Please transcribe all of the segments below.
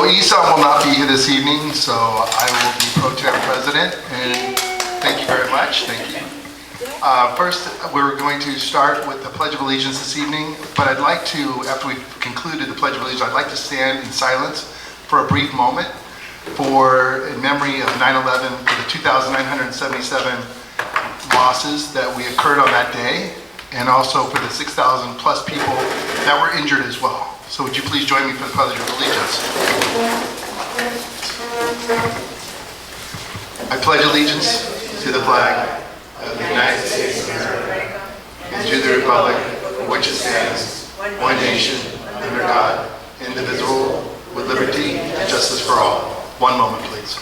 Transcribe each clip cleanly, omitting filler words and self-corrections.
Esau will not be here this evening, so I will be pro tem president, and thank you very much. Thank you. First, we're going to start with the Pledge of Allegiance this evening, but I'd like to, after we've concluded the Pledge of Allegiance, I'd like to stand in silence for a brief moment in memory of 9/11, for the 2,977 losses that we occurred on that day, and also for the 6,000 plus people that were injured as well. So would you please join me for the Pledge of Allegiance? I pledge allegiance to the flag of the United States of America and to the republic for which it stands, one nation, under God, indivisible, with liberty and justice for all. One moment, please.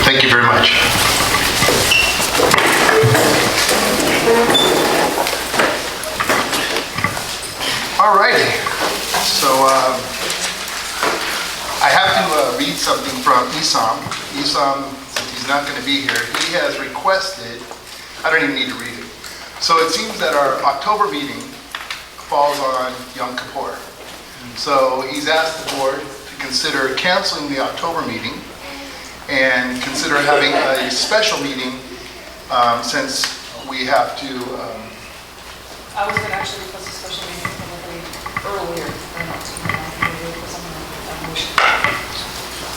Thank you very much. All righty. So I have to read something from Esau. Esau, since he's not going to be here, he has requested, I don't even need to read it. So it seems that our October meeting falls on Yom Kippur. So he's asked the board to consider canceling the October meeting and consider having a special meeting since we have to... I was going to actually request a special meeting probably earlier.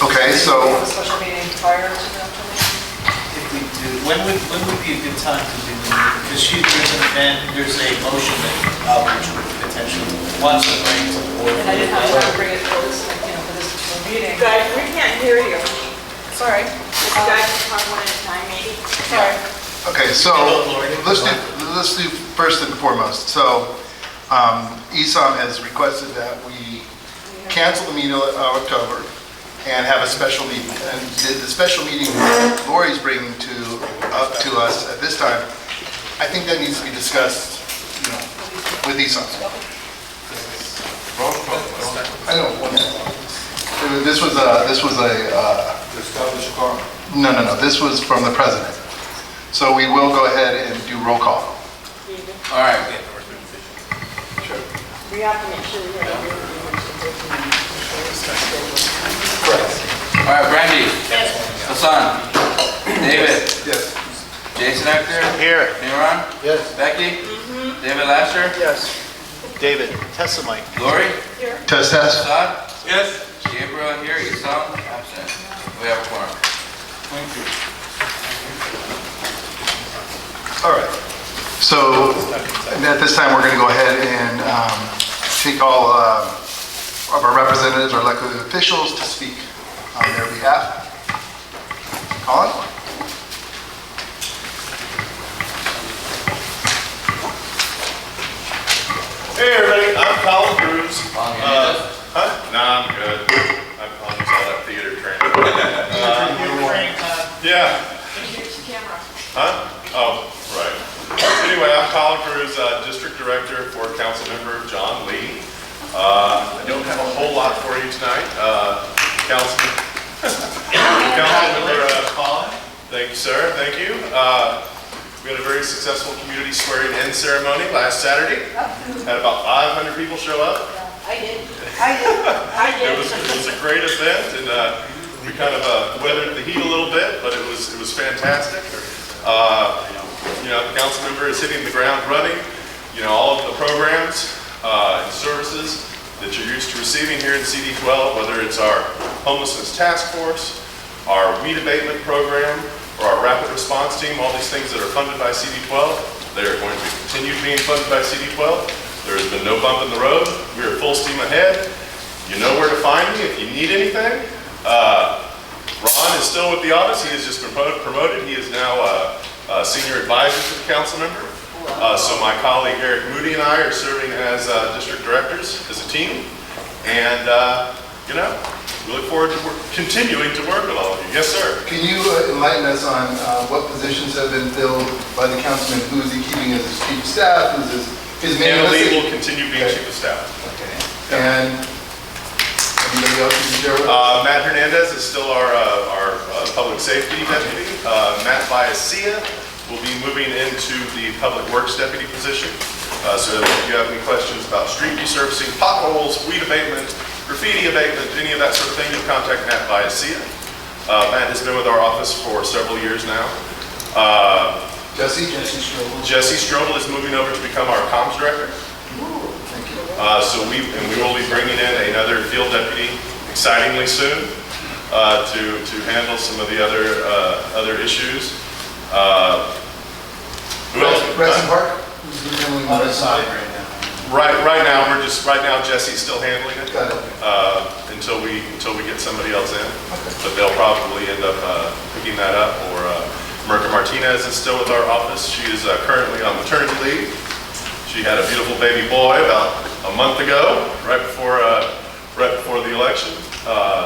Okay, so... A special meeting prior to the October meeting? If we do, when would be a good time to do the meeting? Because there's an event, there's a motion that Albridge would potentially wants to bring to the board. And I didn't have time to bring it for this, for this meeting. Guys, we can't hear you. Sorry. You guys can talk one at a time, maybe? Sorry. Okay, so let's do first and foremost. So Esau has requested that we cancel the meeting of October and have a special meeting. And the special meeting Lori's bringing up to us at this time, I think that needs to be discussed, with Esau. I know. This was a No. This was from the president. So we will go ahead and do roll call. All right. Sure. We have to make sure we have All right, Brandy. Yes. Hassan. David. Yes. Jason Hector. Here. Imran. Yes. Becky. David Lasher. Yes. David, test the mic. Lori. Test. Assad. Yes. Gabriel here. Esau. Absent. We have a quorum. All right. So at this time, we're going to go ahead and take all of our representatives, our elected officials, to speak on their behalf. Colin? Hey everybody, I'm Colin Cruz. Huh? Nah, I'm good. I'm on all that theater training. Yeah. Huh? Oh, right. Anyway, I'm Colin Cruz, District Director for Councilmember John Lee. I don't have a whole lot for you tonight. Councilmember Colin. Thank you, sir. Thank you. We had a very successful community swearing-in ceremony last Saturday. Had about 500 people show up. I did. It was a great event, and we kind of weathered the heat a little bit, but it was fantastic. The council member is hitting the ground running. All of the programs and services that you're used to receiving here in CD12, whether it's our homelessness task force, our weed abatement program, or our rapid response team, all these things that are funded by CD12, they are going to continue being funded by CD12. There has been no bump in the road. We are full steam ahead. You know where to find me if you need anything. Ron is still with the office. He has just been promoted. He is now a senior advisor to the council member. So my colleague Eric Moody and I are serving as district directors as a team. And, we look forward to continuing to work with all of you. Yes, sir. Can you enlighten us on what positions have been filled by the councilman? Who is he keeping as his chief of staff? Who's his main Lee list? will continue being chief of staff. Okay. And Anybody else you can share with us? Matt Hernandez is still our public safety deputy. Matt Biasia will be moving into the public works deputy position. So if you have any questions about street resurfacing, potholes, weed abatement, graffiti abatement, any of that sort of thing, you'll contact Matt Biasia. Matt has been with our office for several years now. Jesse Strobel. Jesse Strobel is moving over to become our comms director. Thank you. So we will be bringing in another field deputy excitingly soon to handle some of the other issues. Who else? Resin Park? Who's been handling On the Resin side Park? right now. Right now Jesse's still handling it Got it. until we get somebody else in. Okay. But they'll probably end up picking that up. Or Mirka Martinez is still with our office. She is currently on maternity leave. She had a beautiful baby boy about a month ago, right before the election.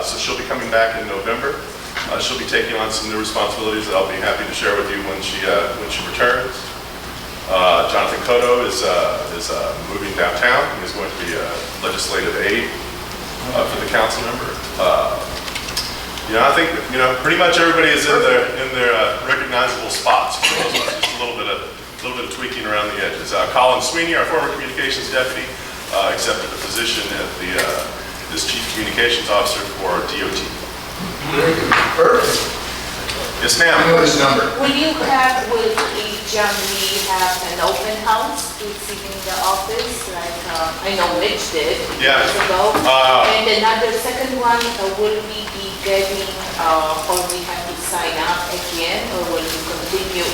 So she'll be coming back in November. She'll be taking on some new responsibilities that I'll be happy to share with you when she returns. Jonathan Cotto is moving downtown. He's going to be a legislative aide for the council member. I think pretty much everybody is in their recognizable spots. For the most part. Just a little bit of tweaking around the edges. Colin Sweeney, our former communications deputy, accepted the position as chief communications officer for DOT. Very good. Perfect. Yes, I ma'am. know this number. Will each young lady have an open house receiving the office, like, I know Mitch did Yeah. years ago? And another second one, will we be getting, or we have to sign up again, or will you will continue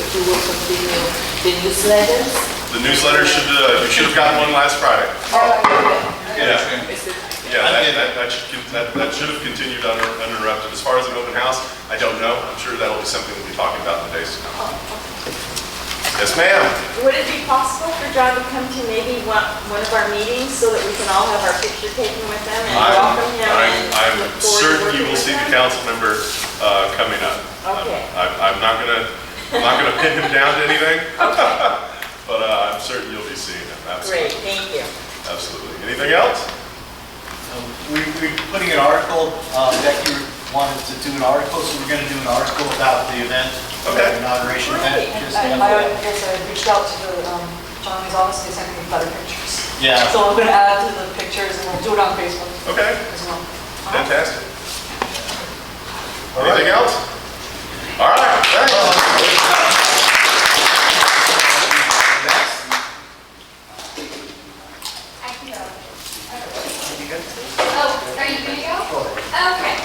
the newsletters? The newsletter you should have gotten one last Friday. Yeah. Yeah, that should have continued uninterrupted. As far as an open house, I don't know. I'm sure that'll be something we'll be talking about in the days to come. Yes, ma'am. Would it be possible for John to come to maybe one of our meetings so that we can all have our picture taken with him and welcome him? and I'm look forward to certain you working will with see the him? council member coming up. Okay. I'm not gonna pin him down to anything, but I'm certain you'll be seeing him. Great, Absolutely. thank you. Absolutely. Anything else? We're putting an article, Becky wanted to do an article, so we're going to do an article about the event, Okay. the inauguration event. Great. Just, I guess I reached out to Johnny's office, they sent me better pictures. Yeah. So I'm gonna add to the pictures and we'll do it on Facebook Okay. as well. Fantastic. Anything else? All right, thanks. Oh, are you ready to go? Okay.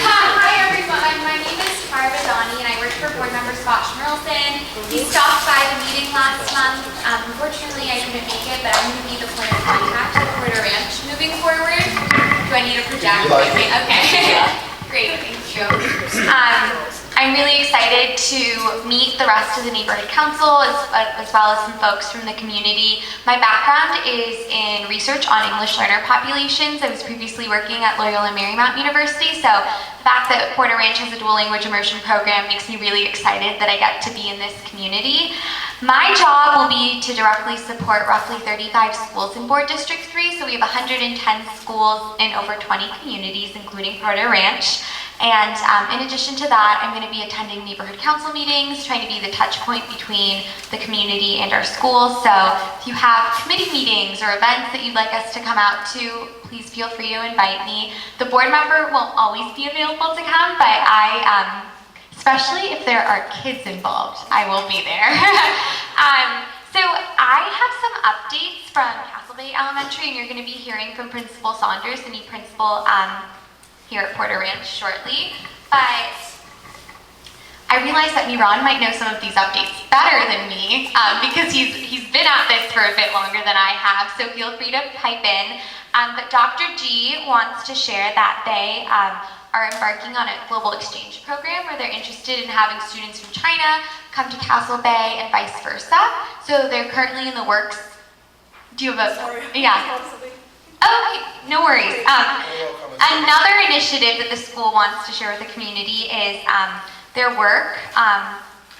Hi, everyone. My name is Tara Badani, and I work for board member Scott Schmerlson. He stopped by the meeting last month. Unfortunately, I couldn't make it, but I'm going to be the point of contact at Porter Ranch moving forward. Do I need a projector? Okay. Great, thank you. I'm really excited to meet the rest of the neighborhood council as well as some folks from the community. My background is in research on English learner populations. I was previously working at Loyola Marymount University, so the fact that Porter Ranch has a dual language immersion program makes me really excited that I get to be in this community. My job will be to directly support roughly 35 schools in Board District 3, so we have 110 schools in over 20 communities, including Porter Ranch. And in addition to that, I'm going to be attending neighborhood council meetings, trying to be the touch point between the community and our schools. So if you have committee meetings or events that you'd like us to come out to, please feel free to invite me. The board member won't always be available to come, but especially if there are kids involved, I will be there. So I have some updates from Castle Bay Elementary, and you're going to be hearing from Principal Saunders, the new principal, here at Porter Ranch shortly, but I realize that Miran might know some of these updates better than me because he's been at this for a bit longer than I have, so feel free to pipe in. But Dr. G wants to share that they are embarking on a global exchange program where they're interested in having students from China come to Castle Bay and vice versa. So they're currently in the works. Do you have a? Sorry. Yeah. Okay, no worries. Another initiative that the school wants to share with the community is their work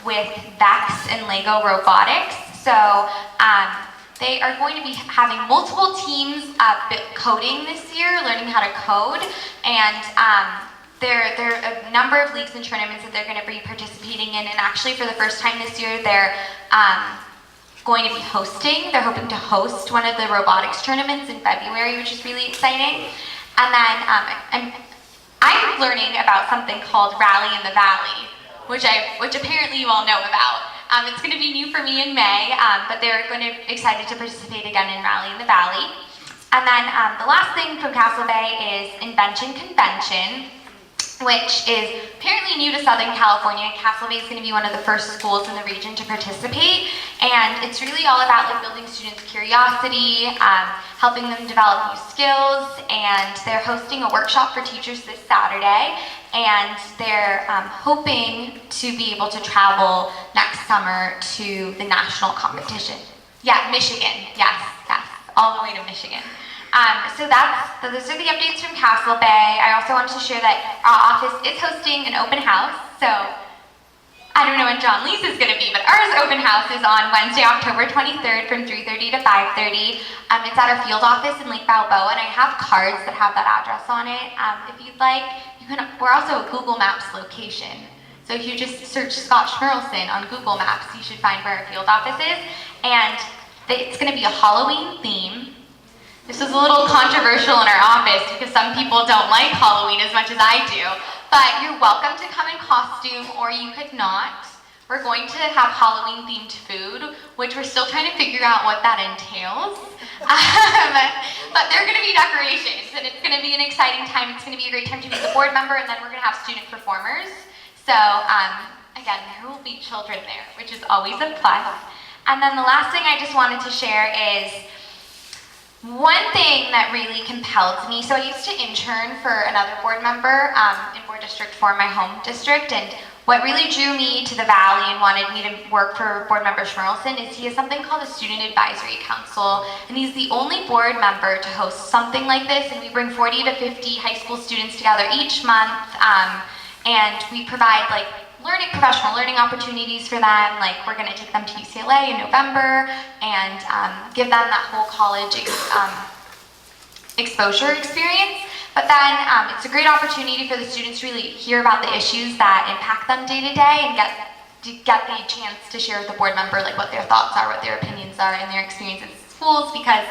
with VEX and Lego robotics. So they are going to be having multiple teams coding this year, learning how to code, and there are a number of leagues and tournaments that they're going to be participating in, and actually for the first time this year, they're going to be hosting. They're hoping to host one of the robotics tournaments in February, which is really exciting. And then I'm learning about something called Rally in the Valley, which apparently you all know about. It's going to be new for me in May, but they're going to excited to participate again in Rally in the Valley. And then the last thing from Castle Bay is Invention Convention, which is apparently new to Southern California. Castle Bay is going to be one of the first schools in the region to participate, and it's really all about like building students' curiosity, helping them develop new skills, and they're hosting a workshop for teachers this Saturday, and they're hoping to be able to travel next summer to the national competition. Yeah, Michigan, yes, all the way to Michigan. So those are the updates from Castle Bay. I also wanted to share that our office is hosting an open house. So I don't know when John Lee's is going to be, but ours open house is on Wednesday, October 23rd from 3:30 to 5:30. It's at our field office in Lake Balboa, and I have cards that have that address on it. If you'd like, we're also a Google Maps location. So if you just search Scott Schmerlson on Google Maps, you should find where our field office is. And it's going to be a Halloween theme. This was a little controversial in our office because some people don't like Halloween as much as I do, but you're welcome to come in costume or you could not. We're going to have Halloween themed food, which we're still trying to figure out what that entails. But there are going to be decorations and it's going to be an exciting time. It's going to be a great time to meet the board member, and then we're going to have student performers. So again, there will be children there, which is always a plus. And then the last thing I just wanted to share is one thing that really compelled me. So I used to intern for another board member in board district 4, my home district, and what really drew me to the Valley and wanted me to work for board member Schmerlson is he has something called a Student Advisory Council, and he's the only board member to host something like this, and we bring 40 to 50 high school students together each month, and we provide like professional learning opportunities for them. Like we're going to take them to UCLA in November and give them that whole college exposure experience. But then it's a great opportunity for the students to really hear about the issues that impact them day to day and get the chance to share with the board member like what their thoughts are, what their opinions are, and their experiences at schools. Because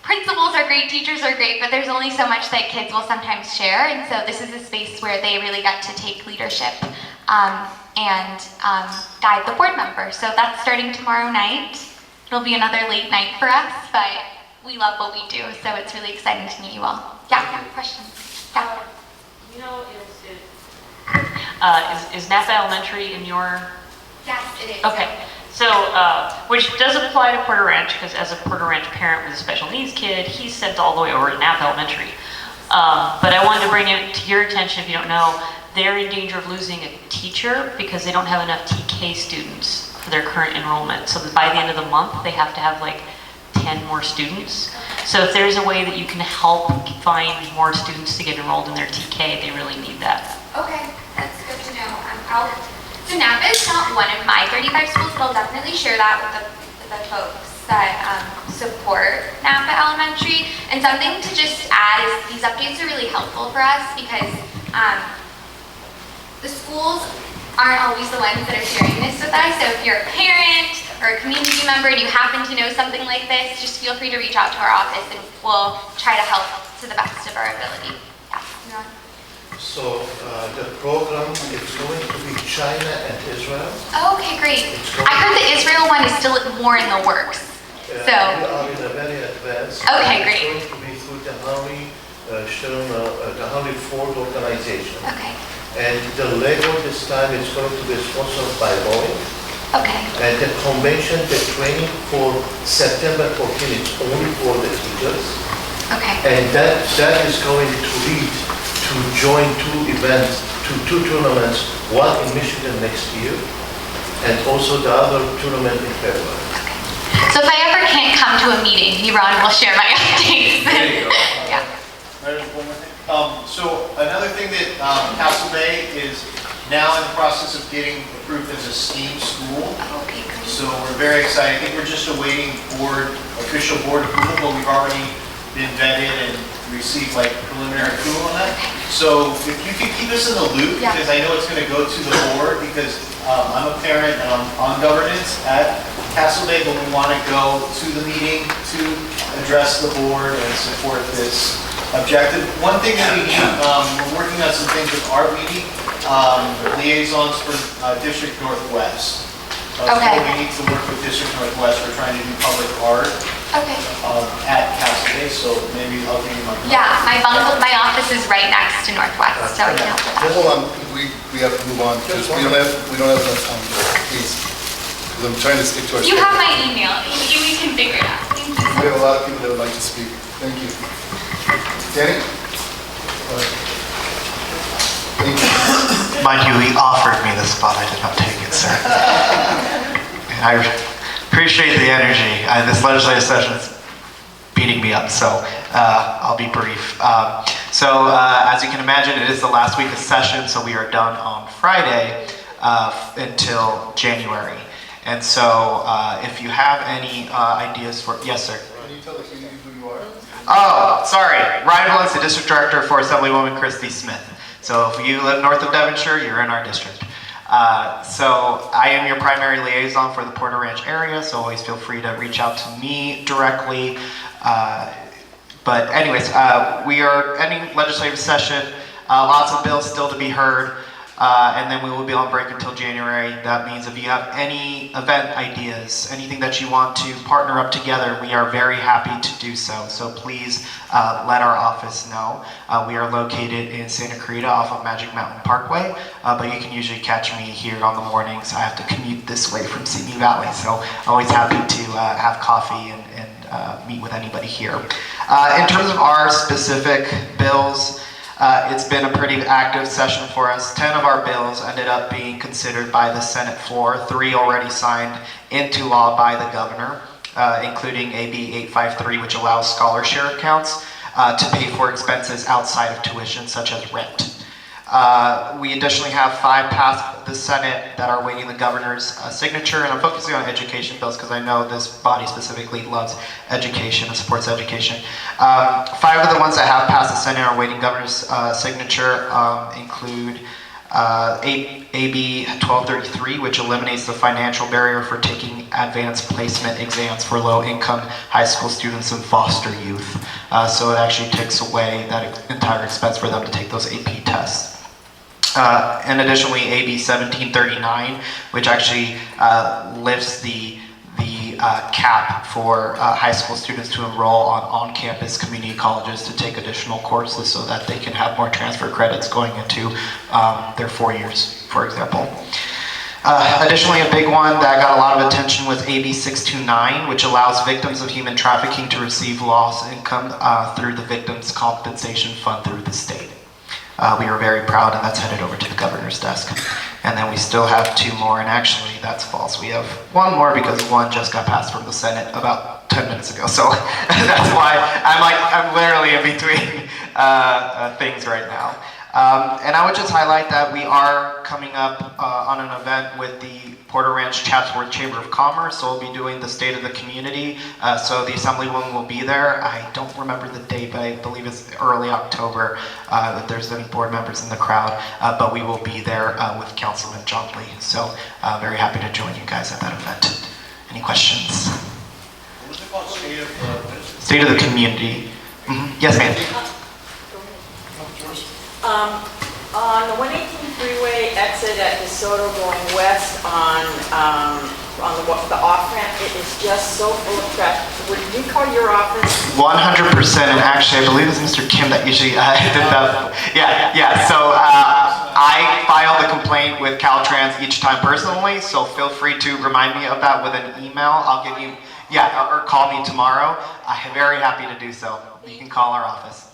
principals are great, teachers are great, but there's only so much that kids will sometimes share, and so this is a space where they really get to take leadership and guide the board member. So that's starting tomorrow night. It'll be another late night for us, but we love what we do, so it's really exciting to meet you all. Yeah, questions? Yeah. Is Napa Elementary in your? Yes, it is. Okay. So, which does apply to Porter Ranch, because as a Porter Ranch parent with a special needs kid, he's sent all the way over to Napa Elementary. But I wanted to bring it to your attention, if you don't know, they're in danger of losing a teacher because they don't have enough TK students for their current enrollment. So by the end of the month, they have to have like 10 more students. So if there's a way that you can help find more students to get enrolled in their TK, they really need that. Okay, that's good to know. So Napa is not one of my 35 schools, but I'll definitely share that with the folks that support Napa Elementary. And something to just add is these updates are really helpful for us because the schools aren't always the ones that are sharing this with us. So if you're a parent or a community member and you happen to know something like this, just feel free to reach out to our office and we'll try to help to the best of our ability. Yeah. So the program is going to be China and Israel. Okay, great. I heard the Israel one is still more in the works. We So, are in a very advanced. Okay, great. It's going to be through the Henry Ford organization. okay, And the Lego this time is going to be sponsored by Boeing. okay, And the convention, the training for September 14th is only for the teachers. okay, And that is going to lead to join two tournaments, one in Michigan next year, and also the other tournament in February. okay. So if I ever can't come to a meeting, Ron will share my updates. There you go. Yeah. There's one more thing. So another thing that Castle Bay is now in the process of getting approved as a STEAM school. Okay, great. So we're very excited. I think we're just awaiting official board approval, but we've already been vetted and received like preliminary approval on that. So if you could keep us in the loop, because I know it's going to go to the board, because I'm a parent and I'm on governance at Castle Bay, but we want to go to the meeting to address the board and support this objective. One thing that we need, we're working on some things with our meeting, liaisons for District Northwest. So we need to work with District Northwest. We're trying to do public art. At Castle Bay, so maybe I'll give you my. Yeah, my office is right next to Northwest, so I can help with that. Well, hold on, we have to move on, because we don't have enough time, please. Because I'm trying to stick to our. You have my email. We can figure it out. Thank you. We have a lot of people that would like to speak. Thank you. Danny? Thank you. Mind you, he offered me the spot. I did not take it, sir. And I appreciate the energy. This legislative session is beating me up, so I'll be brief. As you can imagine, it is the last week of session, so we are done on Friday until January. And so if you have any ideas for, yes, sir. Can you tell the community who you are? Oh, sorry. Ryan Willis, the district director for Assemblywoman Christy Smith. So if you live north of Devonshire, you're in our district. So I am your primary liaison for the Porter Ranch area, so always feel free to reach out to me directly. But anyways, we are ending legislative session. Lots of bills still to be heard. And then we will be on break until January. That means if you have any event ideas, anything that you want to partner up together, we are very happy to do so. So please let our office know. We are located in Santa Clarita off of Magic Mountain Parkway, but you can usually catch me here on the mornings. I have to commute this way from Simi Valley, so always happy to have coffee and meet with anybody here. In terms of our specific bills, it's been a pretty active session for us. 10 of our bills ended up being considered by the Senate floor, 3 already signed into law by the governor, including AB 853, which allows scholar share accounts to pay for expenses outside of tuition, such as rent. We additionally have 5 passed the Senate that are waiting the governor's signature, and I'm focusing on education bills because I know this body specifically loves education and supports education. 5 of the ones that have passed the Senate are waiting governor's signature include AB 1233, which eliminates the financial barrier for taking advanced placement exams for low-income high school students and foster youth. So it actually takes away that entire expense for them to take those AP tests. And additionally, AB 1739, which actually lifts the cap for high school students to enroll on-campus community colleges to take additional courses so that they can have more transfer credits going into their 4 years, for example. Additionally, a big one that got a lot of attention was AB 629, which allows victims of human trafficking to receive lost income through the Victims Compensation Fund through the state. We are very proud, and that's headed over to the governor's desk. And then we still have 2 more, and actually that's false. We have 1 more because 1 just got passed from the Senate about 10 minutes ago. So that's why I'm literally in between things right now. And I would just highlight that we are coming up on an event with the Porter Ranch Chatsworth Chamber of Commerce, so we'll be doing the State of the Community. So the Assemblywoman will be there. I don't remember the date, but I believe it's early October, if there's any board members in the crowd. But we will be there with Councilman John Lee. So very happy to join you guys at that event. Any questions? What was it called? State of the Community. Yes, ma'am. On the 118 freeway exit at DeSoto going west on the off-ramp, it is just so full of traffic. Would you call your office? 100%, and actually I believe it's Mr. Kim that usually did that. Yeah, so I file the complaint with Caltrans each time personally, so feel free to remind me of that with an email. I'll give you, or call me tomorrow. I'm very happy to do so. You can call our office.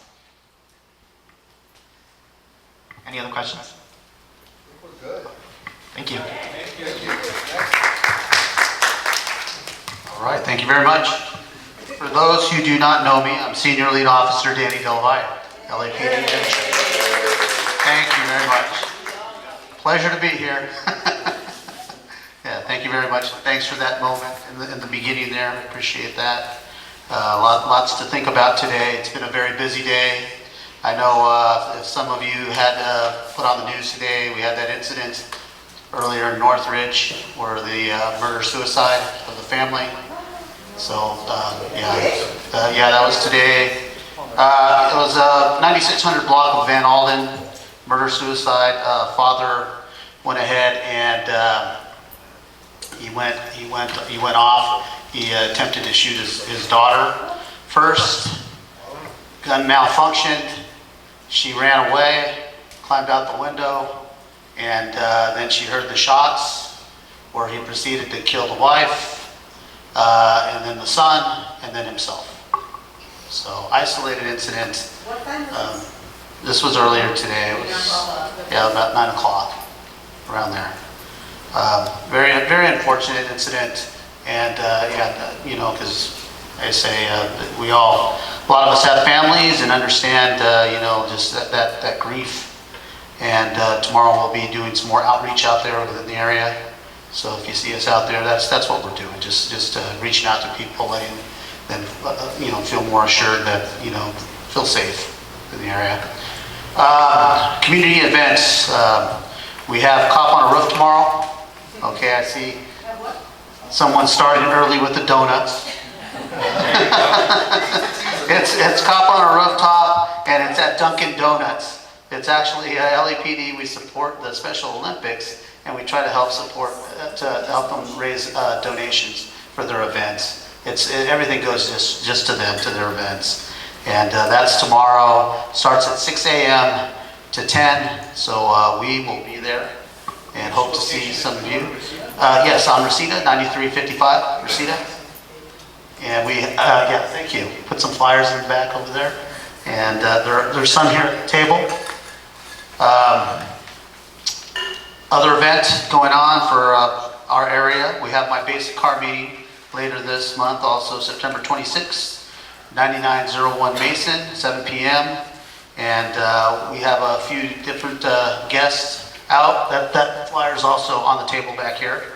Any other questions? We're good. Thank you. Thank you. All right, thank you very much. For those who do not know me, I'm Senior Lead Officer Danny Del Valle, LAPD. Thank you very much. Pleasure to be here. Yes. Thank you very much. Thanks for that moment in the beginning there. I appreciate that. Lots to think about today. It's been a very busy day. I know if some of you had put on the news today, we had that incident earlier in Northridge where the murder-suicide of the family. So, yeah, that was today. It was 9600 block of Van Alden, murder-suicide. Father went ahead and he went off. He attempted to shoot his daughter first. Gun malfunctioned. She ran away, climbed out the window, and then she heard the shots where he proceeded to kill the wife, and then the son, and then himself. So isolated incident. What time was this? This was earlier today. It was about 9 o'clock, around there. Very, very unfortunate incident, and because I say a lot of us have families and understand, just that grief. And tomorrow we'll be doing some more outreach out there within the area. So if you see us out there, that's what we're doing. Just reaching out to people, letting them, feel more assured that, feel safe in the area. Community events. We have Cop on a Roof tomorrow. Okay, I see someone started early with the donuts. It's Cop on a Rooftop, and it's at Dunkin' Donuts. It's actually LAPD. We support the Special Olympics, and we try to help support to help them raise donations for their events. Everything goes just to them, to their events, and that's tomorrow. Starts at 6 a.m. to 10. So we will be there, and hope to see some of you. Yes, on Reseda, 9355 Reseda. And thank you. Put some flyers in the back over there. And there's some here at the table. Other event going on for our area. We have my basic car meeting later this month, also September 26th, 9901 Mason, 7 p.m. And we have a few different guests out. That flyer is also on the table back here.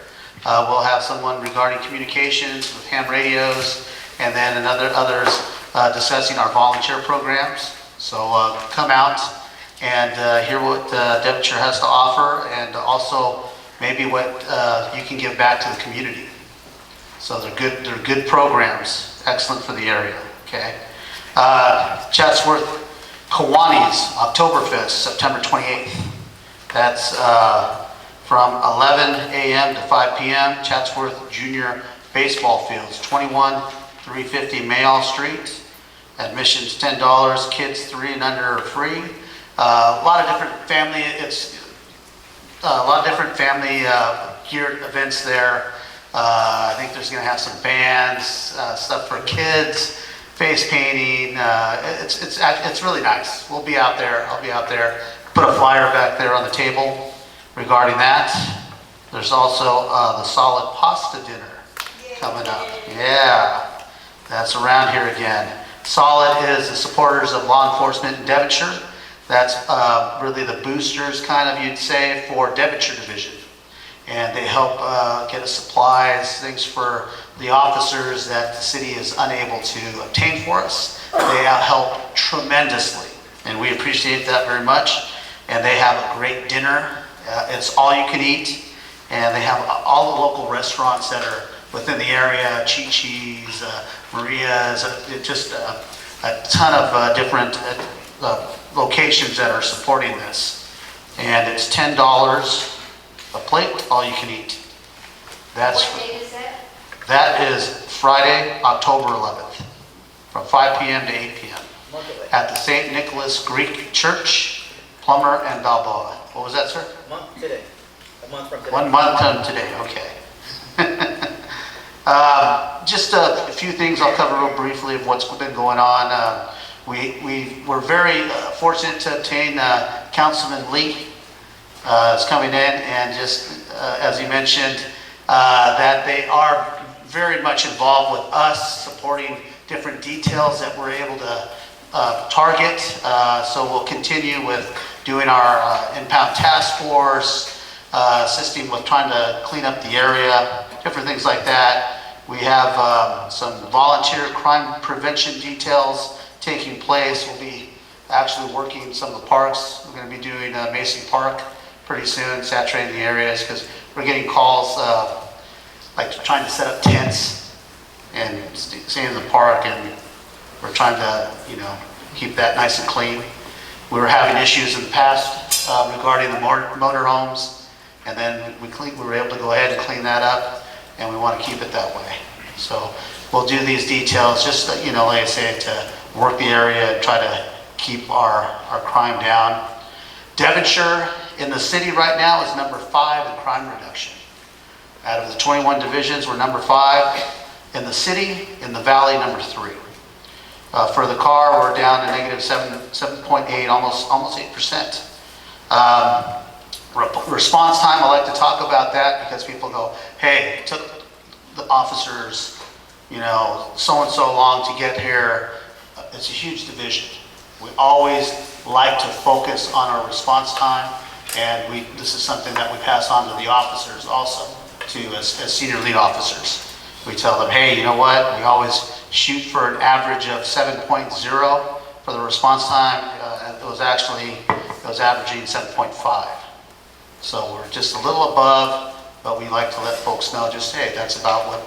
We'll have someone regarding communications with ham radios, and then others discussing our volunteer programs. So come out and hear what Devonshire has to offer, and also maybe what you can give back to the community. So they're good programs, excellent for the area. Okay, Chatsworth Kiwanis Oktoberfest, September 28th. That's from 11 a.m. to 5 p.m. Chatsworth Junior Baseball Fields, 21350 Mayall Street. Admission's $10. Kids 3 and under are free. A lot of different family. Geared events there. I think there's going to have some bands, stuff for kids, face painting. It's really nice. We'll be out there. I'll be out there. Put a flyer back there on the table regarding that. There's also the Solid Pasta Dinner coming up. Yeah, that's around here again. Solid is the supporters of law enforcement in Devonshire. That's really the boosters, kind of, you'd say, for Devonshire Division. And they help get us supplies, things for the officers that the city is unable to obtain for us. They help tremendously, and we appreciate that very much. And they have a great dinner. It's all you can eat, and they have all the local restaurants that are within the area, Chi-Chi's, Maria's, just a ton of different locations that are supporting this. And it's $10 a plate, all you can eat. What date is it? That is Friday, October 11th, from 5 p.m. to 8 p.m. at the St. Nicholas Greek Church, Plummer and Balboa. What was that, sir? A month today. A month from today. 1 month from today, okay. Just a few things I'll cover real briefly of what's been going on. We were very fortunate to obtain Councilman Lee is coming in, and just as he mentioned, that they are very much involved with us, supporting different details that we're able to target. So we'll continue with doing our impound task force, assisting with trying to clean up the area, different things like that. We have some volunteer crime prevention details taking place. We'll be actually working in some of the parks. We're going to be doing Mason Park pretty soon, saturating the areas, because we're getting calls like trying to set up tents and stay in the park, and we're trying to, keep that nice and clean. We were having issues in the past regarding the motor homes, and then we were able to go ahead and clean that up, and we want to keep it that way. So we'll do these details just, like I said, to work the area and try to keep our crime down. Devonshire in the city right now is number 5 in crime reduction. Out of the 21 divisions, we're number 5 in the city. In the valley, number 3. For the car, we're down to negative 7.8, almost 8%. Response time, I like to talk about that because people go, hey, it took the officers, so-and-so long to get here. It's a huge division. We always like to focus on our response time, and this is something that we pass on to the officers also, as senior lead officers. We tell them, hey, you know what? We always shoot for an average of 7.0 for the response time. It was averaging 7.5. So we're just a little above, but we like to let folks know, just, hey, that's about what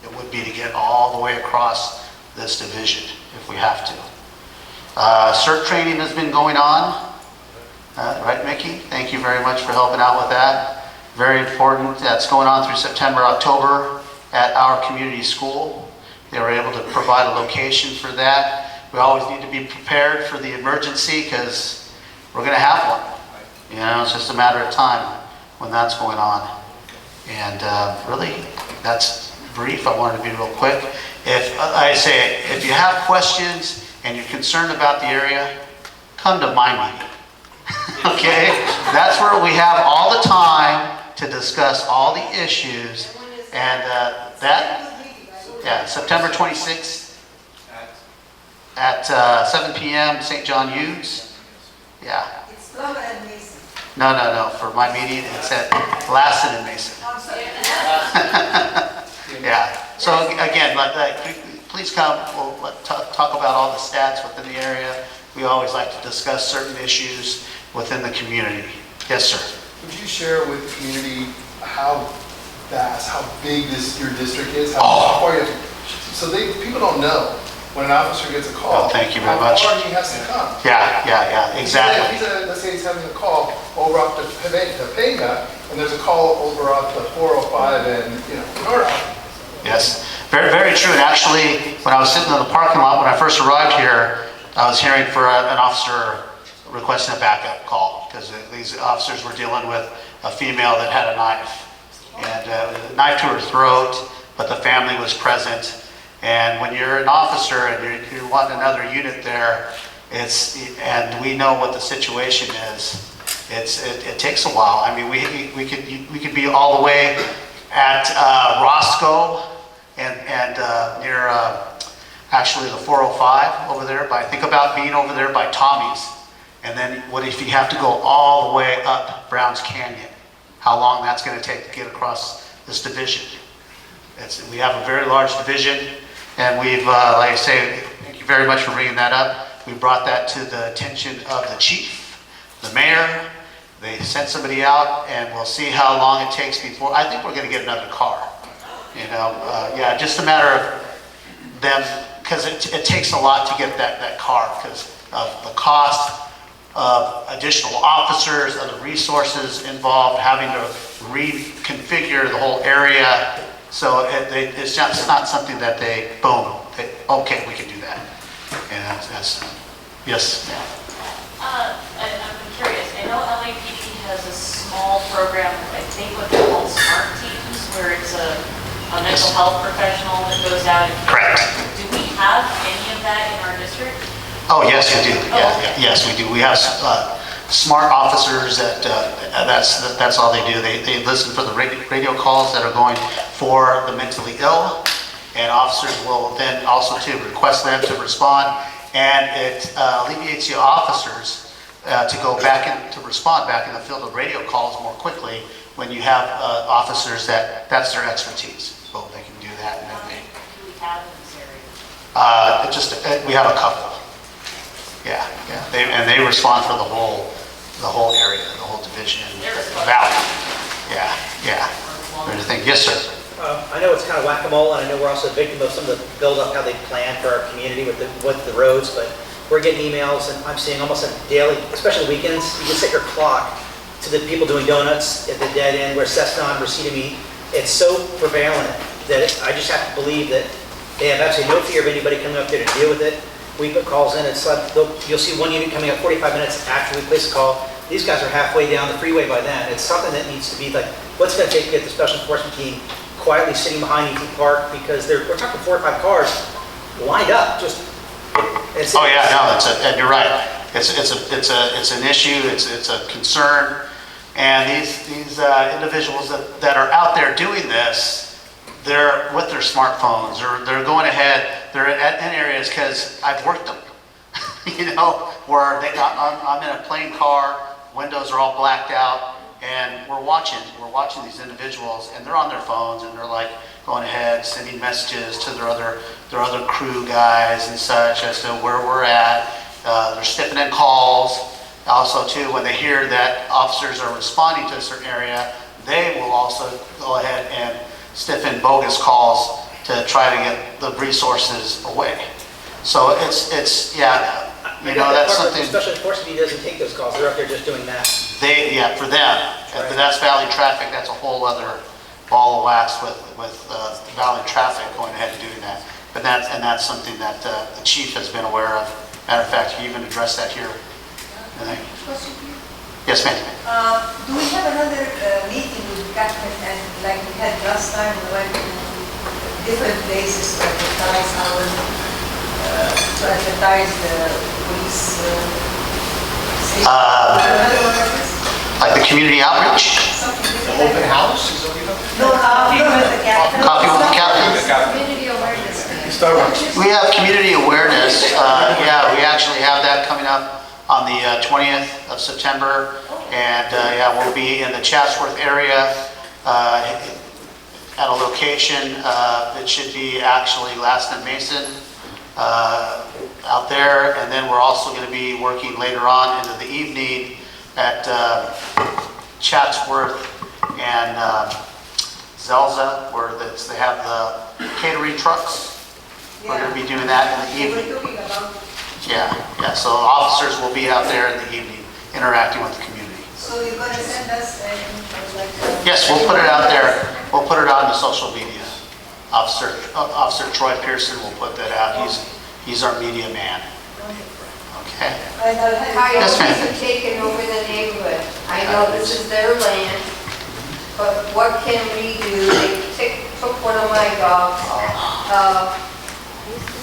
it would be to get all the way across this division if we have to. CERT training has been going on. Right, Mickey? Thank you very much for helping out with that. Very important. That's going on through September, October at our community school. They were able to provide a location for that. We always need to be prepared for the emergency because we're going to have one. It's just a matter of time when that's going on. And really, that's brief. I wanted to be real quick. If you have questions and you're concerned about the area, come to my meeting. Okay? That's where we have all the time to discuss all the issues. And September 26th at 7 p.m. St. John Hughes. Yeah. It's Plummer and Mason. No. For my meeting, it's at Lassen and Mason. Yeah. So again, please come. We'll talk about all the stats within the area. We always like to discuss certain issues within the community. Yes, sir. Would you share with the community how vast, how big your district is? How far you have to, so people don't know when an officer gets a call. Oh, thank you very much. How far he has to come. Yeah, exactly. Let's say he's having a call over off the Pena, and there's a call over off the 405 and, Nora. Yes, very, very true. And actually, when I was sitting in the parking lot when I first arrived here, I was hearing for an officer requesting a backup call because these officers were dealing with a female that had a knife, and a knife to her throat, but the family was present. And when you're an officer and you want another unit there, and we know what the situation is. It takes a while. I mean, we could be all the way at Roscoe and near actually the 405 over there. Think about being over there by Tommy's, and then what if you have to go all the way up Browns Canyon? How long that's going to take to get across this division? We have a very large division. And we've, like I say, thank you very much for bringing that up. We brought that to the attention of the chief, the mayor. They sent somebody out, and we'll see how long it takes before. I think we're going to get another car. Just a matter of them, because it takes a lot to get that car because of the cost of additional officers, other resources involved, having to reconfigure the whole area. So it's not something that okay, we can do that. And that's yes, ma'am. I'm curious. I know LAPD has a small program, I think what they're called SMART teams, where it's a mental health professional that goes out and... Correct. Do we have any of that in our district? Oh, yes, we do. Yes, we do. We have smart officers that's all they do. They listen for the radio calls that are going for the mentally ill, and officers will then also request them to respond, and it alleviates the officers to go back in, to respond back in the field of radio calls more quickly when you have officers that's their expertise. So they can do that. And then Do we have in this area? we have a couple. Yeah. They respond for the whole area, the whole division, the valley. Yeah. There's a thing. Yes, sir. I know it's kind of whack-a-mole, and I know we're also a victim of some of the build-up, how they plan for our community with the roads, but we're getting emails, and I'm seeing almost a daily, especially weekends, you can set your clock to the people doing donuts at the dead end where Cessna and Reseda meet. It's so prevalent that I just have to believe that they have absolutely no fear of anybody coming up there to deal with it. We put calls in, you'll see one unit coming up 45 minutes after we place a call. These guys are halfway down the freeway by then. It's something that needs to be like, what's going to take to get the special enforcement team quietly sitting behind ET Park, because we're talking 4 or 5 cars lined up. Oh yeah, no, you're right. It's an issue. It's a concern, and these individuals that are out there doing this, they're with their smartphones, or they're going ahead. They're in areas because I've worked them. Where I'm in a plain car, windows are all blacked out, and we're watching these individuals, and they're on their phones, and they're like going ahead, sending messages to their other crew guys and such as to where we're at. They're stepping in calls. Also, too, when they hear that officers are responding to a certain area, they will also go ahead and step in bogus calls to try to get the resources away. So it's that's something. Special enforcement team doesn't take those calls. They're up there just doing that. For them. Right. But that's Valley traffic. That's a whole other ball of wax with Valley traffic going ahead and doing that. But that's something that the chief has been aware of. Matter of fact, he even addressed that here. Question for you. Yes, ma'am. Do we have another meeting with government, and like we had last time, we went to different places to advertise the police safety? Another one of this? Like the community outreach? The open house, is what you know? No, coffee with the captain. Coffee with the captain. Community awareness. We have community awareness. We actually have that coming up on the 20th of September. And we'll be in the Chatsworth area at a location. It should be actually Last and Mason out there. And then we're also going to be working later on into the evening at Chatsworth and Zelza, where they have the catering trucks. We're going to be doing that in the evening. So officers will be out there in the evening interacting with the community. So you're going to send us Yes, we'll put it out there. We'll put it on the social media. Officer Troy Pearson will put that out. He's our media man. Okay. Yes, ma'am. Coyotes have taken over the neighborhood. I know this is their land, but what can we do? They took one of my dogs.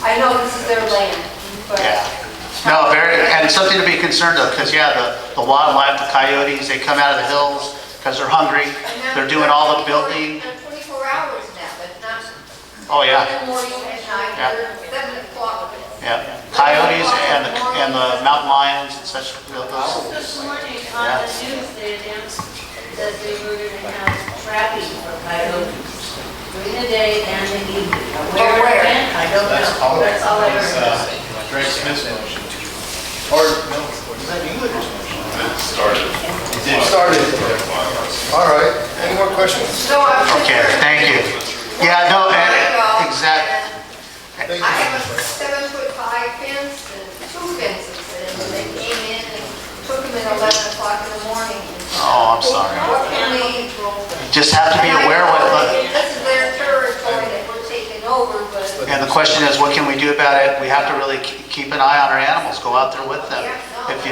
I know this is their land, but... No, and something to be concerned of, because the wildlife, the coyotes, they come out of the hills because they're hungry. They're doing all the building. They're 24 hours now, but not... Oh, yeah. In the morning and night, they're 7 o'clock. Yeah, coyotes and the mountain lions and such. This morning on the news, they announced that they were going to have trapping for coyotes during the day and the evening. Where again? I don't know. That's all I heard. Greg Smith's motion. Or, no, was that English motion? It started. It started. All right, any more questions? So I'm... Okay, thank you. Yeah, no, exactly. I have a 7-foot high fence and 2 fences, and they came in and took them at 11 o'clock in the morning. Oh, I'm sorry. What can we... Just have to be aware of it. This is their territory that we're taking over, but... And the question is, what can we do about it? We have to really keep an eye on our animals, go out there with them. If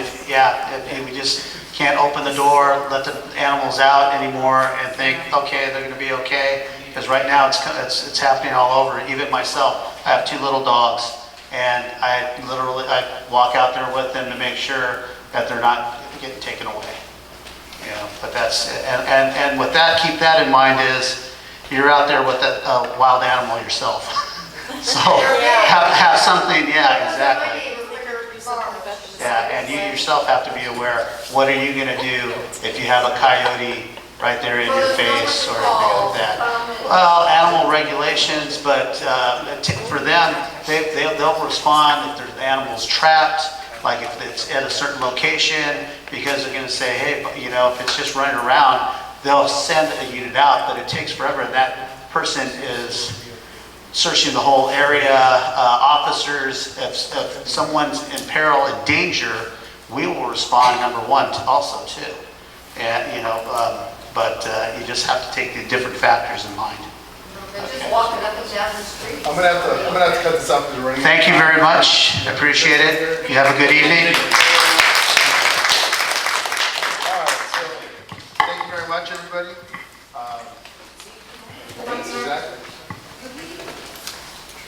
we just can't open the door, let the animals out anymore and think, okay, they're going to be okay. Because right now it's happening all over. Even myself, I have 2 little dogs, and I walk out there with them to make sure that they're not getting taken away. But that's and with that, keep that in mind is you're out there with a wild animal yourself. So have something, exactly. Yeah, and you yourself have to be aware, what are you gonna do if you have a coyote right there in your face or anything like that? Well, animal regulations, but for them, they'll respond if there's animals trapped, like if it's at a certain location, because they're gonna say, hey, you know, if it's just running around, they'll send a unit out, but it takes forever, and that person is searching the whole area. Officers, if someone's in peril, in danger, we will respond number one also too. And you know, but you just have to take the different factors in mind. They're just walking up and down the street. I'm gonna have to cut this off because we're running. Thank you very much. I appreciate it. You have a good evening. All right, so thank you very much, everybody. Exactly.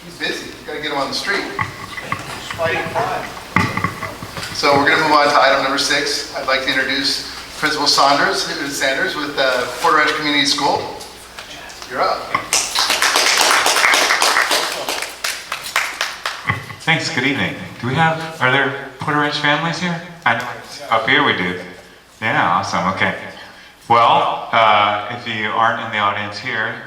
He's busy. You gotta get him on the street. He's fighting crime. So we're gonna move on to item number 6. I'd like to introduce Principal Sanders with Porter Ranch Community School. You're up. Thanks, good evening. Are there Porter Ranch families here? Up here we do. Yeah, awesome, okay. Well, if you aren't in the audience here,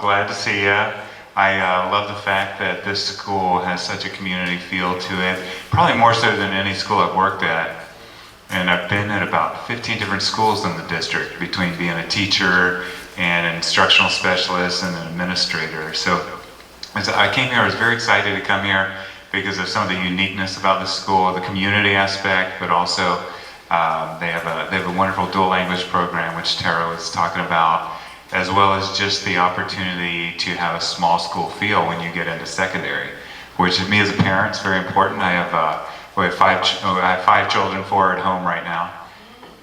glad to see you. I love the fact that this school has such a community feel to it, probably more so than any school I've worked at. And I've been at about 15 different schools in the district, between being a teacher and an instructional specialist and an administrator. So as I came here, I was very excited to come here because of some of the uniqueness about the school, the community aspect, but also they have a wonderful dual language program, which Tara was talking about, as well as just the opportunity to have a small school feel when you get into secondary, which to me as a parent is very important. I have 5 children, 4 at home right now,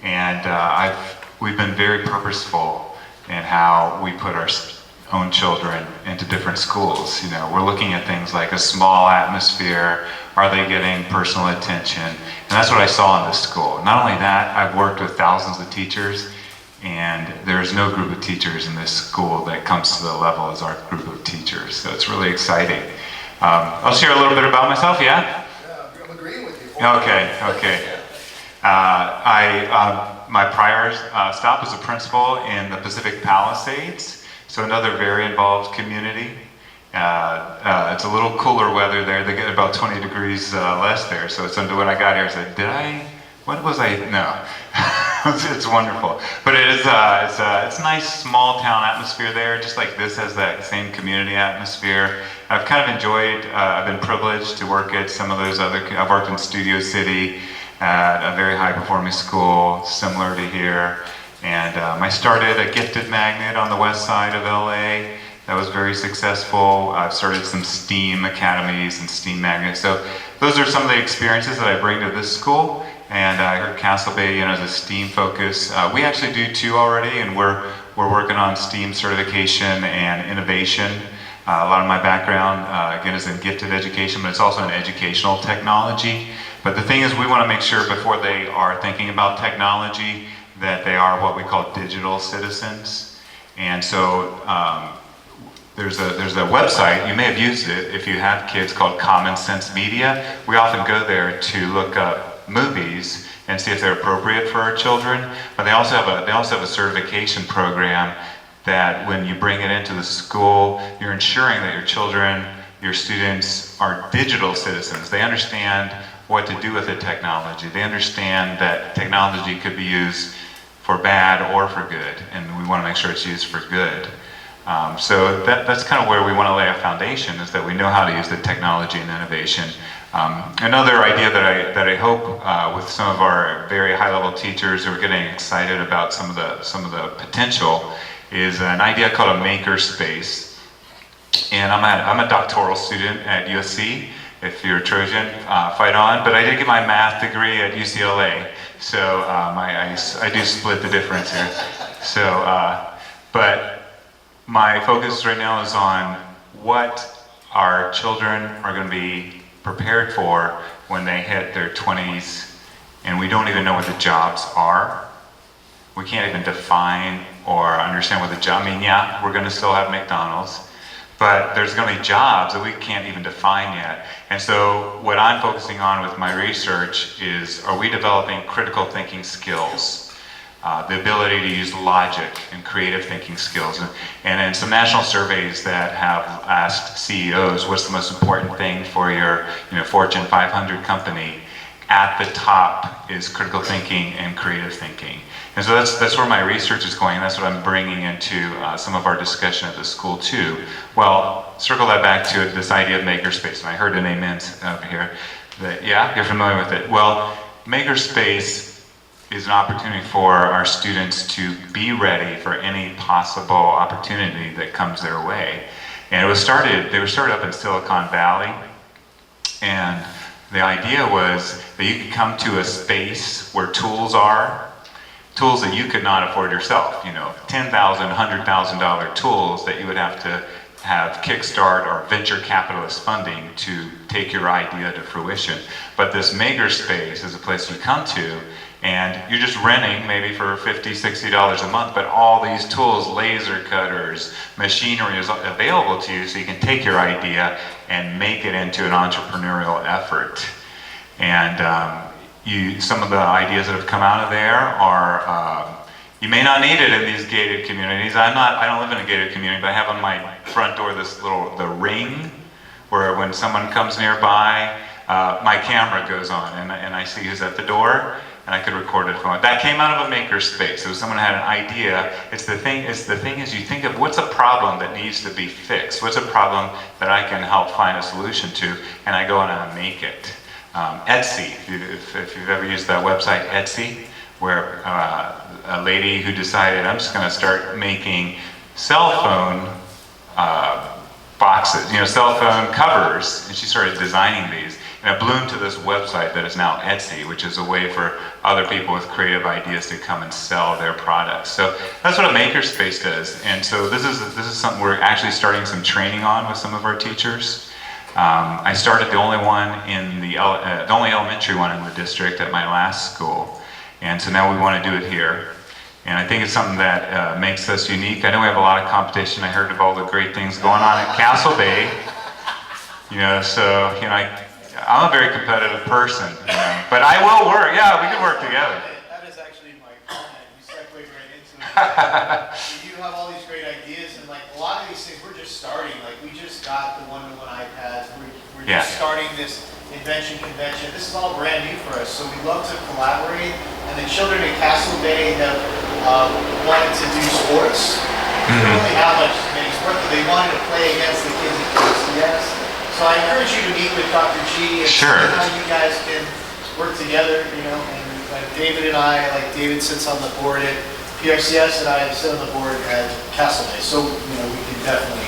and we've been very purposeful in how we put our own children into different schools. You know, we're looking at things like a small atmosphere. Are they getting personal attention? And that's what I saw in this school. Not only that, I've worked with thousands of teachers, and there's no group of teachers in this school that comes to the level as our group of teachers. So it's really exciting. I'll share a little bit about myself, yeah? Yeah, I'm agreeing with you. Okay. My prior stop was a principal in the Pacific Palisades, so another very involved community. It's a little cooler weather there. They get about 20 degrees less there. So when I got here, I said, no. It's wonderful. But it's a nice small town atmosphere there, just like this has that same community atmosphere. I've kind of enjoyed, I've been privileged to work at some of those I've worked in Studio City at a very high performing school, similar to here. And I started a gifted magnet on the west side of LA. That was very successful. I've started some STEAM academies and STEAM magnets. So those are some of the experiences that I bring to this school. And I heard Castle Bay, as a STEAM focus. We actually do 2 already, and we're working on STEAM certification and innovation. A lot of my background, again, is in gifted education, but it's also in educational technology. But the thing is, we want to make sure before they are thinking about technology that they are what we call digital citizens. And so there's a website, you may have used it if you have kids, called Common Sense Media. We often go there to look up movies and see if they're appropriate for our children. But they also have a certification program that when you bring it into the school, you're ensuring that your children, your students are digital citizens. They understand what to do with the technology. They understand that technology could be used for bad or for good, and we want to make sure it's used for good. So that's kind of where we want to lay a foundation, is that we know how to use the technology and innovation. Another idea that I hope with some of our very high-level teachers who are getting excited about some of the potential is an idea called a maker space. And I'm a doctoral student at USC. If you're a Trojan, fight on. But I did get my math degree at UCLA, so I do split the difference here. So, but my focus right now is on what our children are going to be prepared for when they hit their 20s, and we don't even know what the jobs are. We can't even define or understand what the job. I mean, yeah, we're going to still have McDonald's, but there's going to be jobs that we can't even define yet. And so what I'm focusing on with my research is, are we developing critical thinking skills? The ability to use logic and creative thinking skills. And in some national surveys that have asked CEOs, what's the most important thing for your Fortune 500 company? At the top is critical thinking and creative thinking. And so that's where my research is going, and that's what I'm bringing into some of our discussion at the school too. Well, circle that back to this idea of makerspace, and I heard an amen over here. Yeah, you're familiar with it. Well, makerspace is an opportunity for our students to be ready for any possible opportunity that comes their way. And they were started up in Silicon Valley, and the idea was that you could come to a space where tools that you could not afford yourself, $10,000, $100,000 tools that you would have to have Kickstart or venture capitalist funding to take your idea to fruition. But this makerspace is a place you come to, and you're just renting maybe for $50, $60 a month, but all these tools, laser cutters, machinery is available to you so you can take your idea and make it into an entrepreneurial effort. And some of the ideas that have come out of there are, you may not need it in these gated communities. I don't live in a gated community, but I have on my front door the ring, where when someone comes nearby, my camera goes on and I see who's at the door, and I could record it from it. That came out of a makerspace. So someone had an idea. It's the thing is you think of what's a problem that needs to be fixed? What's a problem that I can help find a solution to? And I go and I make it. Etsy, if you've ever used that website, Etsy, where a lady who decided, I'm just gonna start making cell phone boxes, cell phone covers, and she started designing these. And it bloomed to this website that is now Etsy, which is a way for other people with creative ideas to come and sell their products. So that's what a makerspace does. And so this is something we're actually starting some training on with some of our teachers. I started the only elementary one in the district at my last school. And so now we want to do it here. And I think it's something that makes us unique. I know we have a lot of competition. I heard of all the great things going on at Castle Bay. I'm a very competitive person, but I will work. Yeah, we can work together. That is actually my comment. You segued right into it. You have all these great ideas, and like a lot of these things, we're just starting. Like we just got the one-to-one iPads. We're just starting this invention convention. This is all brand new for us, so we love to collaborate. And the children at Castle Bay have wanted to do sports. They don't really have many sports, but they wanted to play against the kids at PCS. So I encourage you to meet with Dr. G and see how you guys can work together, and David and I, like David sits on the board at PRCS and I sit on the board at Castle Bay. So, we can definitely,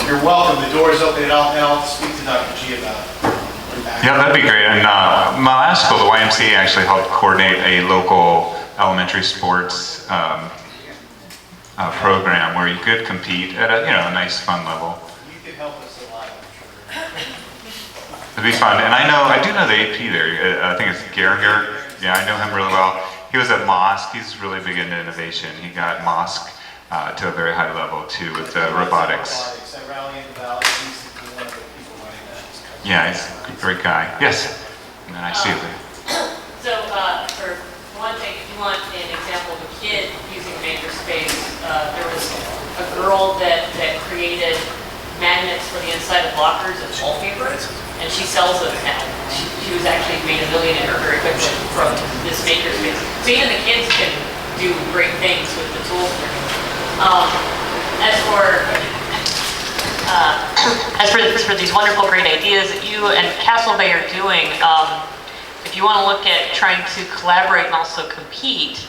you're welcome, the door is open, and I'll speak to Dr. G about it. Yeah, that'd be great. And my last school, the YMCA, actually helped coordinate a local elementary sports program where you could compete at a nice fun level. You can help us a lot. It'd be fun, and I do know the AP there. I think it's Geringer. Yeah, I know him really well. He was at Mosque. He's really big into innovation. He got Mosque to a very high level too with robotics. At Rally in the Valley, he's one of the people running that. Yeah, he's a great guy. Yes, and then I see it there. So for one thing, if you want an example of a kid using makerspace, there was a girl that created magnets for the inside of lockers and wallpaper, and she sells those now. She was actually made a millionaire very quickly from this makerspace. So even the kids can do great things with the tools they're doing. As for these wonderful, great ideas that you and Castle Bay are doing, if you want to look at trying to collaborate and also compete,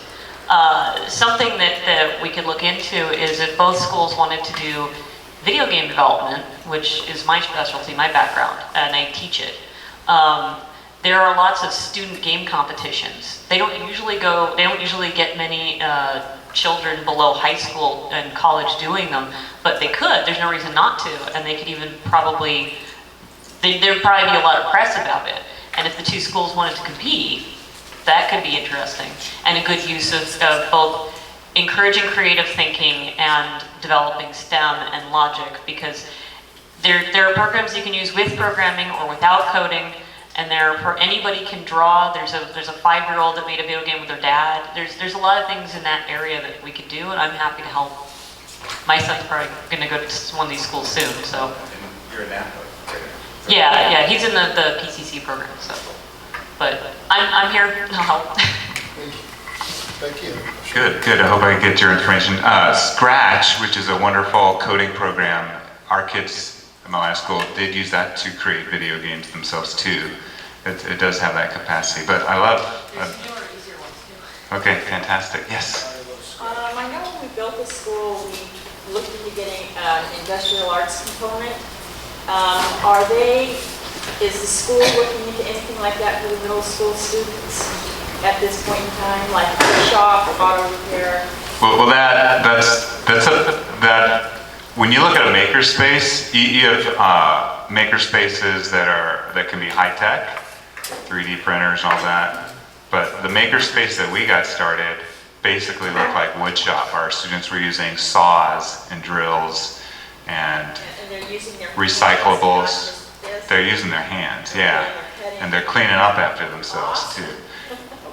something that we could look into is if both schools wanted to do video game development, which is my specialty, my background, and I teach it. There are lots of student game competitions. They don't usually get many children below high school and college doing them, but they could. There's no reason not to, and they could even there'd probably be a lot of press about it. And if the two schools wanted to compete, that could be interesting and a good use of both encouraging creative thinking and developing STEM and logic, because there are programs you can use with programming or without coding, and anybody can draw. There's a 5-year-old that made a video game with their dad. There's a lot of things in that area that we could do, and I'm happy to help. My son's probably going to go to one of these schools soon, so. You're in Napa. Yeah, he's in the PCC program, so. But I'm here to help. Thank you. Good. I hope I get your information. Scratch, which is a wonderful coding program, our kids at my last school did use that to create video games themselves too. It does have that capacity, but I love. Okay, fantastic. Yes. I know when we built the school, we looked into getting an industrial arts component. Is the school looking into anything like that for the middle school students at this point in time, like a shop, auto repair? Well, when you look at a makerspace, you have makerspaces that can be high tech, 3D printers and all that. But the makerspace that we got started basically looked like wood shop. Our students were using saws and drills and they're using their recyclables. They're using their hands, yeah. And they're cleaning up after themselves too.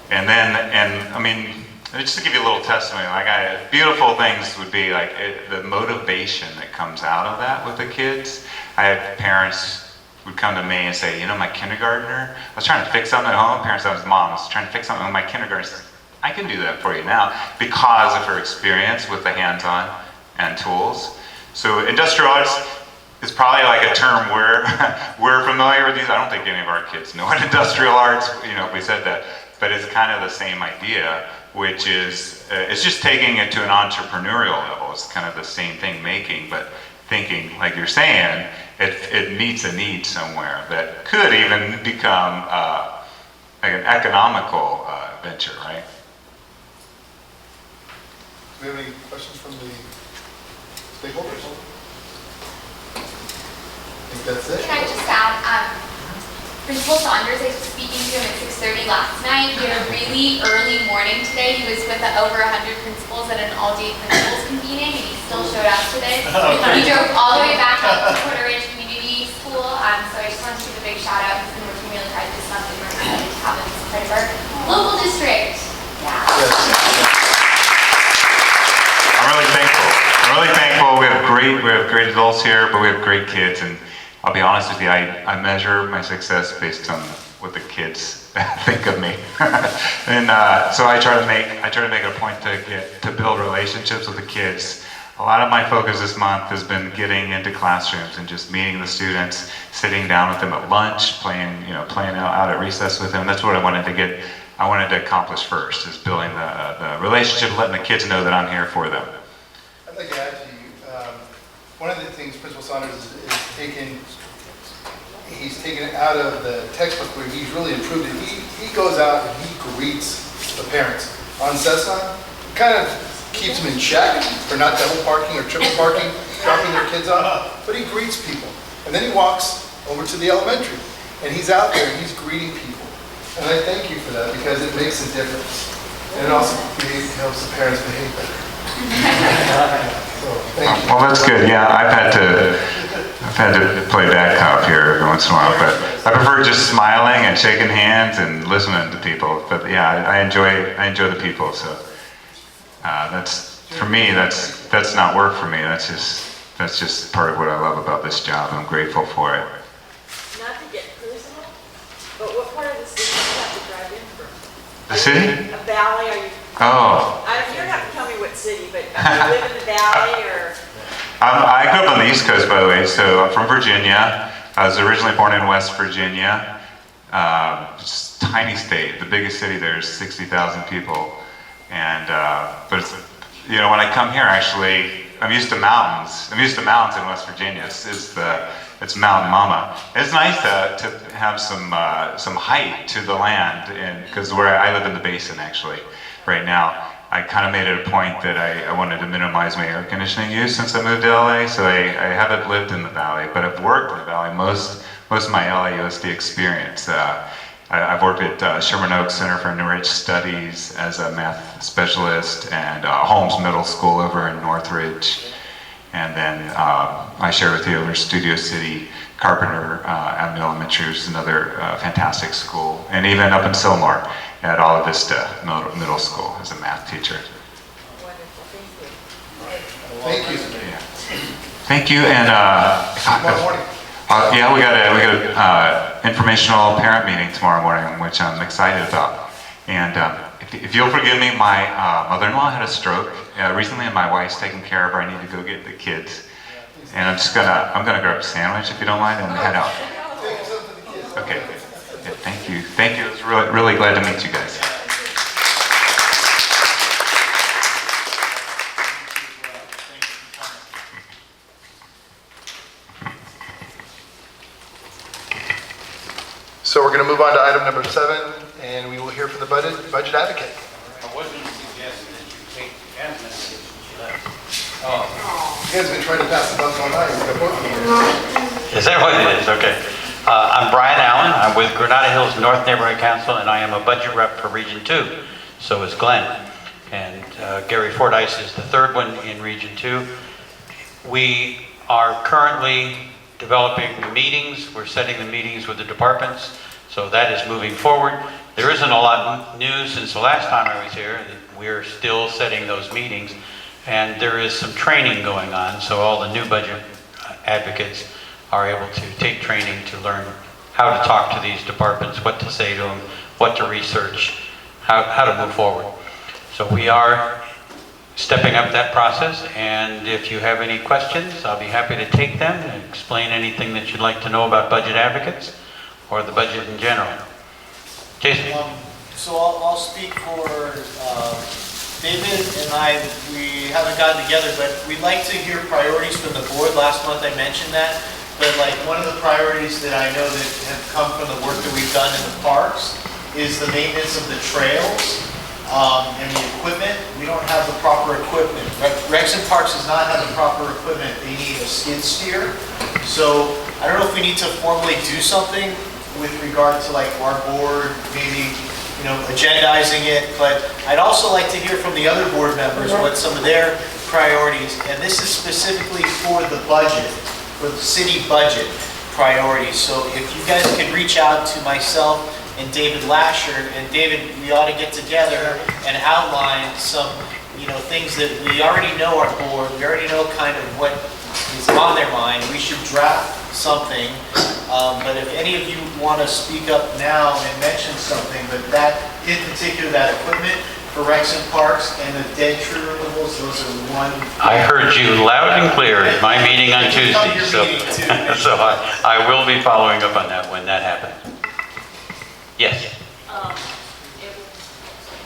And I mean, just to give you a little testimony, beautiful things would be like the motivation that comes out of that with the kids. I had parents would come to me and say, you know, my kindergartner, I was trying to fix something at home. Parents, I was mom, I was trying to fix something with my kindergartner. Says, I can do that for you now because of her experience with the hands-on and tools. So industrial arts is probably like a term we're familiar with these. I don't think any of our kids know what industrial arts, if we said that, but it's kind of the same idea, which is, it's just taking it to an entrepreneurial level. It's kind of the same thing, but thinking, like you're saying, it meets a need somewhere that could even become like an economical venture, right? Do we have any questions from the stakeholders? I think that's it. Can I just add, Principal Saunders, I was speaking to him at 6:30 last night. He had a really early morning today. He was with over 100 principals at an all-day principals convening, and he still showed up today. He drove all the way back up to Porter Ridge Community School, so I just wanted to give a big shout out. He's been working really hard this month, and we're excited to have him as part of our local district. Yeah. I'm really thankful. We have great adults here, but we have great kids, and I'll be honest with you, I measure my success based on what the kids think of me. And so I try to make it a point to build relationships with the kids. A lot of my focus this month has been getting into classrooms and just meeting the students, sitting down with them at lunch, playing out at recess with them. That's what I wanted to accomplish first, is building the relationship, letting the kids know that I'm here for them. I'd like to add to you, one of the things Principal Saunders is he's taken it out of the textbook where he's really improved it. He goes out and he greets the parents on Cessna. It kind of keeps them in check for not double parking or triple parking, dropping their kids off, but he greets people. And then he walks over to the elementary and he's out there and he's greeting people. And I thank you for that because it makes a difference. And it also helps the parents behave better. So, thank you. Well, that's good. Yeah, I've had to play bad cop here every once in a while, but I prefer just smiling and shaking hands and listening to people. But yeah, I enjoy the people. So that's for me. That's not work for me. That's just part of what I love about this job. I'm grateful for it. Not to get personal, but what part of the city do you have to drive in from? The city? A valley? Are you? Oh. You don't have to tell me what city, but do you live in the valley or? I grew up on the East Coast, by the way, so I'm from Virginia. I was originally born in West Virginia. It's a tiny state. The biggest city there is 60,000 people. And, but it's, when I come here, actually, I'm used to mountains. I'm used to mountains in West Virginia. It's Mountain Mama. It's nice to have some height to the land, because where I live in the basin, actually, right now. I kind of made it a point that I wanted to minimize my air conditioning use since I moved to LA, so I haven't lived in the valley, but I've worked in the valley most of my LAUSD experience. I've worked at Sherman Oaks Center for Enriched Studies as a math specialist, and Holmes Middle School over in Northridge, And then I share with you over Studio City, Carpenter Avenue Elementary, which is another fantastic school. And even up in Sylmar at Olive Vista Middle School as a math teacher. Thank you. Thank you, and Tomorrow morning. yeah, we got a informational parent meeting tomorrow morning, which I'm excited about. And if you'll forgive me, my mother-in-law had a stroke recently, and my wife's taking care of her. I need to go get the kids, and I'm gonna grab a sandwich if you don't mind and head out. Okay. Yeah, thank you. Thank you. I was really glad to meet you guys. So we're going to move on to item number 7, and we will hear from the budget advocate. I wasn't suggesting that you take admin since she left. You guys have been trying to pass the buck all night. We've got both of you. Is that what it is? Okay. I'm Brian Allen. I'm with Granada Hills North Neighborhood Council, and I am a budget rep for Region 2. So is Glenn. And Gary Fordyce is the third one in Region 2. We are currently developing the meetings. We're setting the meetings with the departments. So that is moving forward. There isn't a lot of news since the last time I was here. We're still setting those meetings. And there is some training going on. So all the new budget advocates are able to take training to learn how to talk to these departments, what to say to them, what to research, how to move forward. So we are stepping up that process, and if you have any questions, I'll be happy to take them and explain anything that you'd like to know about budget advocates or the budget in general. Jason? So I'll speak for David and I. We haven't gotten together, but we'd like to hear priorities from the board. Last month I mentioned that, but like one of the priorities that I know that have come from the work that we've done in the parks is the maintenance of the trails. And the equipment. We don't have the proper equipment. Rex and Parks does not have the proper equipment. They need a skid steer. So I don't know if we need to formally do something with regard to like our board, maybe, you know, agendizing it. But I'd also like to hear from the other board members what some of their priorities, and this is specifically for the budget, for the city budget priorities. So if you guys could reach out to myself and David Lasher, and David, we ought to get together and outline some, you know, things that we already know our board, we already know kind of what is on their mind. We should draft something, but if any of you want to speak up now and mention something, but that, in particular, that equipment for Rex and Parks and the dead tree removals, those are the one. I heard you loud and clear at my meeting on Tuesday, so I will be following up on that when that happens. Yes.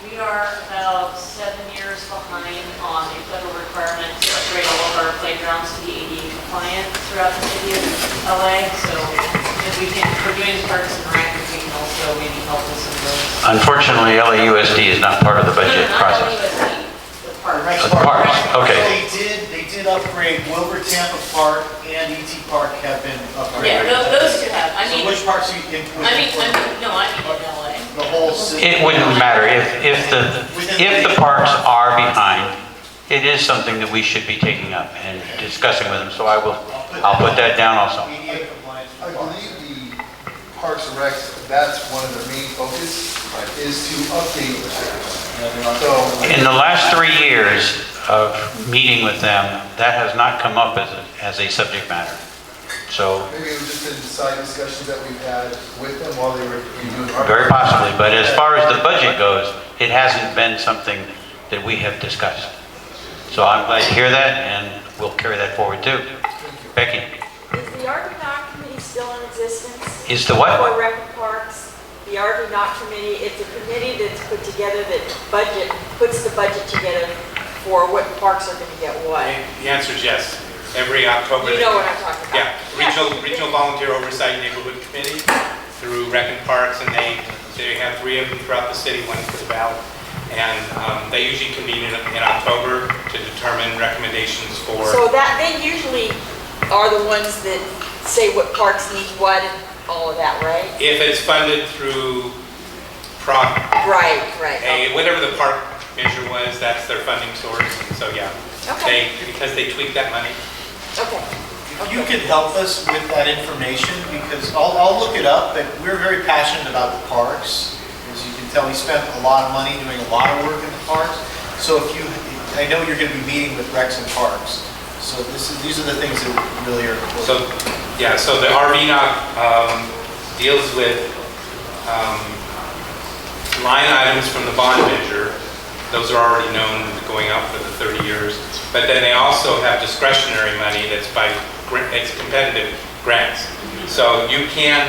We are about 7 years behind on a federal requirement to upgrade all of our playgrounds to be ADA compliant throughout the city of LA. So if we can, we're doing Parks and Rec, we can also maybe help with some of those. Unfortunately, LAUSD is not part of the budget process. Rex Parks, okay. They did upgrade Wilbur Tampa Park and ET Park have been upgraded. Yeah, those two have. I mean, so which parks are you in? I mean in LA. The whole city. It wouldn't matter if the parks are behind. It is something that we should be taking up and discussing with them. So I'll put that down also. I believe the Parks and Recs, that's one of their main focus, is to update the trails. So In the last 3 years of meeting with them, that has not come up as a subject matter. So maybe it was just in side discussions that we've had with them while they were doing our. very possibly, but as far as the budget goes, it hasn't been something that we have discussed. So I'm glad to hear that, and we'll carry that forward too. Becky? Is the RV Knock Committee still in existence? Is the what? For Rec and Parks, the RV Knock Committee, it's a committee that's put together that puts the budget together for what parks are going to get what. The answer is yes. Every October. You know what I'm talking about. Yeah, Regional Volunteer Oversight Neighborhood Committee through Rec and Parks, and they have 3 of them throughout the city, 1 for the Valley. And they usually convene in October to determine recommendations for. So that they usually are the ones that say what parks need what and all of that, right? If it's funded through Right. whatever the park measure was, that's their funding source. And so yeah, Okay. because they tweak that money. Okay. If you could help us with that information, because I'll look it up, but we're very passionate about the parks. As you can tell, we spent a lot of money doing a lot of work in the parks. So I know you're going to be meeting with Recs and Parks. So these are the things that really are important. So the RVNOC deals with line items from the bond measure. Those are already known, going out for the 30 years. But then they also have discretionary money that's it's competitive grants. So you can,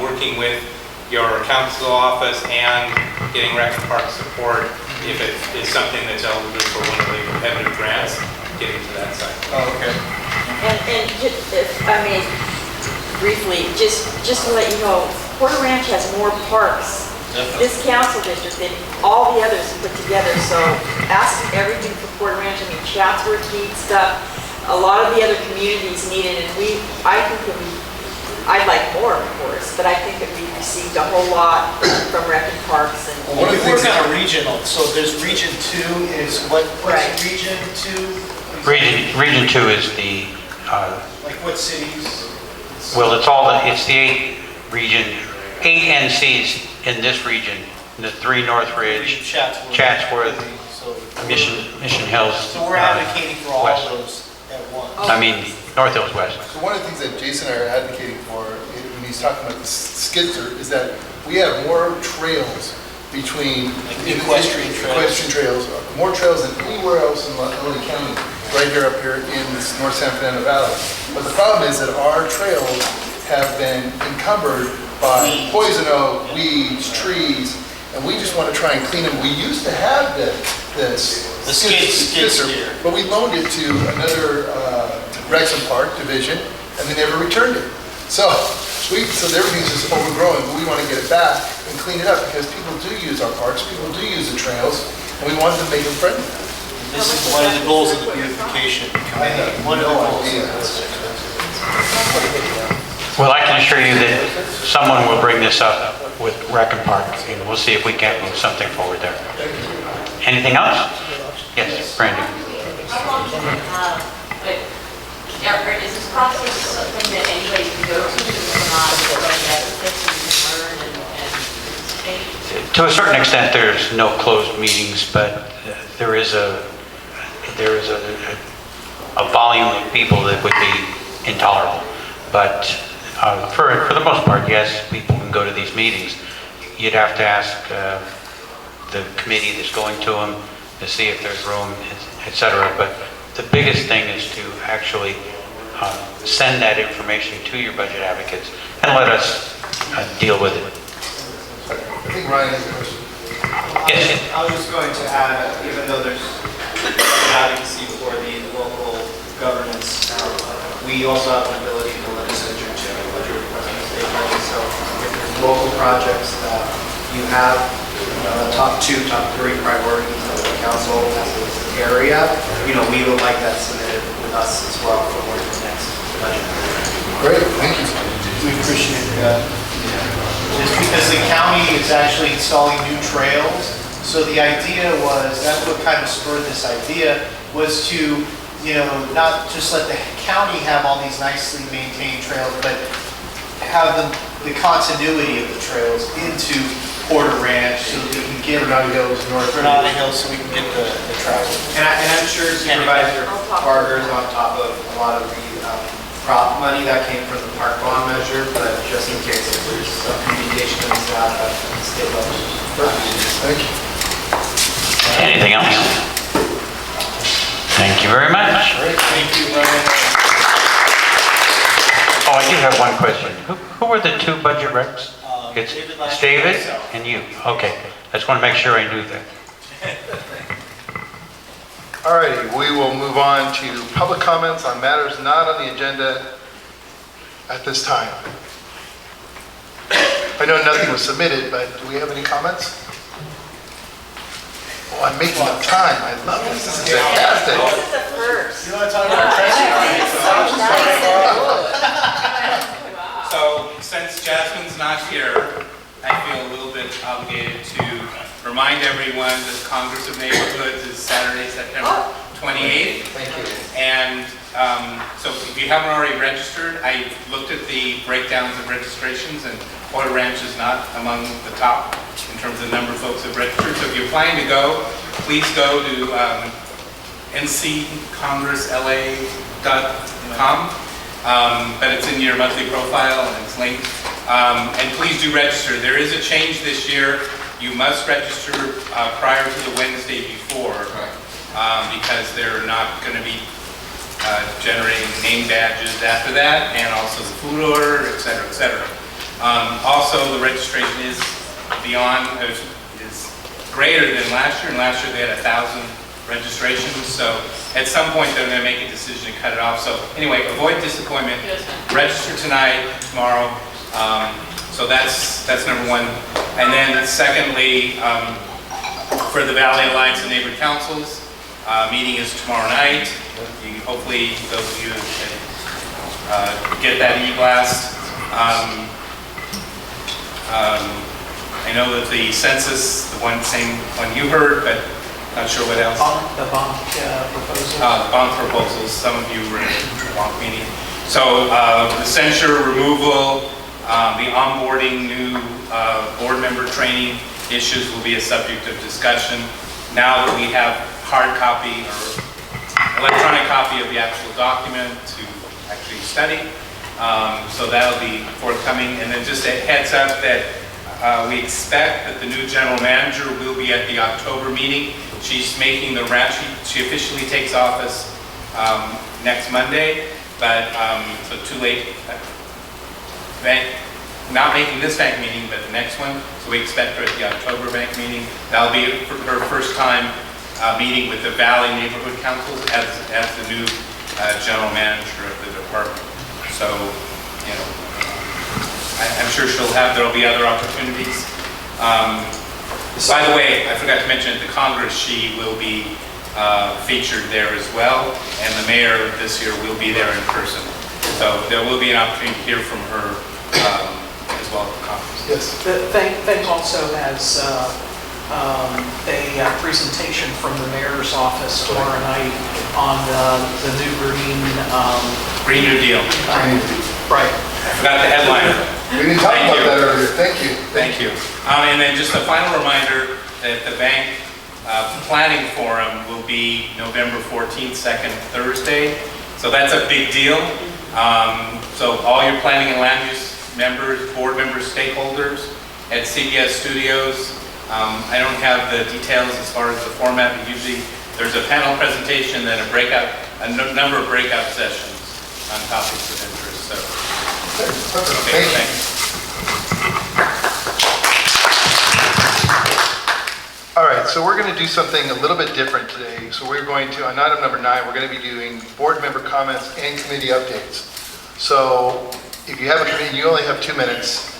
working with your council office and getting Rec and Park support, if it is something that's eligible for one of the competitive grants, getting to that side. Oh, okay. And I mean, briefly, just to let you know, Porter Ranch has more parks, this council district, than all the others put together. So ask everything for Porter Ranch. I mean, Chatsworth needs stuff. A lot of the other communities need it, and I think that I'd like more, of course, but I think that we've received a whole lot from Rec and Parks. And Well, we work on a regional, so there's Region 2 is what's Region 2? Region 2 is the, Like what cities? well, it's the 8 NCs in this region, the 3 Northridge, Chatsworth, Mission Hills. So we're advocating for all West. of those at once. I mean, North Hills West. So one of the things that Jason and I are advocating for, when he's talking about the skidster, is that we have more trails between equestrian trails, more trails than anywhere else in LA County, right here up here in this North San Fernando Valley. But the problem is that our trails have been encumbered by poison oak, weeds, trees, and we just want to try and clean them. We used to have the skid steer, but we loaned it to another Recs and Park division, and they never returned it. So everything's just overgrowing, but we want to get it back and clean it up because people do use our parks, people do use the trails, and we want to make them friendly. This is one of the goals of the beautification committee. One of the goals. Well, I can assure you that someone will bring this up with Rec and Park, and we'll see if we can't move something forward there. Anything else? Yes, Brandy. Is this process something that anybody can go to? It's not like that, you can learn and To a certain extent, there's no closed meetings, but there is a volume of people that would be intolerable. But for the most part, yes, people can go to these meetings. You'd have to ask the committee that's going to them to see if there's room, etc. But the biggest thing is to actually send that information to your budget advocates and let us deal with it. I think Ryan has a question. Yes. I was just going to add, even though there's advocacy for the local governance, we also have an ability in the legislature to budget request state budget. So if there's local projects that you have, the top 2, top 3 priorities of the council as an area, we would like that submitted with us as well for the next budget. Great, thank you. We appreciate that. Just because the county is actually installing new trails, so the idea was, that's what kind of spurred this idea, was to, not just let the county have all these nicely maintained trails, but have the continuity of the trails into Porter Ranch, so that we can get Granada Hills, Granada Hills, so we can get the traffic. And I'm sure Supervisor Barger is on top of a lot of the prop money that came from the park bond measure, but just in case if there's some communication comes out at the state level. Thank you. Anything else? Thank you very much. Thank you, Ryan. Oh, I do have one question. Who are the 2 budget reps? It's David and you. Okay. I just want to make sure I knew that. All righty, we will move on to public comments on matters not on the agenda at this time. I know nothing was submitted, but do we have any comments? Oh, I'm making up time. I love this. This is fantastic. This is the first. You want to talk about So, since Jasmine's not here, I feel a little bit obligated to remind everyone that Congress of Neighborhoods is Saturday, September 28th. Thank you. And so if you haven't already registered, I looked at the breakdowns of registrations, and Porter Ranch is not among the top in terms of the number of folks that have registered. So if you're planning to go, please go to nccongressla.com. But it's in your monthly profile and it's linked. And please do register. There is a change this year. You must register prior to the Wednesday before, because they're not going to be generating name badges after that, and also the food order, et cetera, et cetera. Also, the registration is greater than last year, and last year they had 1,000 registrations, so at some point they're going to make a decision to cut it off. So anyway, avoid disappointment. Register tonight, tomorrow. So that's number one. And then secondly, for the Valley Alliance of Neighborhood Councils, meeting is tomorrow night. Hopefully those of you can get that e-blast. I know that the census, the same one you heard, but not sure what else. The bond proposal. The bond proposals, some of you were in the bond meeting. So the censure removal, the onboarding new board member training issues will be a subject of discussion. Now that we have hard copy or electronic copy of the actual document to actually study, so that'll be forthcoming. And then just a heads up that we expect that the new general manager will be at the October meeting. She's making the round. She officially takes office next Monday, but so too late. Not making this bank meeting, but the next one. So we expect her at the October bank meeting. That'll be her first time meeting with the Valley Neighborhood Councils as the new general manager of the department. So, you know, I'm sure there'll be other opportunities. By the way, I forgot to mention at the Congress, she will be featured there as well, and the mayor this year will be there in person. So there will be an opportunity to hear from her as well at the conference. Yes. Thank also has a presentation from the mayor's office tomorrow night on the new Green New Deal. Right. I forgot the headline. We didn't talk about that earlier. Thank you. Thank you. And then just a final reminder that the bank planning forum will be November 14th, second Thursday. So that's a big deal. So all your planning and land use members, board members, stakeholders at CBS Studios. I don't have the details as far as the format, but usually there's a panel presentation, then a number of breakout sessions on topics of interest. So, okay, thanks. All right, so we're going to do something a little bit different today. So we're going to, on item number 9, we're going to be doing board member comments and committee updates. So if you have a committee, you only have 2 minutes,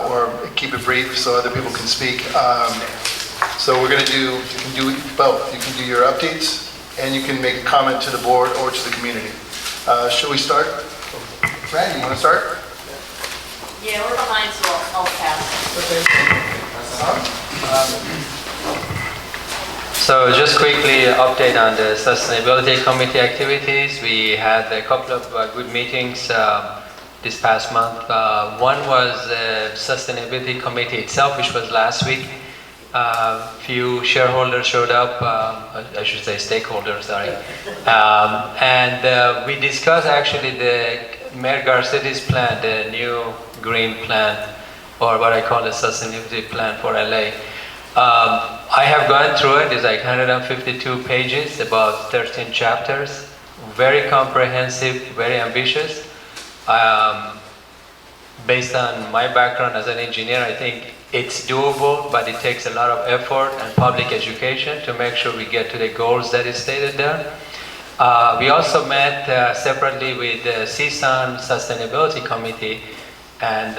or keep it brief so other people can speak. So we're going to do, you can do both. You can do your updates and you can make a comment to the board or to the community. Should we start? Randy, you want to start? Yeah, we're behind, so I'll pass. So just quickly update on the Sustainability Committee activities. We had a couple of good meetings this past month. One was the Sustainability Committee itself, which was last week. Few shareholders showed up, I should say stakeholders, sorry. And we discussed actually the Mayor Garcetti's plan, the new green plan, or what I call the sustainability plan for LA. I have gone through it. It's like 152 pages, about 13 chapters. Very comprehensive, very ambitious. Based on my background as an engineer, I think it's doable, but it takes a lot of effort and public education to make sure we get to the goals that is stated there. We also met separately with the CSUN Sustainability Committee, and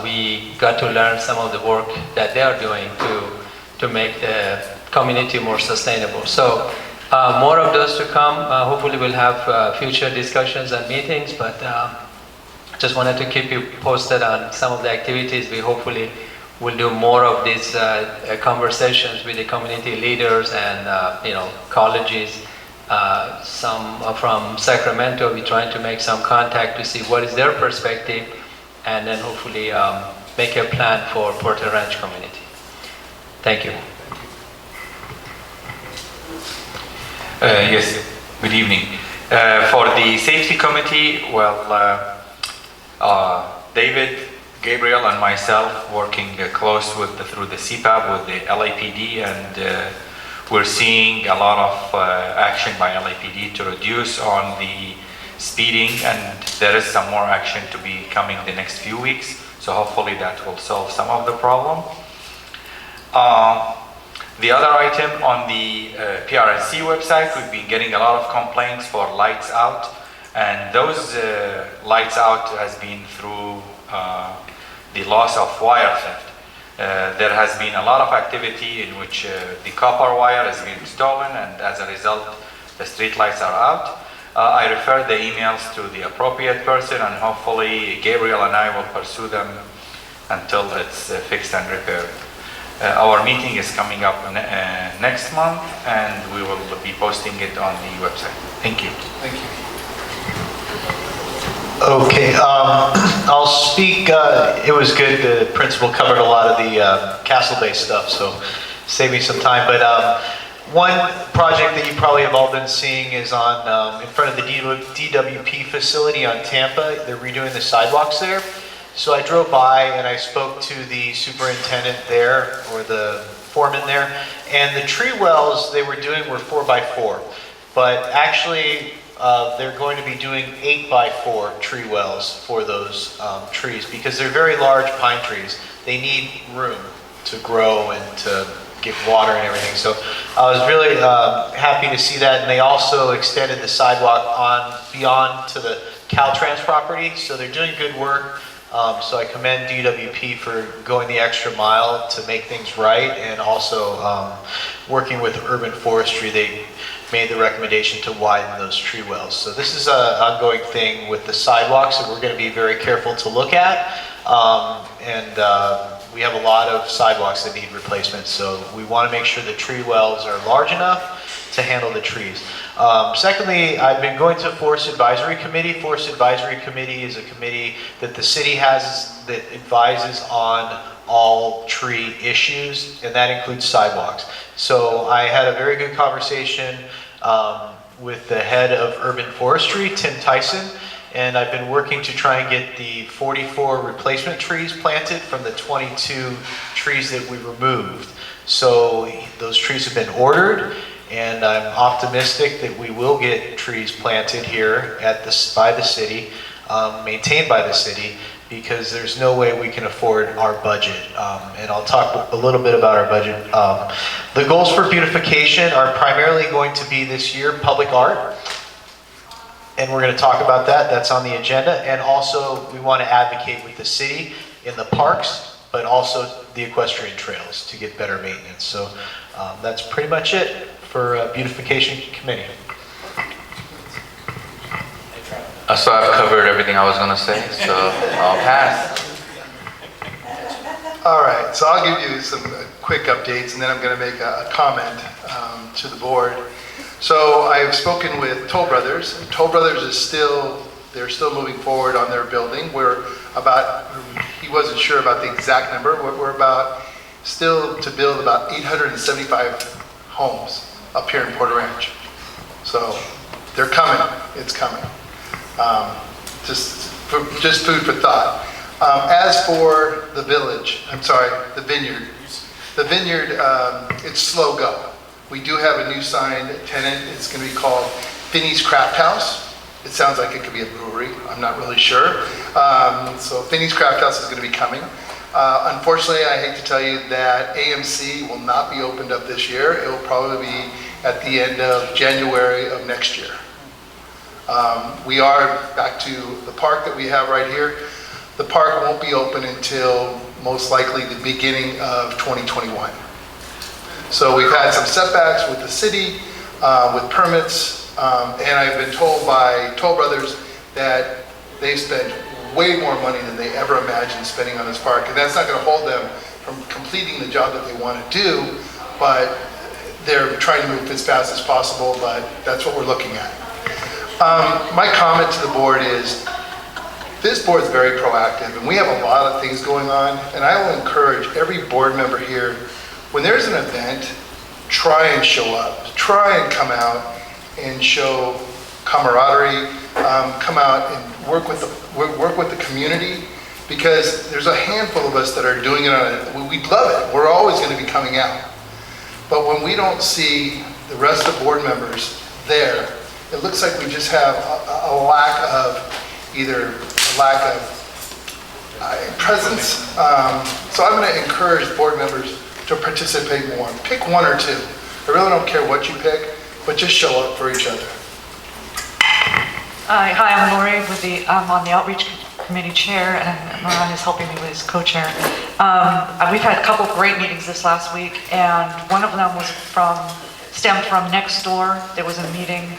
we got to learn some of the work that they are doing to make the community more sustainable. So more of those to come. Hopefully we'll have future discussions and meetings, but just wanted to keep you posted on some of the activities. We hopefully will do more of these conversations with the community leaders and colleges Some are from Sacramento. We're trying to make some contact to see what is their perspective, and then hopefully make a plan for Porter Ranch community. Thank you. Yes, good evening. For the safety committee, well, David, Gabriel, and myself working close through the CPAP with the LAPD, and we're seeing a lot of action by LAPD to reduce on the speeding, and there is some more action to be coming the next few weeks, so hopefully that will solve some of the problem. The other item on the PRNC website, we've been getting a lot of complaints for lights out, and those lights out has been through the loss of wire theft. There has been a lot of activity in which the copper wire has been stolen, and as a result the street lights are out. I refer the emails to the appropriate person, and hopefully Gabriel and I will pursue them until it's fixed and repaired. Our meeting is coming up next month, and we will be posting it on the website. Thank you. Thank you. Okay, I'll speak. It was good. The principal covered a lot of the castle-based stuff, so save me some time. But one project that you probably have all been seeing is on in front of the DWP facility on Tampa. They're redoing the sidewalks there. So I drove by and I spoke to the superintendent there, or the foreman there, and the tree wells they were doing were 4x4, but actually they're going to be doing 8x4 tree wells for those trees, because they're very large pine trees. They need room to grow and to get water and everything. So I was really happy to see that, and they also extended the sidewalk on beyond to the Caltrans property, so they're doing good work. So I commend DWP for going the extra mile to make things right, and also working with urban forestry. They made the recommendation to widen those tree wells. So this is an ongoing thing with the sidewalks that we're going to be very careful to look at. We have a lot of sidewalks that need replacement, so we want to make sure the tree wells are large enough to handle the trees. Secondly, I've been going to Forest Advisory Committee. Forest Advisory Committee is a committee that the city has that advises on all tree issues, and that includes sidewalks. So I had a very good conversation with the head of urban forestry, Tim Tyson, and I've been working to try and get the 44 replacement trees planted from the 22 trees that we removed. So those trees have been ordered, and I'm optimistic that we will get trees planted here by the city, maintained by the city, because there's no way we can afford our budget. And I'll talk a little bit about our budget. The goals for beautification are primarily going to be this year public art, and we're going to talk about that. That's on the agenda. And also we want to advocate with the city in the parks, but also the equestrian trails to get better maintenance. So that's pretty much it for beautification committee. So I've covered everything I was going to say, so I'll pass. All right, so I'll give you some quick updates, and then I'm going to make a comment to the board. So I've spoken with Toll Brothers. Toll Brothers is they're still moving forward on their building. He wasn't sure about the exact number, but we're about still to build about 875 homes up here in Porter Ranch. So they're coming, it's coming. Just food for thought. As for the vineyard, it's slow go. We do have a new signed tenant. It's going to be called Finney's Craft House. It sounds like it could be a brewery. I'm not really sure. So Finney's Craft House is going to be coming. Unfortunately, I hate to tell you that AMC will not be opened up this year. It will probably be at the end of January of next year. We are back to the park that we have right here. The park won't be open until most likely the beginning of 2021. So we've had some setbacks with the city, with permits, and I've been told by Toll Brothers that they've spent way more money than they ever imagined spending on this park, and that's not going to hold them from completing the job that they want to do, but they're trying to move as fast as possible, but that's what we're looking at. My comment to the board is, this board is very proactive, and we have a lot of things going on, and I will encourage every board member here, when there's an event, try and show up. Try and come out and show camaraderie, come out and work with the community, because there's a handful of us that are doing it we'd love it. We're always going to be coming out. But when we don't see the rest of the board members there, it looks like we just have a lack of presence. So I'm going to encourage board members to participate more. Pick one or two. I really don't care what you pick, but just show up for each other. Hi, I'm Lori I'm on the Outreach Committee Chair, and Moran is helping me with his co-chair. We've had a couple of great meetings this last week, and one of them stemmed from next door. There was a meeting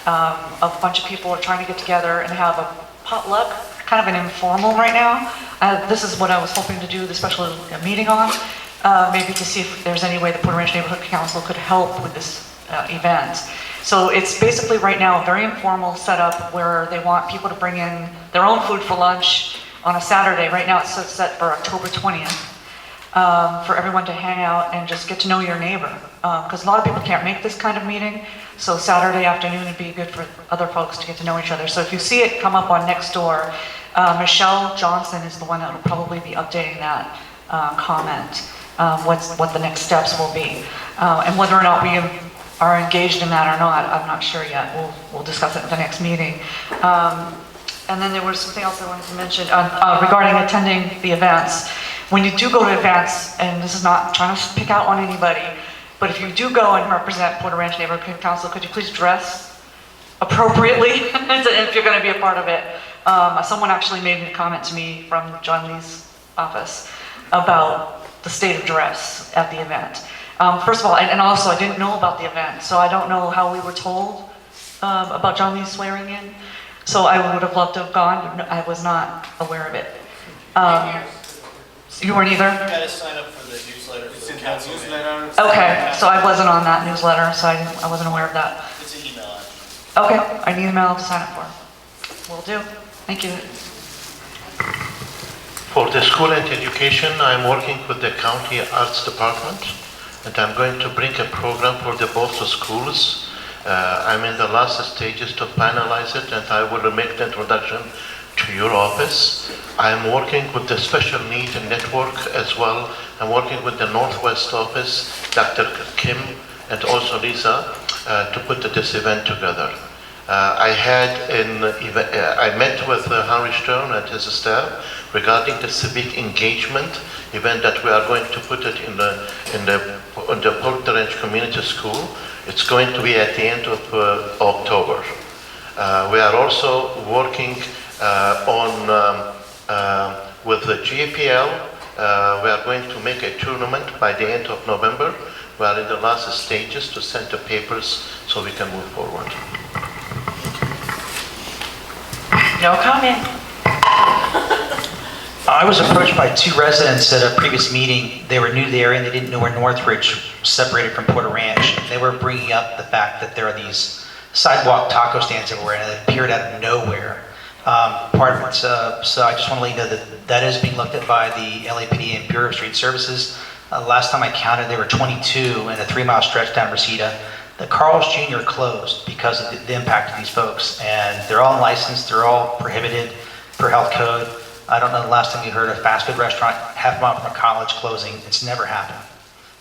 of a bunch of people trying to get together and have a potluck, kind of an informal right now. This is what I was hoping to do the special meeting on, maybe to see if there's any way the Porter Ranch Neighborhood Council could help with this event. So it's basically right now a very informal setup where they want people to bring in their own food for lunch on a Saturday. Right now it's set for October 20th for everyone to hang out and just get to know your neighbor. Because a lot of people can't make this kind of meeting, so Saturday afternoon would be good for other folks to get to know each other. So if you see it come up on next door, Michelle Johnson is the one that will probably be updating that comment, what the next steps will be. And whether or not we are engaged in that or not, I'm not sure yet. We'll discuss it at the next meeting. And then there was something else I wanted to mention regarding attending the events. When you do go to events, and this is not trying to pick out on anybody, but if you do go and represent Porter Ranch Neighborhood Council, could you please dress appropriately if you're going to be a part of it? Someone actually made a comment to me from John Lee's office about the state of dress at the event. First of all, and also I didn't know about the event, so I don't know how we were told about John Lee swearing in. So I would have loved to have gone, but I was not aware of it. You weren't either? You gotta sign up for the newsletter for the council. Okay, so I wasn't on that newsletter, so I wasn't aware of that. It's an email. Okay, I need an email to sign up for. Will do. Thank you. For the school and education, I'm working with the county arts department, and I'm going to bring a program for the both schools. I'm in the last stages to finalize it, and I will make the introduction to your office. I'm working with the special need network as well. I'm working with the Northwest office, Dr. Kim, and also Lisa, to put this event together. I met with Henry Stern and his staff regarding the civic engagement event that we are going to put it in the Porter Ranch Community School. It's going to be at the end of October. We are also working with the GPL. We are going to make a tournament by the end of November. We are in the last stages to send the papers so we can move forward. No comment. I was approached by two residents at a previous meeting. They were new to the area and they didn't know where Northridge separated from Porter Ranch. They were bringing up the fact that there are these sidewalk taco stands everywhere and they appeared out of nowhere. Part of it, so I just want to let you know that that is being looked at by the LAPD and Bureau of Street Services. Last time I counted, there were 22 in a 3-mile stretch down Reseda. The Carl's Jr. closed because of the impact of these folks, and they're all unlicensed, they're all prohibited per health code. I don't know the last time you heard a fast food restaurant half a mile from a college closing. It's never happened.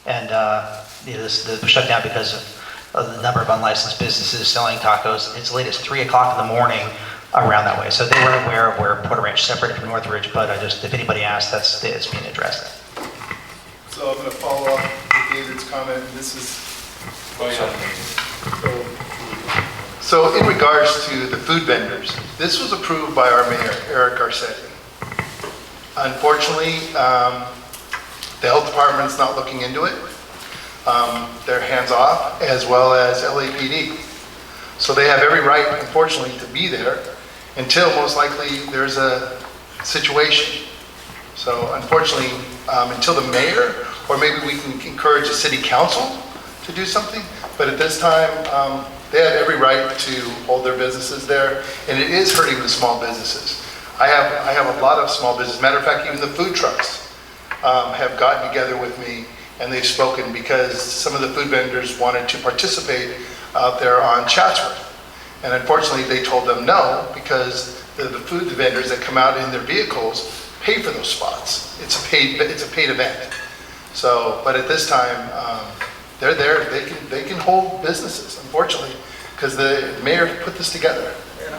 And the shutdown because of the number of unlicensed businesses selling tacos. It's late as 3 o'clock in the morning around that way. So they were aware of where Porter Ranch separated from Northridge, but if anybody asked, it's being addressed. So I'm going to follow up with David's comment. This is so in regards to the food vendors, this was approved by our mayor, Eric Garcetti. Unfortunately, the health department's not looking into it. They're hands off, as well as LAPD. So they have every right, unfortunately, to be there until most likely there's a situation. So unfortunately, until the mayor, or maybe we can encourage the city council to do something, but at this time, they have every right to hold their businesses there, and it is hurting the small businesses. I have a lot of small businesses. Matter of fact, even the food trucks have gotten together with me, and they've spoken because some of the food vendors wanted to participate out there on Chatsworth. And unfortunately, they told them no, because the food vendors that come out in their vehicles pay for those spots. It's a paid event. So, but at this time, they're there. They can hold businesses, unfortunately, because the mayor put this together.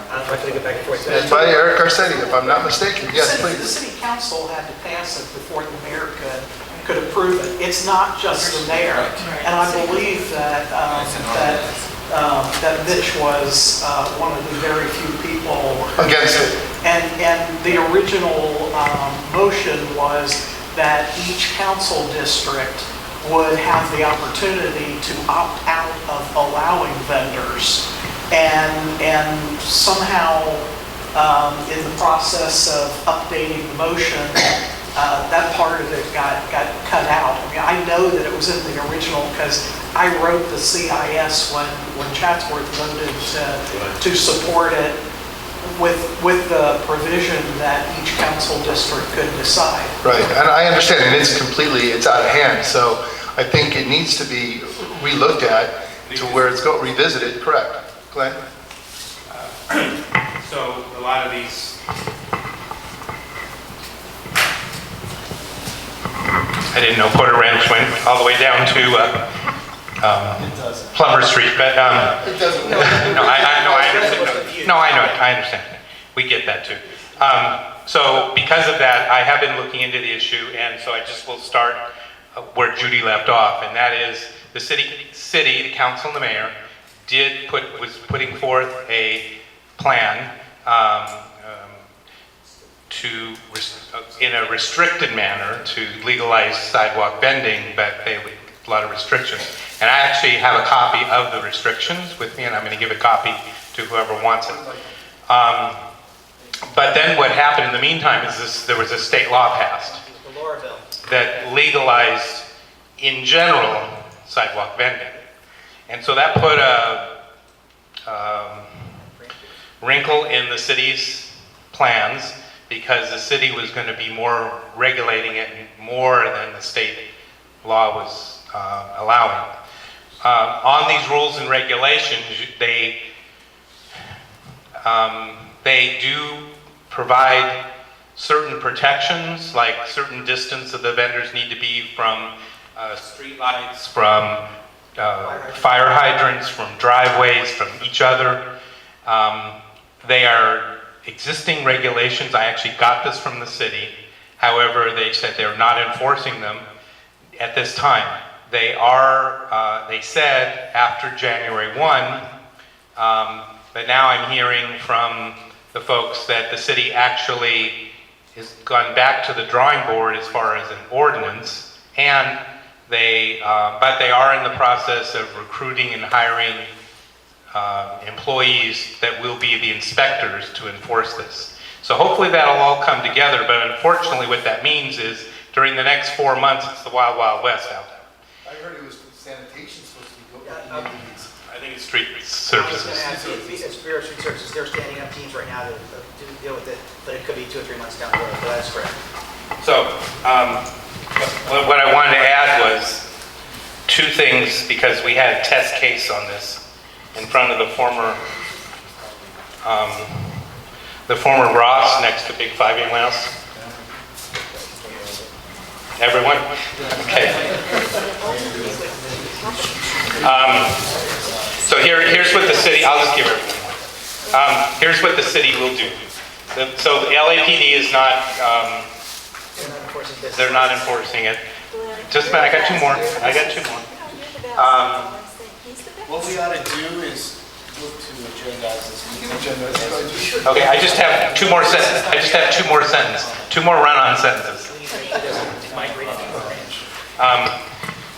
I'd like to get back and forth. It's by Eric Garcetti, if I'm not mistaken. Yes, The please. city council had to pass it before the mayor could approve it. It's not just the mayor. And I believe that Mitch was one of the very few people Against it. And the original motion was that each council district would have the opportunity to opt out of allowing vendors. And somehow, in the process of updating the motion, that part of it got cut out. I mean, I know that it was in the original because I wrote the CIS when Chatsworth voted to support it with the provision that each council district could decide. Right, and I understand, and it's out of hand, so I think it needs to be relooked at to where it's revisited, correct? Glenn? So a lot of these, I didn't know Porter Ranch went all the way down to Plumber Street, but it doesn't. No, I understand. No, I know it. I understand. We get that too. So because of that, I have been looking into the issue, and so I just will start where Judy left off, and that is the city, the council, and the mayor was putting forth a plan in a restricted manner to legalize sidewalk vending, but a lot of restrictions. And I actually have a copy of the restrictions with me, and I'm going to give a copy to whoever wants it. But then what happened in the meantime is there was a state law passed The Laura bill. that legalized, in general, sidewalk vending. And so that put a wrinkle in the city's plans, because the city was going to be more regulating it more than the state law was allowing. On these rules and regulations, they do provide certain protections, like certain distance of the vendors need to be from street lights, from fire hydrants, from driveways, from each other. They are existing regulations. I actually got this from the city. However, they said they're not enforcing them at this time. They said after January 1, but now I'm hearing from the folks that the city actually has gone back to the drawing board as far as an ordinance, and but they are in the process of recruiting and hiring employees that will be the inspectors to enforce this. So hopefully that'll all come together, but unfortunately what that means is during the next 4 months, it's the wild, wild west out there. I heard it was sanitation supposed to be going. I think it's street services. It's Bureau of Street Services, they're standing up teams right now to deal with it, but it could be 2 or 3 months down the road, but that's correct. So what I wanted to add was 2 things, because we had a test case on this in front of the former Ross next to Big 5 House. Everyone? Okay. So here's what the city, I'll just give everyone one. Here's what the city will do. So the LAPD is not, they're not enforcing it. Just a minute, I got 2 more. What we ought to do is look to agendize this meeting. Okay, I just have 2 more sentences. 2 more run-on sentences.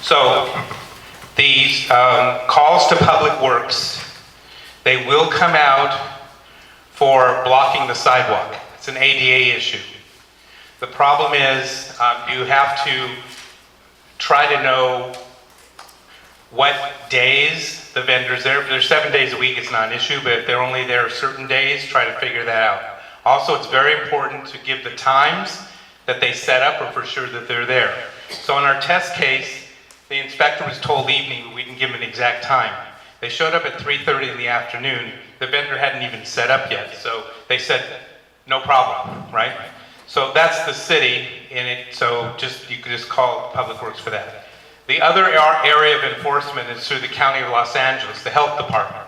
So these calls to public works, they will come out for blocking the sidewalk. It's an ADA issue. The problem is you have to try to know what days the vendor's there. If they're 7 days a week, it's not an issue, but if they're only there certain days, try to figure that out. Also, it's very important to give the times that they set up or for sure that they're there. So in our test case, the inspector was told evening, but we didn't give him an exact time. They showed up at 3:30 in the afternoon. The vendor hadn't even set up yet, so they said, no problem, right? So that's the city in it, so you could just call Public Works for that. The other area of enforcement is through the County of Los Angeles, the Health Department.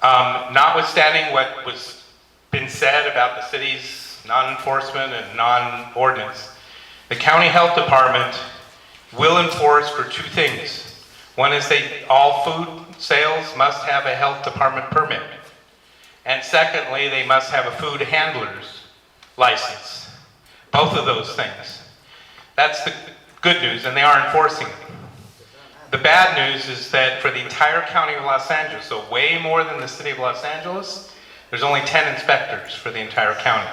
Notwithstanding what was been said about the city's non-enforcement and non-ordinance, the County Health Department will enforce for two things. One is all food sales must have a health department permit. And secondly, they must have a food handler's license. Both of those things. That's the good news, and they are enforcing it. The bad news is that for the entire county of Los Angeles, so way more than the city of Los Angeles, there's only 10 inspectors for the entire county.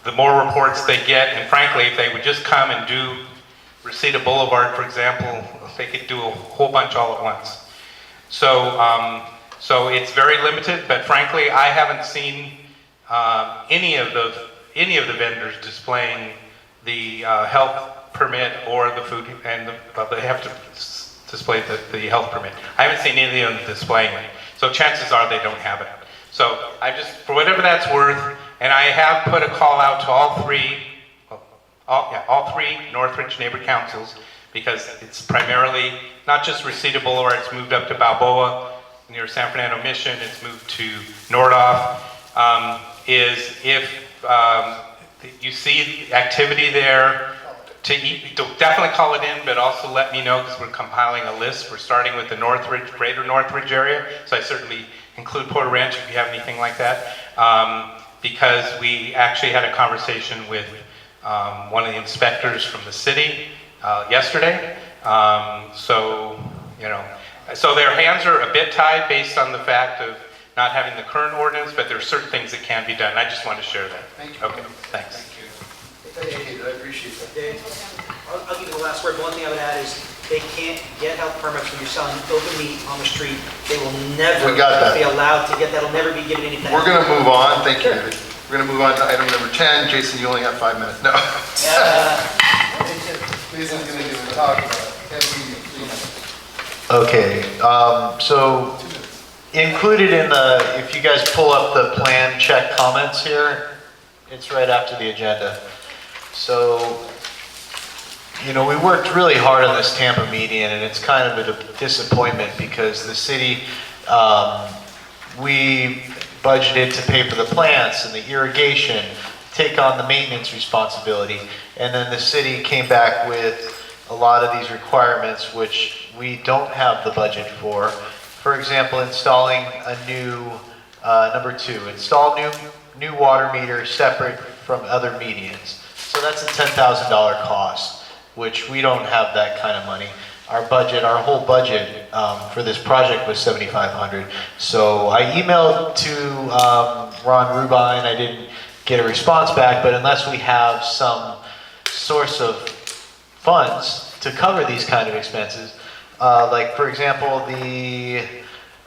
The more reports they get, and frankly, if they would just come and do Reseda Boulevard, for example, they could do a whole bunch all at once. So it's very limited, but frankly, I haven't seen any of the vendors displaying the health permit or the food, and they have to display the health permit. I haven't seen any of them displaying it. So chances are they don't have it. So I just, for whatever that's worth, and I have put a call out to all three Northridge neighbor councils, because it's primarily not just Reseda Boulevard, it's moved up to Balboa near San Fernando Mission, it's moved to Nordhoff, is if you see activity there, to definitely call it in, but also let me know, because we're compiling a list. We're starting with the Northridge, greater Northridge area, so I certainly include Porter Ranch if you have anything like that, because we actually had a conversation with one of the inspectors from the city yesterday. So their hands are a bit tied based on the fact of not having the current ordinance, but there are certain things that can be done. I just wanted to share that. Thank you. Okay, thanks. Thank you, I appreciate that. Dave, I'll give you the last word. One thing I would add is they can't get health permits when you're selling open meat on the street. They will never We got that. be allowed to get that. It'll never be given anything. We're going to move on. Thank you, David. We're going to move on to item number 10. Jason, you only have 5 minutes. No. Jason's going to give a talk about it. Okay, so included in if you guys pull up the plan check comments here, it's right after the agenda. So, we worked really hard on this Tampa median, and it's kind of a disappointment because the city, we budgeted to pay for the plants and the irrigation, take on the maintenance responsibility, and then the city came back with a lot of these requirements which we don't have the budget for. For example, installing a new, number 2, install new water meter separate from other medians. So that's a $10,000 cost, which we don't have that kind of money. Our whole budget for this project was $7,500. So I emailed to Ron Rubine. I didn't get a response back, but unless we have some source of funds to cover these kind of expenses, like for example, they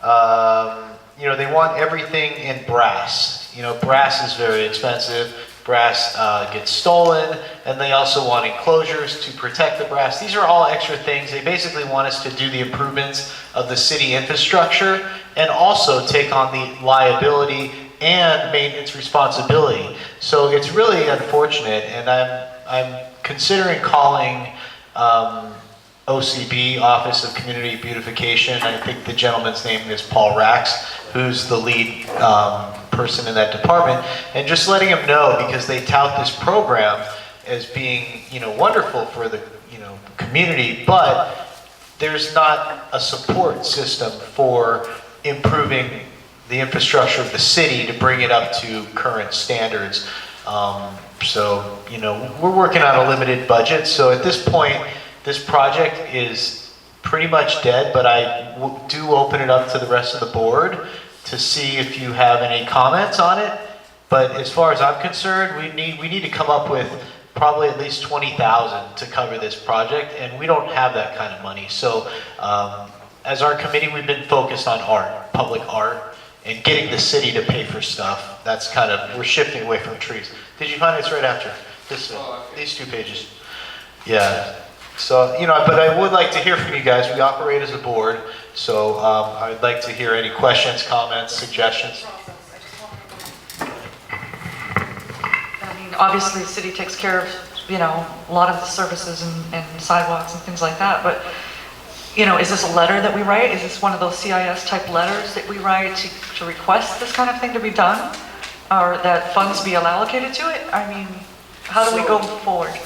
want everything in brass. Brass is very expensive. Brass gets stolen, and they also want enclosures to protect the brass. These are all extra things. They basically want us to do the improvements of the city infrastructure and also take on the liability and maintenance responsibility. So it's really unfortunate, and I'm considering calling OCB, Office of Community Beautification. I think the gentleman's name is Paul Rax, who's the lead person in that department, and just letting them know, because they tout this program as being, wonderful for the, community, but there's not a support system for improving the infrastructure of the city to bring it up to current standards. So, we're working on a limited budget. So at this point, this project is pretty much dead, but I do open it up to the rest of the board to see if you have any comments on it. But as far as I'm concerned, we need to come up with probably at least 20,000 to cover this project, and we don't have that kind of money. So as our committee, we've been focused on art, public art, and getting the city to pay for stuff. That's kind of, we're shifting away from trees. Did you find it? It's right after this, these 2 pages. Yeah. So, you know, but I would like to hear from you guys. We operate as a board, so I'd like to hear any questions, comments, suggestions. I mean, obviously, the city takes care of, you know, a lot of the services and sidewalks and things like that, but, you know, is this a letter that we write? Is this one of those CIS type letters that we write to request this kind of thing to be done? Or that funds be allocated to it? I mean, how do we go forward?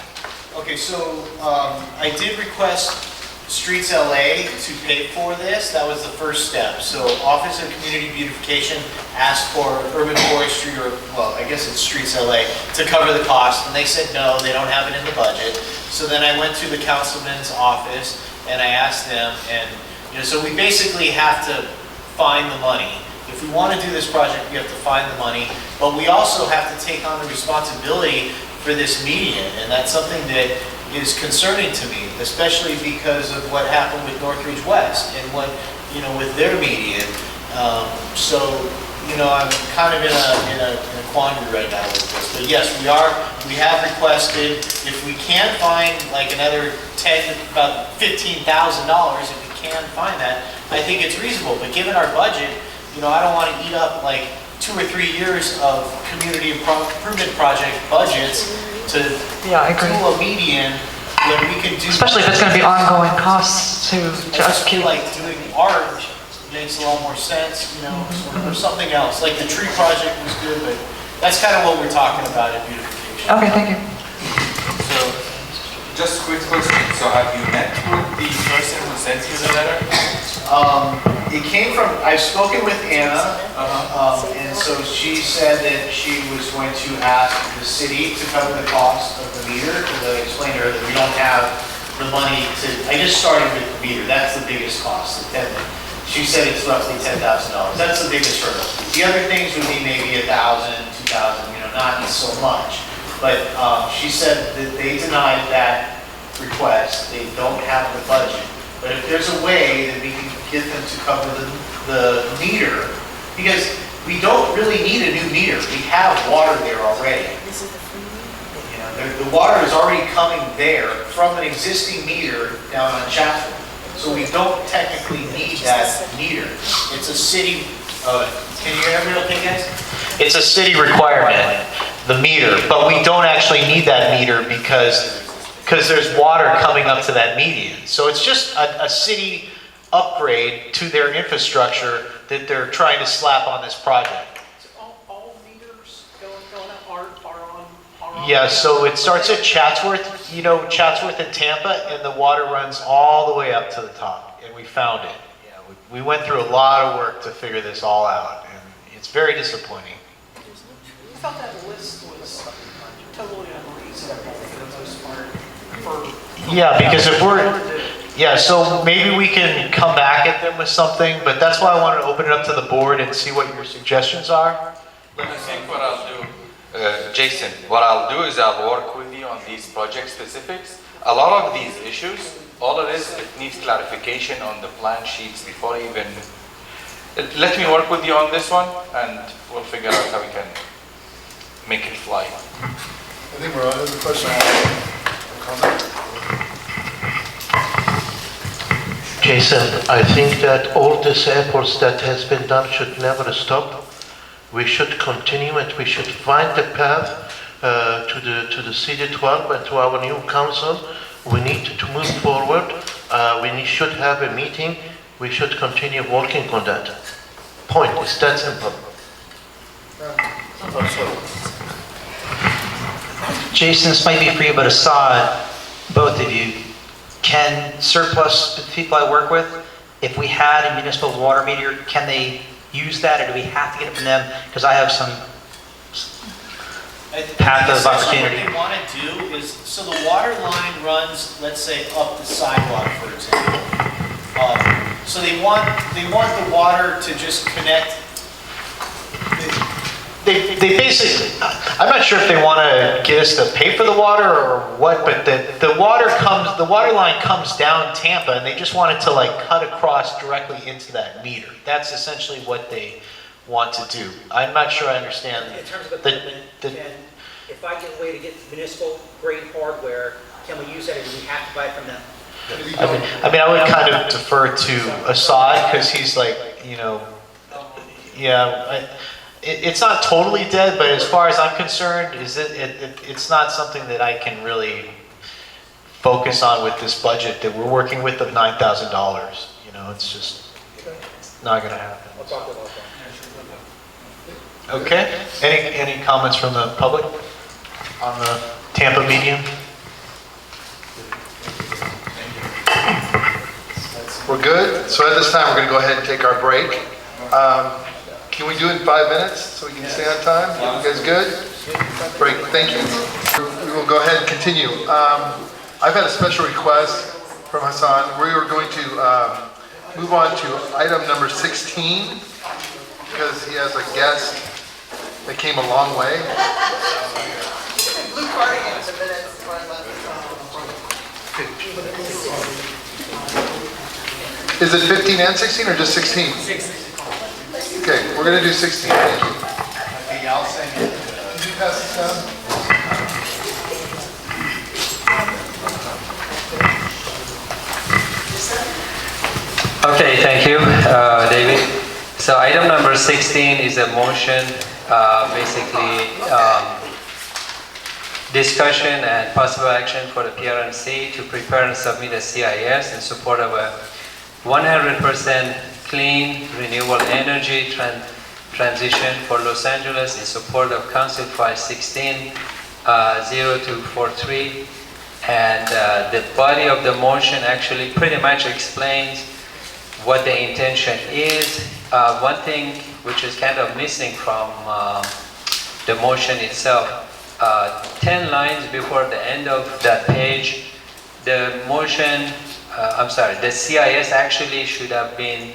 Okay, so I did request Streets LA to pay for this. That was the first step. So Office of Community Beautification asked for urban forestry, or well, I guess it's Streets LA, to cover the cost, and they said no, they don't have it in the budget. So then I went to the councilman's office and I asked them, and you know, so we basically have to find the money. If we want to do this project, we have to find the money, but we also have to take on the responsibility for this median, and that's something that is concerning to me, especially because of what happened with Northridge West and what, you know, with their median. So, you know, I'm kind of in a quandary right now with this. But yes, we have requested, if we can find like another about $15,000, if we can find that, I think it's reasonable. But given our budget, you know, I don't want to eat up like 2 or 3 years of community improvement project budgets to do a median when we can do... Especially if it's going to be ongoing costs to upkeep. Like doing art makes a lot more sense, you know, or something else. Like the tree project was good, but that's kind of what we're talking about at beautification. Okay, thank you. So, just a quick question. So have you met with the person who sent you the letter? It came from, I've spoken with Anna, and so she said that she was going to ask the city to cover the cost of the meter, because I explained to her that we don't have the money to, I just started with the meter, that's the biggest cost, the 10. She said it's roughly $10,000, that's the biggest hurdle. The other things would be maybe 1,000, 2,000, you know, not so much. But she said that they denied that request, they don't have the budget. But if there's a way that we can get them to cover the meter, because we don't really need a new meter. We have water there already. You know, the water is already coming there from an existing meter down on Chatsworth. So we don't technically need that meter. It's a city, can you hear me okay, guys? It's a city requirement, the meter, but we don't actually need that meter because there's water coming up to that median. So it's just a city upgrade to their infrastructure that they're trying to slap on this project. All meters going up are on... Yeah, so it starts at Chatsworth, you know, Chatsworth and Tampa, and the water runs all the way up to the top, and we found it. Yeah, we went through a lot of work to figure this all out, and it's very disappointing. I thought that list was totally unreasonable for the most part. Yeah, because if so maybe we can come back at them with something, but that's why I wanted to open it up to the board and see what your suggestions are. I think what I'll do, Jason, what I'll do is I'll work with you on these project specifics. A lot of these issues, all it is, it needs clarification on the plan sheets before even... Let me work with you on this one, and we'll figure out how we can make it fly. I think we're on to the question. Jason, I think that all these efforts that has been done should never stop. We should continue and we should find the path to the city 12 and to our new council. We need to move forward. We should have a meeting. We should continue working on that. Point. It's that simple. Jason, this might be for you, but Assad, both of you, can surplus people I work with, if we had a municipal water meter, can they use that, or do we have to get it from them? Because I have some path of opportunity. What they want to do is, so the water line runs, let's say, up the sidewalk, for example. So they want the water to just connect. they basically, I'm not sure if they want to get us to pay for the water or what, but the water line comes down Tampa, and they just want it to like cut across directly into that meter. That's essentially what they want to do. I'm not sure I understand. In terms of equipment, if I get a way to get municipal grade hardware, can we use that, or do we have to buy it from them? I mean, I would kind of defer to Assad, because he's like, it's not totally dead, but as far as I'm concerned, it's not something that I can really focus on with this budget that we're working with of $9,000. It's just not going to happen. I'll talk about that. Okay. Any comments from the public on the Tampa medium? We're good. So at this time, we're going to go ahead and take our break. Can we do it in 5 minutes so we can stay on time? You guys good? Break. Thank you. We will go ahead and continue. I've had a special request from Hassan. We are going to move on to item number 16 because he has a guest that came a long way. Blue card again in a minute. Is it 15 and 16 or just 16? 16. Okay, we're going to do 16. Thank you. Okay, I'll send it. Can you pass this down? Okay, thank you, David. So item number 16 is a motion, basically discussion and possible action for the PRNC to prepare and submit a CIS in support of a 100% clean, renewable energy transition for Los Angeles in support of Council File 16-0243. And the body of the motion actually pretty much explains what the intention is. One thing which is kind of missing from the motion itself, 10 lines before the end of that page, the motion, the CIS actually should have been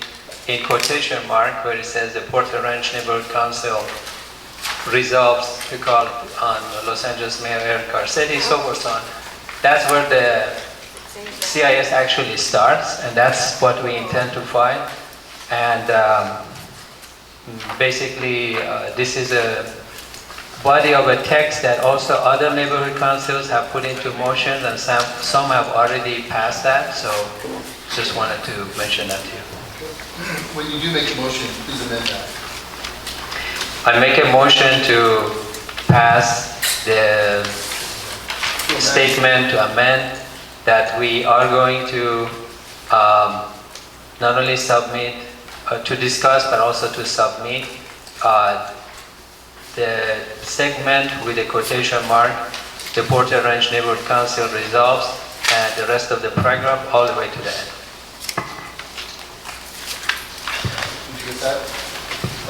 in quotation mark where it says the Porter Ranch Neighborhood Council resolves to call on Los Angeles Mayor Eric Garcetti, so forth on. That's where the CIS actually starts, and that's what we intend to file. And basically, this is a body of a text that also other neighborhood councils have put into motion, and some have already passed that, so just wanted to mention that to you. When you do make a motion, please amend that. I make a motion to pass the statement to amend that we are going to not only submit, to discuss, but also to submit the segment with the quotation mark, the Porter Ranch Neighborhood Council resolves, and the rest of the paragraph all the way to the end. Did you get that?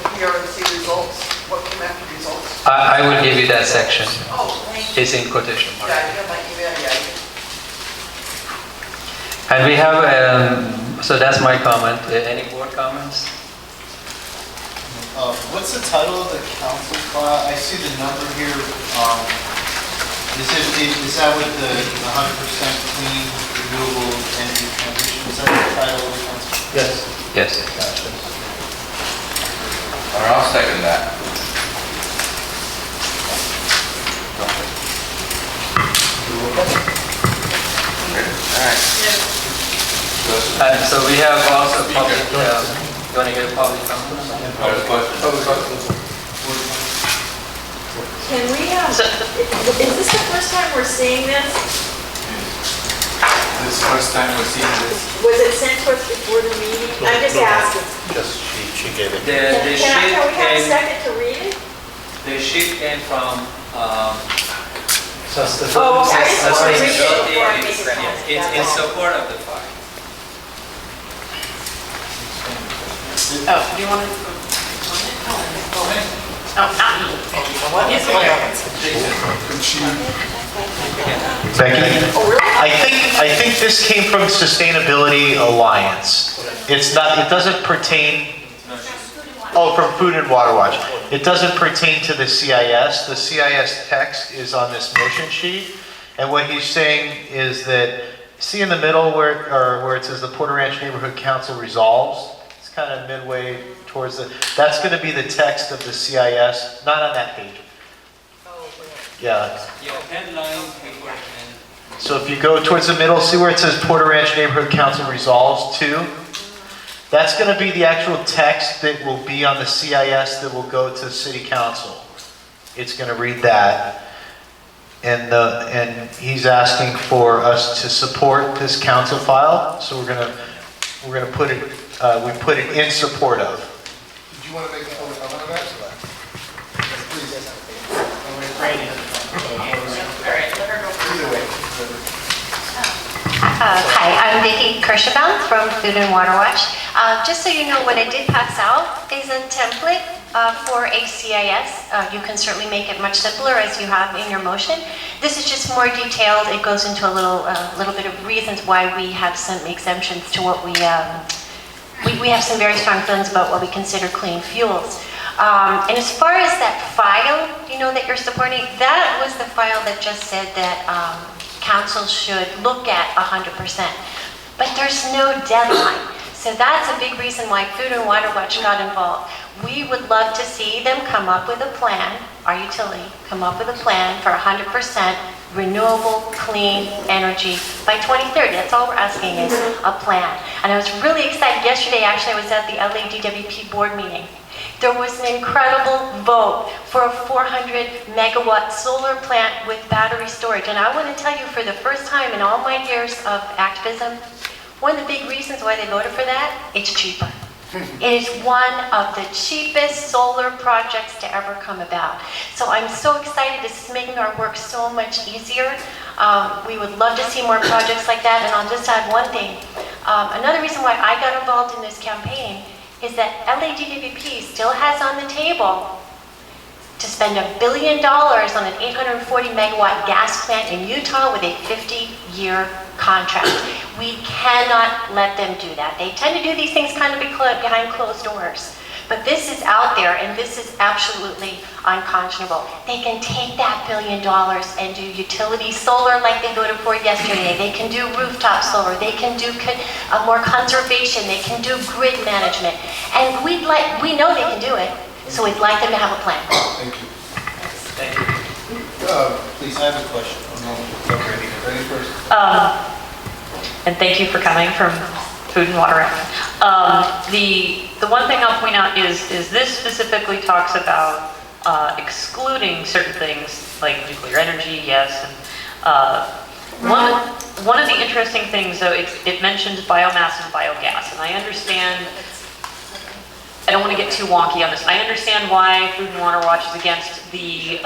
The PRNC results, what came after results? I will give you that section. Oh, thank you. It's in quotation mark. Yeah, you have my email, yeah. And we have, so that's my comment. Any board comments? What's the title of the council file? I see the number here. Is that with the 100% clean, renewable energy transition? Is that the title of the council? Yes. Yes. Gotcha. Or I'll second that. And so we have also public, you want to get a public comment? Can we, is this the first time we're seeing this? This is the first time we're seeing this. Was it sent to us before the meeting? I'm just asking. Just she gave it. The sheet Can we have a came, second to read it? the sheet came from, Oh, okay. I just want to read it before I make a comment. it's in support of the file. Oh, do you want to? Oh, not me. What is it? Becky, I think this came from Sustainability Alliance. It's not, it doesn't pertain, oh, from Food and Water Watch. it doesn't pertain to the CIS. The CIS text is on this motion sheet. And what he's saying is that, see in the middle where it says the Porter Ranch Neighborhood Council resolves? It's kind of midway towards that's going to be the text of the CIS, not on that page. Yeah. Yeah, headline before and So if you go towards the middle, see where it says Porter Ranch Neighborhood Council resolves to? That's going to be the actual text that will be on the CIS that will go to City Council. It's going to read that. And he's asking for us to support this council file. So we're gonna put it, we put it in support of. Did you want to make a public comment on that? Hi, I'm Vicki Kirschbaum from Food and Water Watch. Just so you know, what I did pass out is a template for a CIS. You can certainly make it much simpler as you have in your motion. This is just more detailed. It goes into a little bit of reasons why we have some exemptions to what we have some very strong feelings about what we consider clean fuels. And as far as that file, that you're supporting, that was the file that just said that council should look at 100%. But there's no deadline. So that's a big reason why Food and Water Watch got involved. We would love to see them come up with a plan, our utility, come up with a plan for 100% renewable, clean energy by 2030. That's all we're asking is a plan. And I was really excited. Yesterday, actually, I was at the LADWP board meeting. There was an incredible vote for a 400 megawatt solar plant with battery storage. And I want to tell you, for the first time in all my years of activism, one of the big reasons why they voted for that, it's cheaper. It is one of the cheapest solar projects to ever come about. So I'm so excited. This is making our work so much easier. We would love to see more projects like that. And I'll just add one thing. Another reason why I got involved in this campaign is that LADWP still has on the table to spend $1 billion on an 840 megawatt gas plant in Utah with a 50-year contract. We cannot let them do that. They tend to do these things kind of behind closed doors. But this is out there, and this is absolutely unconscionable. They can take that $1 billion and do utility solar like they voted for yesterday. They can do rooftop solar. They can do more conservation. They can do grid management. And we know they can do it, so we'd like them to have a plan. Thank you. Thank you. Please, I have a question. Ready first? And thank you for coming from Food and Water. The one thing I'll point out is this specifically talks about excluding certain things like nuclear energy, yes. And one of the interesting things, though, it mentions biomass and biogas, and I understand. I don't want to get too wonky on this. I understand why Food and Water Watch is against the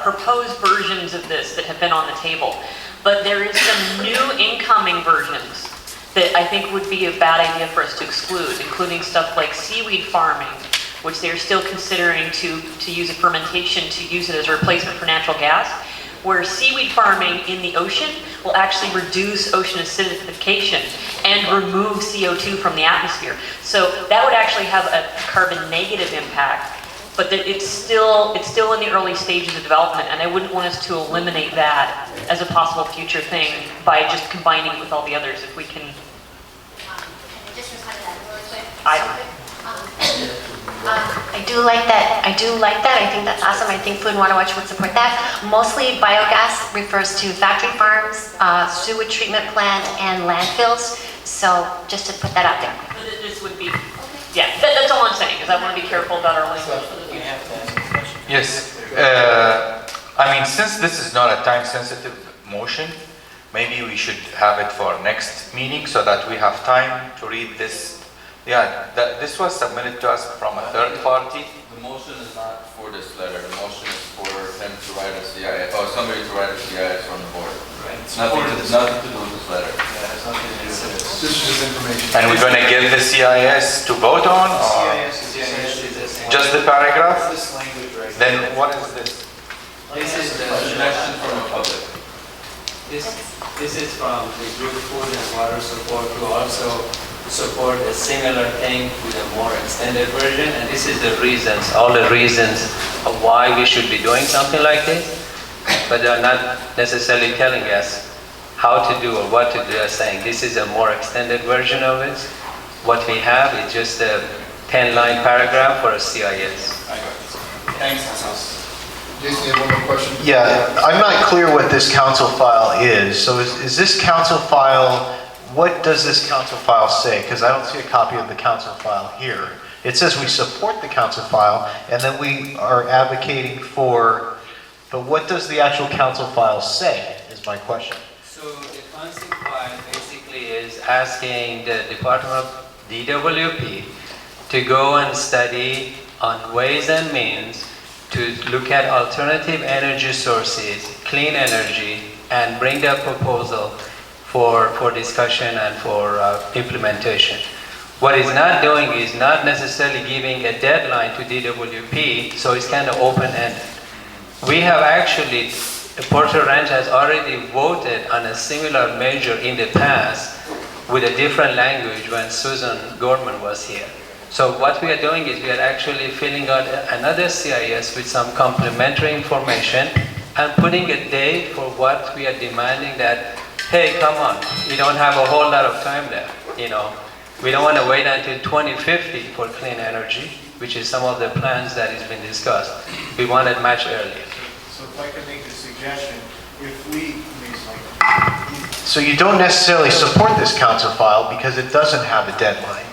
proposed versions of this that have been on the table. But there is some new incoming versions that I think would be a bad idea for us to exclude, including stuff like seaweed farming, which they're still considering to use a fermentation to use it as a replacement for natural gas, where seaweed farming in the ocean will actually reduce ocean acidification and remove CO2 from the atmosphere. So that would actually have a carbon negative impact, but it's still in the early stages of development, and I wouldn't want us to eliminate that as a possible future thing by just combining it with all the others if we can. Just respond to that really quick. I do like that. I think that's awesome. I think Food and Water Watch would support that. Mostly biogas refers to factory farms, sewage treatment plants, and landfills. So just to put that out there. This would be, yeah, that's all I'm saying, because I want to be careful about our language. Yes. I mean, since this is not a time-sensitive motion, maybe we should have it for next meeting so that we have time to read this. Yeah, this was submitted to us from a third party. The motion is not for this letter. The motion is for him to write a CIS, or somebody to write a CIS from the board. Right. Nothing to do with this letter. Yeah, it has nothing to do with this. This is just information. And we're going to give the CIS to vote on? Or just the paragraph? This language right Then what is this? This is the suggestion from the public. This is from the group Food and Water Support, who also support a similar thing with a more extended version, and this is the reasons, all the reasons of why we should be doing something like this, but they're not necessarily telling us how to do or what to do. They're saying this is a more extended version of it. What we have is just a 10-line paragraph for a CIS. Thanks, Hassan. Jason, you have one more question? Yeah, I'm not clear what this council file is. So is this council file, what does this council file say? Because I don't see a copy of the council file here. It says we support the council file, and then we are advocating for, but what does the actual council file say, is my question. So the council file basically is asking the Department of DWP to go and study on ways and means to look at alternative energy sources, clean energy, and bring that proposal for discussion and for implementation. What it's not doing is not necessarily giving a deadline to DWP, so it's kind of open-ended. We have actually, Porter Ranch has already voted on a similar measure in the past with a different language when Susan Gorman was here. So what we are doing is we are actually filling out another CIS with some complementary information and putting a date for what we are demanding that, hey, come on, we don't have a whole lot of time left, you know. We don't want to wait until 2050 for clean energy, which is some of the plans that has been discussed. We want it much earlier. So if I could make a suggestion, if we, So you don't necessarily support this council file because it doesn't have a deadline.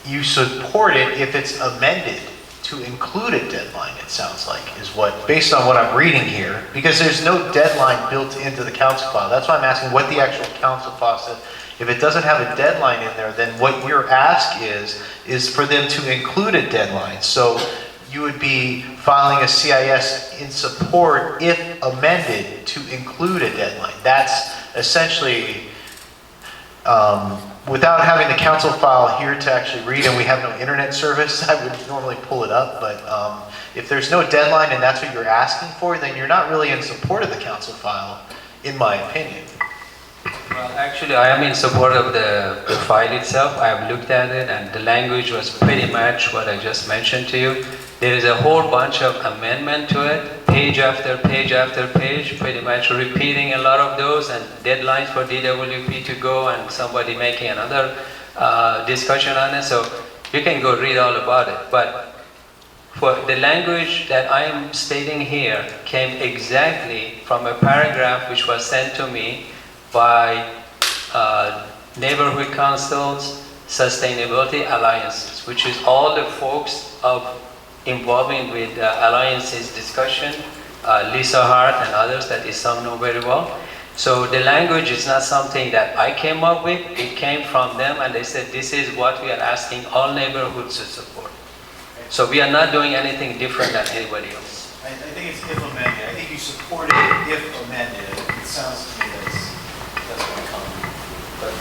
You support it if it's amended to include a deadline, it sounds like, is what, based on what I'm reading here, because there's no deadline built into the council file. That's why I'm asking what the actual council file says. If it doesn't have a deadline in there, then what your ask is for them to include a deadline. So you would be filing a CIS in support if amended to include a deadline. That's essentially, without having the council file here to actually read, and we have no internet service, I would normally pull it up, but if there's no deadline and that's what you're asking for, then you're not really in support of the council file, in my opinion. Well, actually, I am in support of the file itself. I have looked at it, and the language was pretty much what I just mentioned to you. There is a whole bunch of amendment to it, page after page after page, pretty much repeating a lot of those, and deadlines for DWP to go, and somebody making another discussion on it. So you can go read all about it. But for the language that I am stating here came exactly from a paragraph which was sent to me by neighborhood councils, sustainability alliances, which is all the folks of involving with alliances discussion, Lisa Hart and others that Isam know very well. So the language is not something that I came up with, it came from them, and they said this is what we are asking all neighborhoods to support. So we are not doing anything different than anybody else. I think it's if amended. I think you support it if amended. It sounds to me that's my comment. But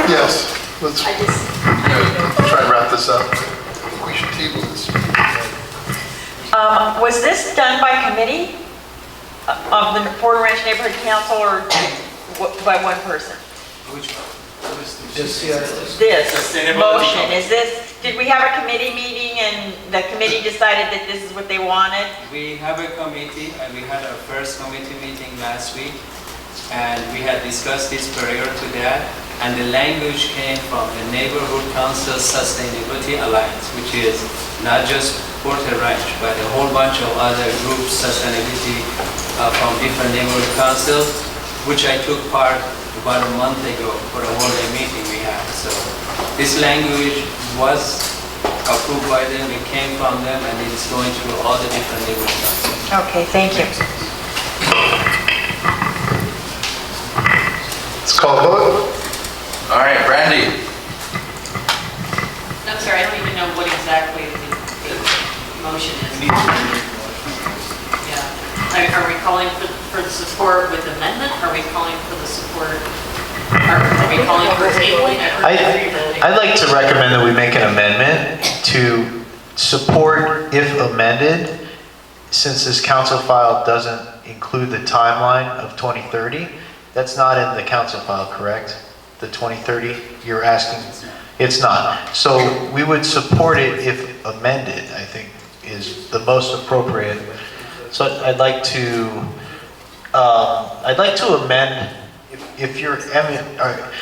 Yes, let's try to wrap this up. We should table this. Was this done by committee of the Porter Ranch Neighborhood Council or by one person? Which one? This Sustainability motion, Committee. is this, did we have a committee meeting and the committee decided that this is what they wanted? We have a committee, and we had our first committee meeting last week, and we had discussed this prior to that, and the language came from the Neighborhood Council Sustainability Alliance, which is not just Porter Ranch, but a whole bunch of other groups, sustainability from different neighborhood councils, which I took part about a month ago for a one-day meeting we had. So this language was approved by them, it came from them, and it's going through all the different neighborhood councils. Okay, thank you. Let's call a vote. All right, Brandy. I'm sorry, I don't even know what exactly the motion is. Yeah. Are we calling for the support with amendment? Are we calling for the support, are we calling for tabling? I'd like to recommend that we make an amendment to support if amended, since this council file doesn't include the timeline of 2030, That's not in the council file, correct? The 2030, you're asking? It's not. So we would support it if amended, I think, is the most appropriate. So I'd like to amend, if you're, all right.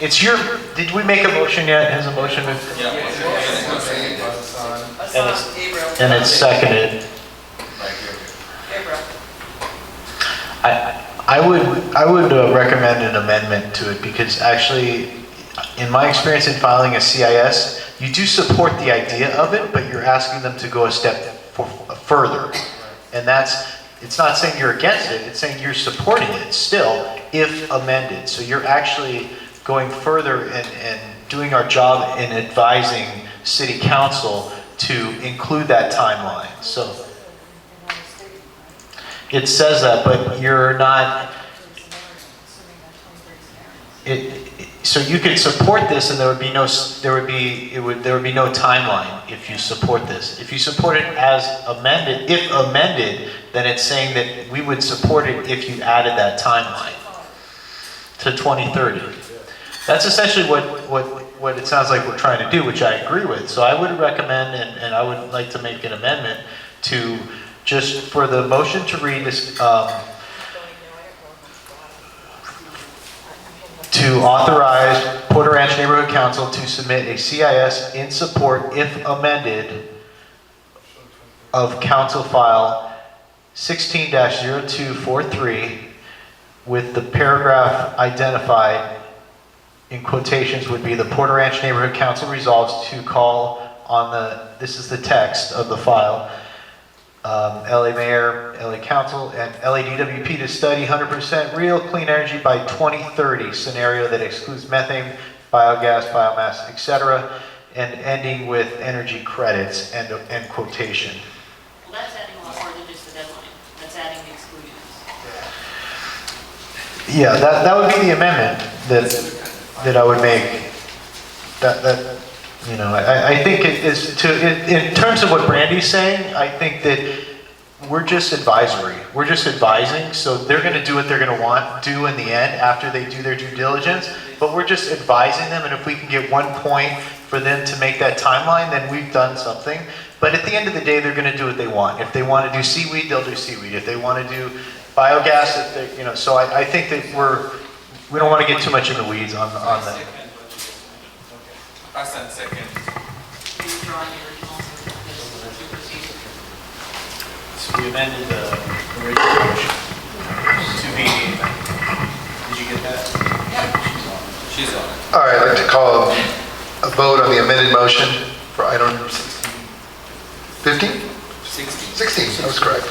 It's your, did we make a motion yet? Has a motion been? And it's seconded. I would recommend an amendment to it because actually, in my experience in filing a CIS, you do support the idea of it, but you're asking them to go a step further. And it's not saying you're against it, it's saying you're supporting it still, if amended. So you're actually going further and doing our job in advising City Council to include that timeline. So it says that, but you're not, so you could support this and there would be no timeline if you support this. If you support it as amended, if amended, then it's saying that we would support it if you added that timeline to 2030. That's essentially what it sounds like we're trying to do, which I agree with. So I would recommend, and I would like to make an amendment to just for the motion to read this, to authorize Porter Ranch Neighborhood Council to submit a CIS in support, if amended, of Council File 16-0243 with the paragraph identified in quotations would be the Porter Ranch Neighborhood Council resolves to call on this is the text of the file, LA Mayor, LA Council, and LADWP to study 100% real clean energy by 2030 scenario that excludes methane, biogas, biomass, etc., and ending with energy credits, end quotation. Well, that's adding a lot more than just the deadline. That's adding the exclusions. Yeah, that would be the amendment that I would make. You know, I think it is in terms of what Brandy's saying, I think that we're just advisory. We're just advising, so they're going to do what they're going to do in the end after they do their due diligence, but we're just advising them, and if we can get 1 point for them to make that timeline, then we've done something. But at the end of the day, they're going to do what they want. If they want to do seaweed, they'll do seaweed. If they want to do biogas, so I think that we don't want to get too much in the weeds on that. I said second. So we amended the original motion to be, did you get that? Yeah. She's on it. All right, I'd like to call a vote on the amended motion for item number 16. 15? 16, that was correct.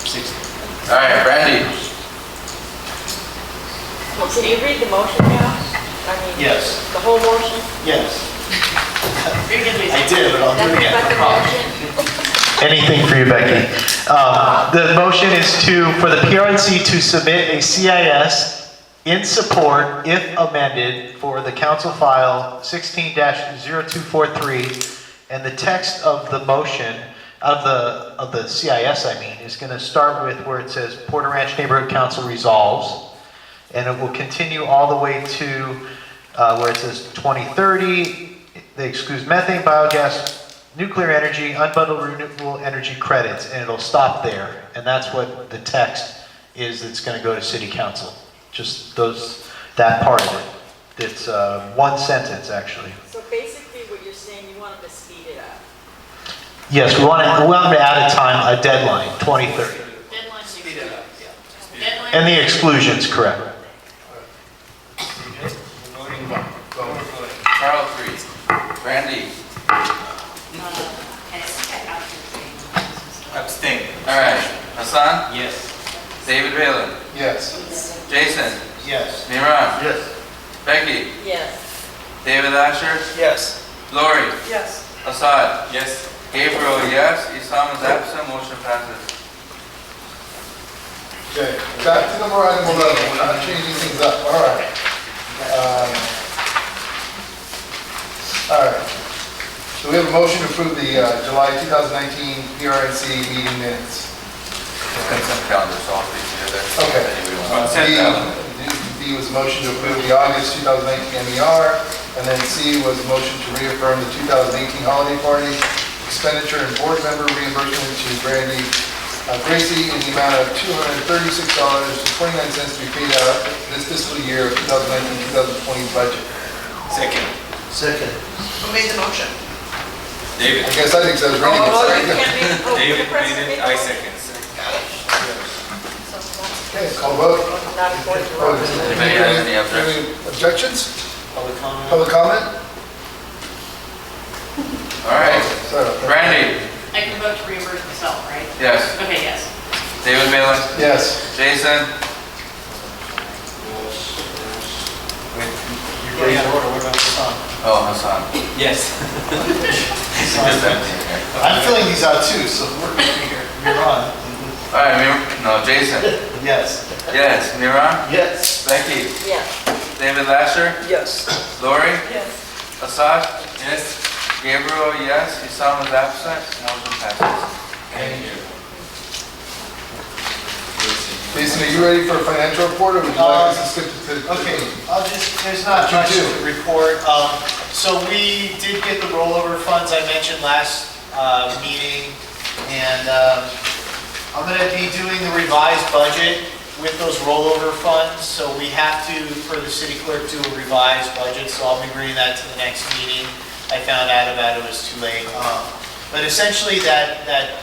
16. All right, Brandy. Well, can you read the motion now? I mean, Yes. the whole motion? Yes. I did, but I'll do it again. No problem. Anything for you, Becky. The motion is for the PRNC to submit a CIS in support, if amended, for the council file 16-0243, and the text of the motion, of the CIS, I mean, is going to start with where it says Porter Ranch Neighborhood Council resolves, and it will continue all the way to where it says 2030, they exclude methane, biogas, nuclear energy, unbundled renewable energy credits, and it'll stop there. And that's what the text is that's going to go to City Council. Just that part of it. It's one sentence, actually. So basically what you're saying, you want them to speed it up. Yes, we want them to add a deadline, 2030. Deadline, speed it up, yeah. Deadline. And the exclusions, correct. Carl, 3. Brandy. Abstain. All right. Hassan? Yes. David Valen? Yes. Jason? Yes. Miran? Yes. Becky? Yes. David Asher? Yes. Lori? Yes. Assad? Yes. Gabriel, yes. Isam is absent. Motion passes. Okay, back to number item 11. We're not changing things up. All right. All right. So we have a motion to approve the July 2019 PRNC meeting minutes. Consent calendar, so I'll be together. Okay. Consent calendar. B was a motion to approve the August 2019 MER, and then C was a motion to reaffirm the 2018 holiday party expenditure and board member reimbursement to Brandy Gracie in the amount of $236.29 to be paid out this fiscal year of 2019-2020 budget. Second. Who made the motion? David. I guess I think that was Randy. David made it, I second. Okay, call vote. Anybody has any objections? Any objections? Public comment? Public comment? All right. Brandy? I can vote to reimburse myself, right? Yes. Okay, yes. David Malin? Yes. Jason? You're out of order, what about Hassan? Oh, Hassan. Yes. I'm filling these out too, so we're here. You're on. All right, Jason? Yes. Yes. Miran? Yes. Becky? Yes. David Lasher? Yes. Lori? Yes. Assad? Yes. Gabriel, yes. Isam is absent. Motion passes. Thank you. Jason, are you ready for a financial report, or would you like us to skip to the... Okay, there's not much to report. So we did get the rollover funds I mentioned last meeting, and I'm going to be doing the revised budget with those rollover funds. So we have to, for the city clerk, do a revised budget, so I'll be bringing that to the next meeting. I found out about it was too late. But essentially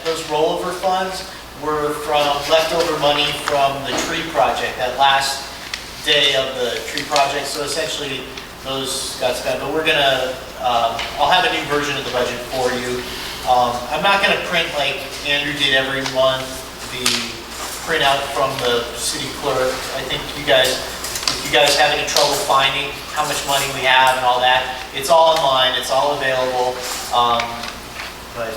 those rollover funds were from leftover money from the tree project, that last day of the tree project. So essentially those got spent, but we're gonna, I'll have a new version of the budget for you. I'm not gonna print like Andrew did every month, the printout from the city clerk. I think if you guys have any trouble finding how much money we have and all that, it's all online, it's all available. But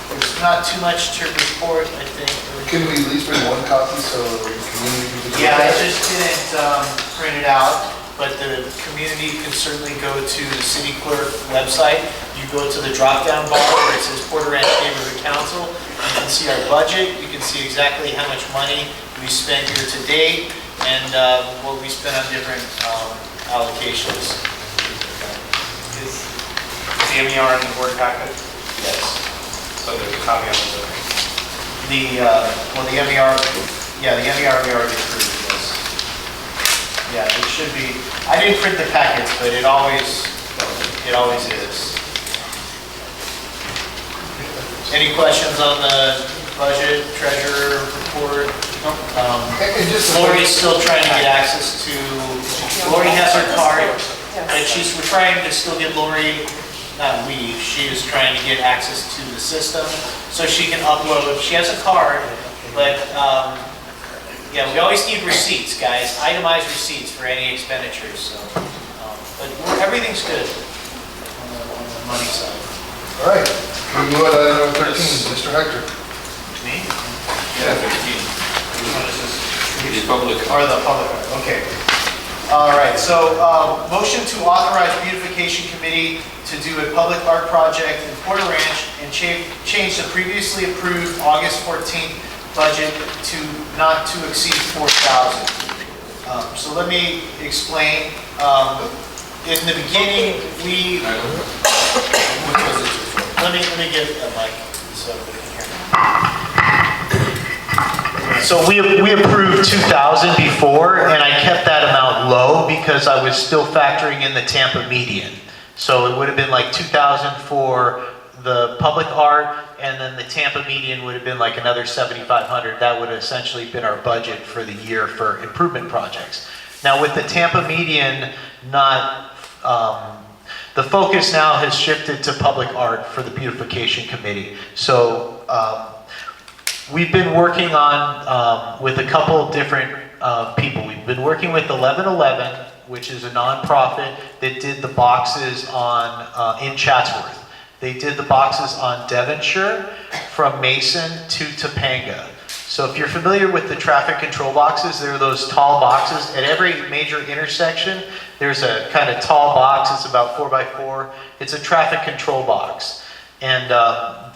there's not too much to report, I think. Can we at least bring one copy so the community can... Yeah, I just didn't print it out, but the community can certainly go to the city clerk website. You go to the drop-down bar where it says Porter Ranch Neighborhood Council. You can see our budget. You can see exactly how much money we spent here to date and what we spent on different allocations. Is the MER in the board packet? Yes. So there's a copy of it. Well, the MER, yeah, the MER we already approved, yes. Yeah, it should be, I didn't print the packets, but it always is. Any questions on the budget, treasurer report? Lori's still trying to get access to, Lori has her card, but we're trying to still get Lori, not we, she is trying to get access to the system so she can upload. She has a card, but yeah, we always need receipts, guys, itemized receipts for any expenditures. So, but everything's good on the money side. All right, we move on to item number 13, Mr. Hector. Me? Yeah, 13. The public. Or the public, okay. All right, so motion to authorize beautification committee to do a public art project in Porter Ranch and change the previously approved August 14th budget to not to exceed $4,000. So let me explain. In the beginning, let me get a mic so everybody can hear me. So we approved 2,000 before, and I kept that amount low because I was still factoring in the Tampa median. So it would have been like 2,000 for the public art, and then the Tampa median would have been like another 7,500. That would have essentially been our budget for the year for improvement projects. Now with the Tampa median not, the focus now has shifted to public art for the beautification committee. So we've been working on, with a couple different people. We've been working with 1111, which is a nonprofit that did the boxes on in Chatsworth. They did the boxes on Devonshire from Mason to Topanga. So if you're familiar with the traffic control boxes, there are those tall boxes. At every major intersection, there's a kind of tall box. It's about 4x4. It's a traffic control box. And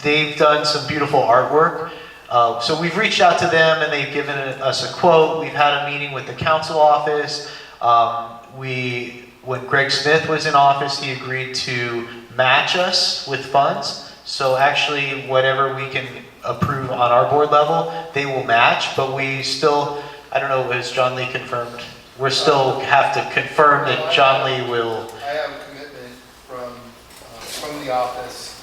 they've done some beautiful artwork. So we've reached out to them and they've given us a quote. We've had a meeting with the council office. When Greg Smith was in office, he agreed to match us with funds. So actually, whatever we can approve on our board level, they will match, but we still, I don't know, has John Lee confirmed? We still have to confirm that John Lee will. I have a commitment from the office,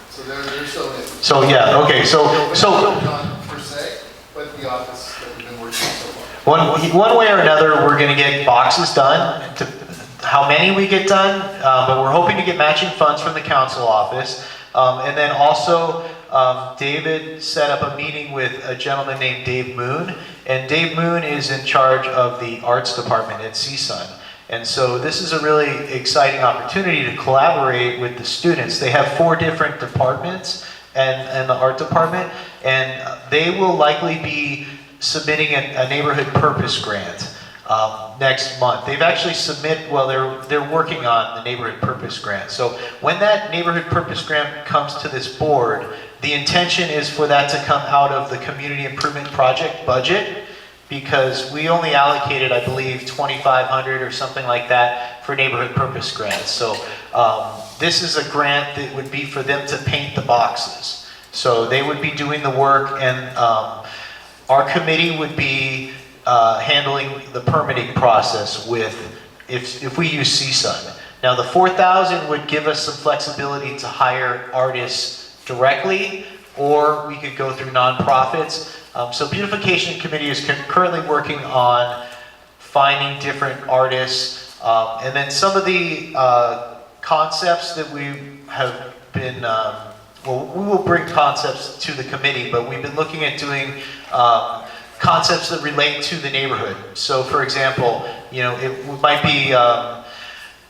so they're still in. So yeah, okay, so Not per se, but the office that we've been working so far. one way or another, we're going to get boxes done. How many we get done, but we're hoping to get matching funds from the council office. And then also, David set up a meeting with a gentleman named Dave Moon, and Dave Moon is in charge of the arts department at CSUN. And so this is a really exciting opportunity to collaborate with the students. They have 4 different departments and the art department, and they will likely be submitting a neighborhood purpose grant next month. They've actually they're working on the neighborhood purpose grant. So when that neighborhood purpose grant comes to this board, the intention is for that to come out of the community improvement project budget, because we only allocated, I believe, $2,500 or something like that for neighborhood purpose grants. So this is a grant that would be for them to paint the boxes. So they would be doing the work, and our committee would be handling the permitting process if we use CSUN. Now the 4,000 would give us some flexibility to hire artists directly, or we could go through nonprofits. So Beautification Committee is currently working on finding different artists, and then some of the concepts that we have been, we will bring concepts to the committee, but we've been looking at doing concepts that relate to the neighborhood. So for example, it might be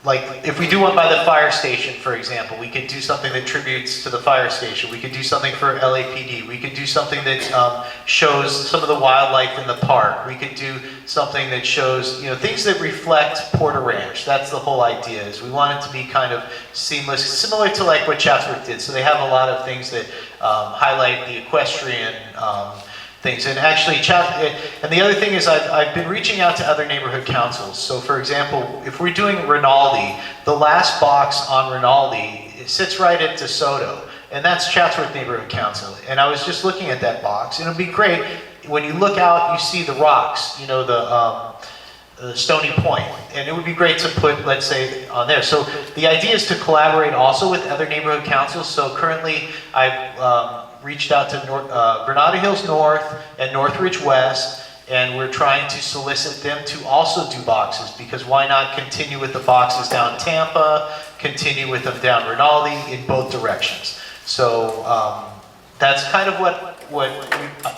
like if we do one by the fire station, for example, we could do something that tributes to the fire station. We could do something for LAPD. We could do something that shows some of the wildlife in the park. We could do something that shows, things that reflect Porter Ranch. That's the whole idea, is we want it to be kind of seamless, similar to like what Chatsworth did. So they have a lot of things that highlight the equestrian things. And actually, and the other thing is I've been reaching out to other neighborhood councils. So for example, if we're doing Rinaldi, the last box on Rinaldi, it sits right at DeSoto, and that's Chatsworth Neighborhood Council. And I was just looking at that box, and it'd be great, when you look out, you see the rocks, the Stony Point, and it would be great to put, let's say, on there. So the idea is to collaborate also with other neighborhood councils. So currently, I've reached out to Granada Hills North and Northridge West, and we're trying to solicit them to also do boxes, because why not continue with the boxes down Tampa, continue with them down Rinaldi, in both directions. So that's kind of what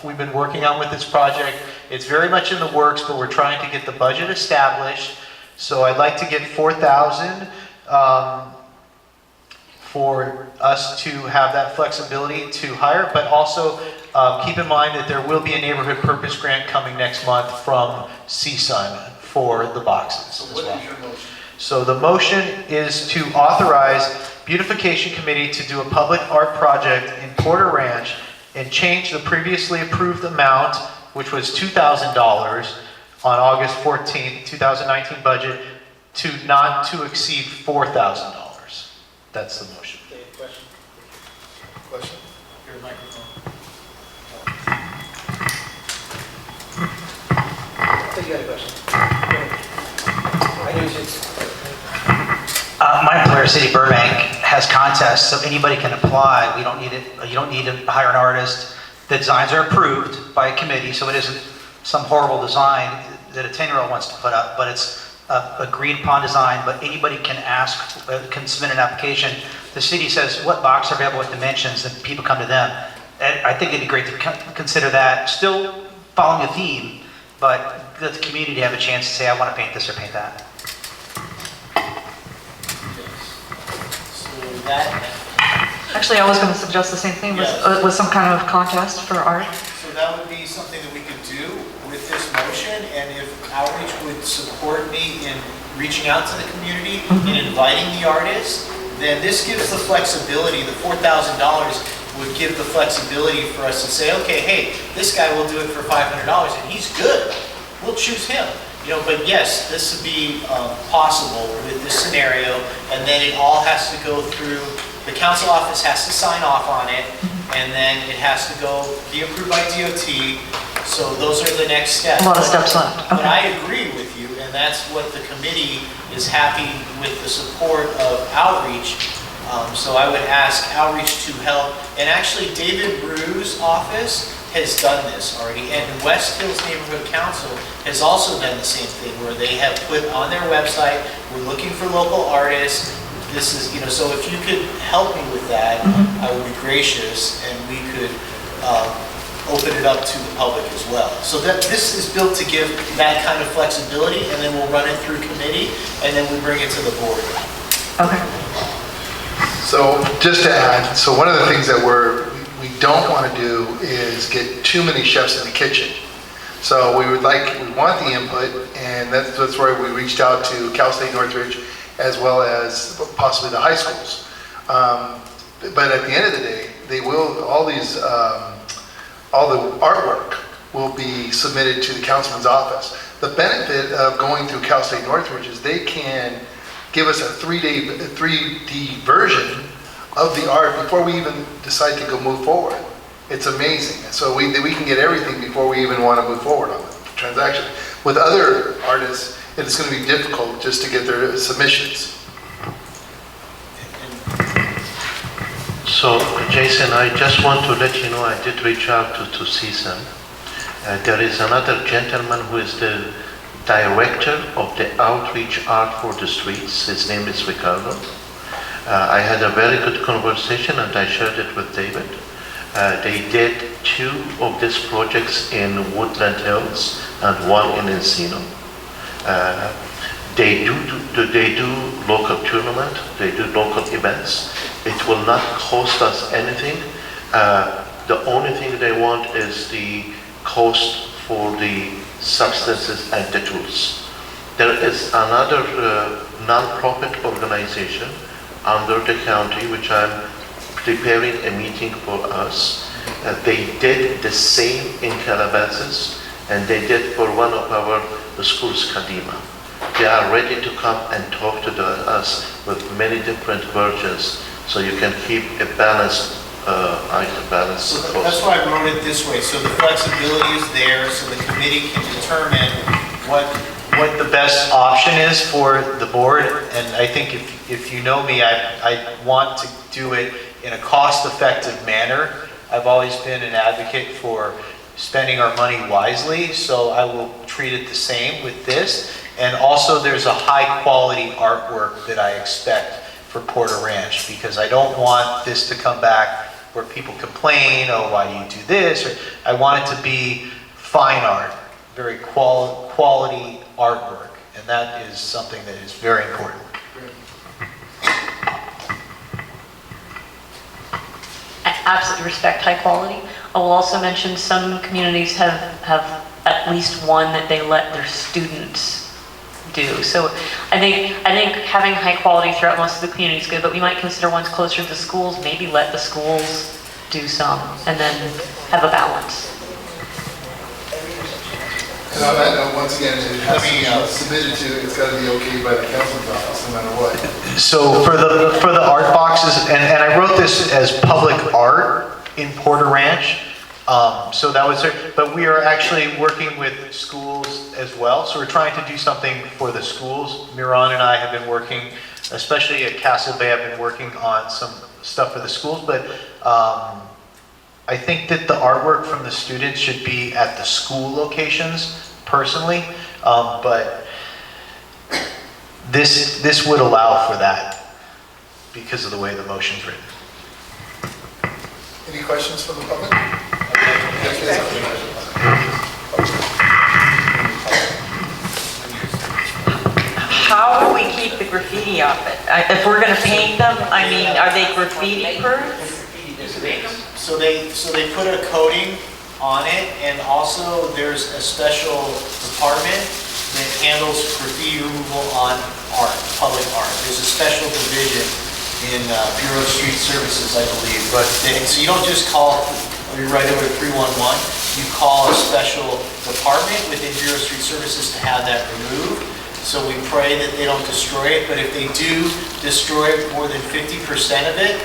we've been working on with this project. It's very much in the works, but we're trying to get the budget established. So I'd like to get 4,000 for us to have that flexibility to hire, but also keep in mind that there will be a neighborhood purpose grant coming next month from CSUN for the boxes. So what is your motion? So the motion is to authorize Beautification Committee to do a public art project in Porter Ranch and change the previously approved amount, which was $2,000 on August 14th, 2019 budget, to not to exceed $4,000. That's the motion. Okay, question? Question? Your microphone. I think you had a question. I knew it's. My employer, City of Burbank, has contests, so anybody can apply. We don't need it. You don't need to hire an artist. The designs are approved by a committee, so it isn't some horrible design that a 10-year-old wants to put up, but it's agreed upon design. But anybody can ask, can submit an application. The city says what box are available, what dimensions, and people come to them. And I think it'd be great to consider that, still following a theme, but let the community have a chance to say, I want to paint this or paint that. Actually, I was going to suggest the same thing, with some kind of contest for art. So that would be something that we could do with this motion, and if Outreach would support me in reaching out to the community and inviting the artists, then this gives the flexibility. The $4,000 would give the flexibility for us to say, okay, hey, this guy will do it for $500 and he's good. We'll choose him. But yes, this would be possible with this scenario, and then it all has to go through, the council office has to sign off on it, and then it has to be approved by DOT, so those are the next steps. A lot of steps left. But I agree with you, and that's what the committee is happy with, the support of outreach. So I would ask outreach to help, and actually David Bru's office has done this already, and West Hills Neighborhood Council has also done the same thing, where they have put on their website, we're looking for local artists. This is, so if you could help me with that, I would be gracious, and we could open it up to the public as well. So that this is built to give that kind of flexibility, and then we'll run it through committee, and then we bring it to the board. Okay. So just to add, so one of the things that we don't want to do is get too many chefs in the kitchen. So we want the input, and that's why we reached out to Cal State Northridge as well as possibly the high schools. But at the end of the day, they will, all the artwork will be submitted to the councilman's office. The benefit of going through Cal State Northridge is they can give us a 3D version of the art before we even decide to go move forward. It's amazing. So we can get everything before we even want to move forward on the transaction. With other artists, it's going to be difficult just to get their submissions. So, Jason, I just want to let you know I did reach out to CSUN. There is another gentleman who is the director of the outreach art for the streets. His name is Ricardo. I had a very good conversation and I shared it with David. They did 2 of these projects in Woodland Hills and 1 in Encino. They do local tournament, they do local events. It will not cost us anything. The only thing they want is the cost for the substances and the tools. There is another non-profit organization under the county, which I'm preparing a meeting for us. They did the same in Calabasas, and they did for one of our schools, Kadima. They are ready to come and talk to us with many different versions, so you can keep a balanced balance. So that's why I wrote it this way, so the flexibility is there, so the committee can determine what the best option is for the board. And I think if you know me, I want to do it in a cost-effective manner. I've always been an advocate for spending our money wisely, so I will treat it the same with this. And also there's a high-quality artwork that I expect for Porter Ranch, because I don't want this to come back where people complain, oh, why do you do this? Or I want it to be fine art, very quality artwork, and that is something that is very important. I absolutely respect high quality. I will also mention some communities have at least one that they let their students do. So I think having high quality throughout most of the community is good, but we might consider ones closer to the schools, maybe let the schools do some, and then have a balance. And on that note, once again, it has to be submitted to, it's got to be okay by the council's office, no matter what. So for the art boxes, and I wrote this as public art in Porter Ranch. So that was it, but we are actually working with schools as well. So we're trying to do something for the schools. Miran and I have been working, especially at Castle Bay, I've been working on some stuff for the schools, but I think that the artwork from the students should be at the school locations personally, but this would allow for that because of the way the motion's written. Any questions from the public? How will we keep the graffiti off it? If we're going to paint them, I mean, are they graffiti proof? So they put a coating on it, and also there's a special department that handles graffiti removal on art, public art. There's a special division in Bureau of Street Services, I believe. But, so you don't just call, or you write over to 311, you call a special department within Bureau of Street Services to have that removed. So we pray that they don't destroy it, but if they do destroy more than 50% of it,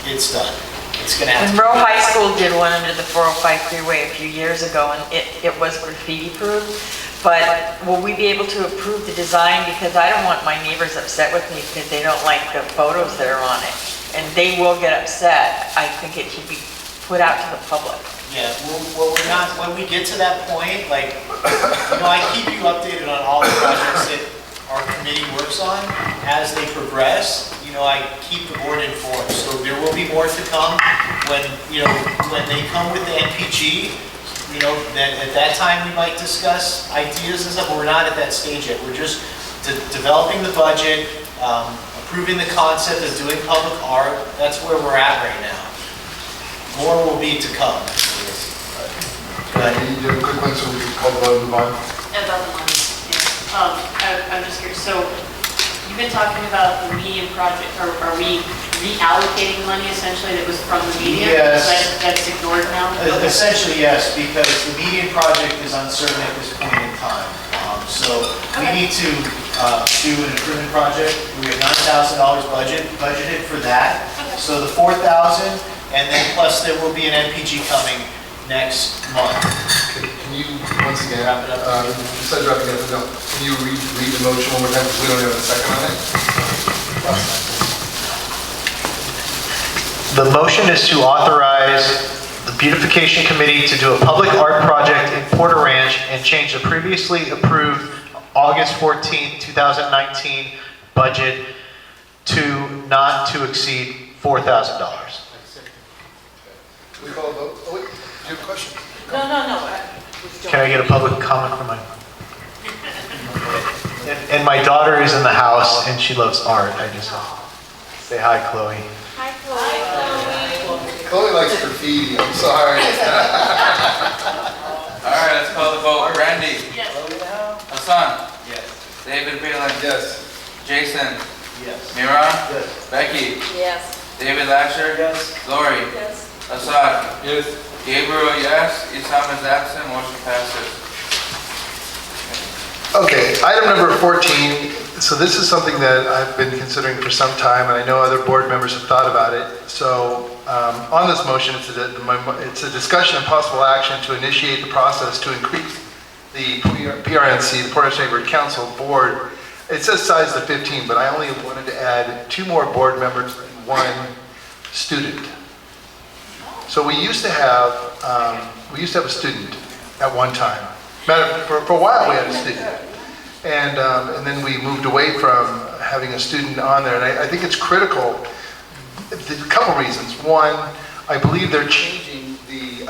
it's done. It's gonna have to. Monroe High School did one under the 405 freeway a few years ago, and it was graffiti-proof. But will we be able to approve the design? Because I don't want my neighbors upset with me because they don't like the photos that are on it. And they will get upset. I think it should be put out to the public. Yeah, well, we're not, when we get to that point, like, I keep you updated on all the projects that our committee works on as they progress. I keep the board informed, so there will be more to come when, when they come with the NPG, then at that time we might discuss ideas and stuff, but we're not at that stage yet. We're just developing the budget, approving the concept of doing public art. That's where we're at right now. More will be to come. Can you do a quick one so we can call the vote and move on? About the money, yeah. I'm just curious, so you've been talking about the median project, are we reallocating money essentially that was from the median? Yes. That's ignored now? Essentially, yes, because the median project is uncertain at this point in time. So we need to do an improvement project. We have $9,000 budgeted for that. So the $4,000, and then plus there will be an NPG coming next month. Can you, once again, besides wrapping it up, can you read the motion one more time, because we don't have a second on it? The motion is to authorize the beautification committee to do a public art project in Porter Ranch and change the previously approved August 14, 2019 budget to not to exceed $4,000. We call a vote? Oh, wait, do you have a question? No. Can I get a public comment from my... And my daughter is in the house and she loves art. I just say hi, Chloe. Hi, Chloe. Chloe likes graffiti, I'm sorry. All right, let's call the vote. Randy? Yes. Hassan? Yes. David Phelan? Yes. Jason? Yes. Mira? Yes. Becky? Yes. David Lasher? Yes. Lori? Yes. Assad? Yes. Gabriel, yes. Isam is absent. Motion passes. Okay, item number 14. So this is something that I've been considering for some time, and I know other board members have thought about it. So on this motion, it's a discussion and possible action to initiate the process to increase the PRNC, the Portage Neighborhood Council Board. It says size to 15, but I only wanted to add 2 more board members and 1 student. So we used to have a student at one time. For a while we had a student. And then we moved away from having a student on there. And I think it's critical, a couple reasons. One, I believe they're changing the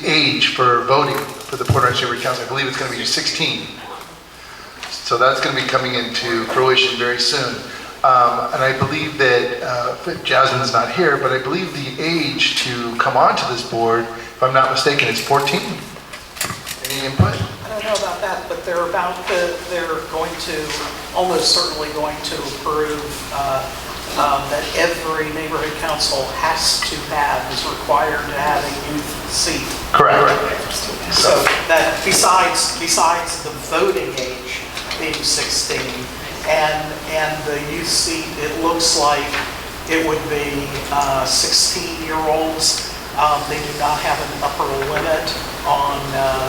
age for voting for the Portage Neighborhood Council. I believe it's going to be 16. So that's going to be coming into fruition very soon. And I believe that, Jasmine's not here, but I believe the age to come onto this board, if I'm not mistaken, is 14. Any input? I don't know about that, but they're going to, almost certainly going to approve that every neighborhood council is required to have a youth seat. Correct. So that besides the voting age being 16, and the youth seat, it looks like it would be 16-year-olds. They do not have an upper limit on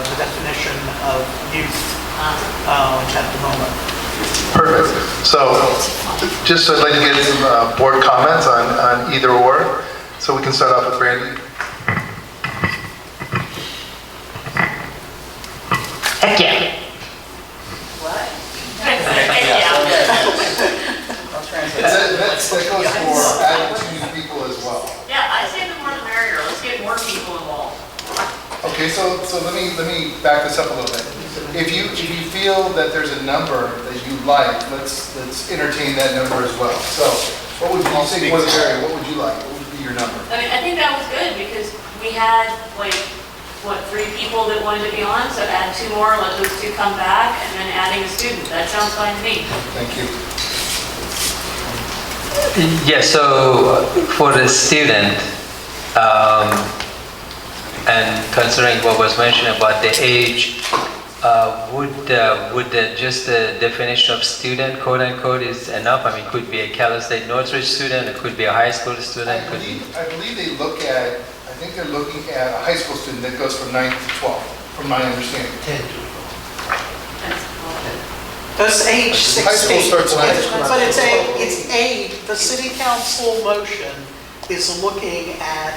the definition of youth at the moment. Perfect. So just I'd like to get some board comments on either or. So we can start off with Randy. Heck yeah. What? That goes for adding 2 new people as well. Yeah, I say the more the merrier. Let's get more people involved. Okay, so let me back this up a little bit. If you feel that there's a number that you like, let's entertain that number as well. So what would you say more the merrier? What would you like? What would be your number? I mean, I think that was good because we had like, 3 people that wanted to be on, so add 2 more, let those 2 come back, and then adding a student. That sounds fine to me. Thank you. Yes, so for the student, and considering what was mentioned about the age, would just the definition of student, quote unquote, is enough? I mean, could be a Cal State Northridge student, it could be a high school student, I could be... believe they look at, I think they're looking at a high school student that goes from 9th to 12th, from my understanding. 10 to 12. Does age High school 16, starts at 9. but it's age, the city council motion is looking at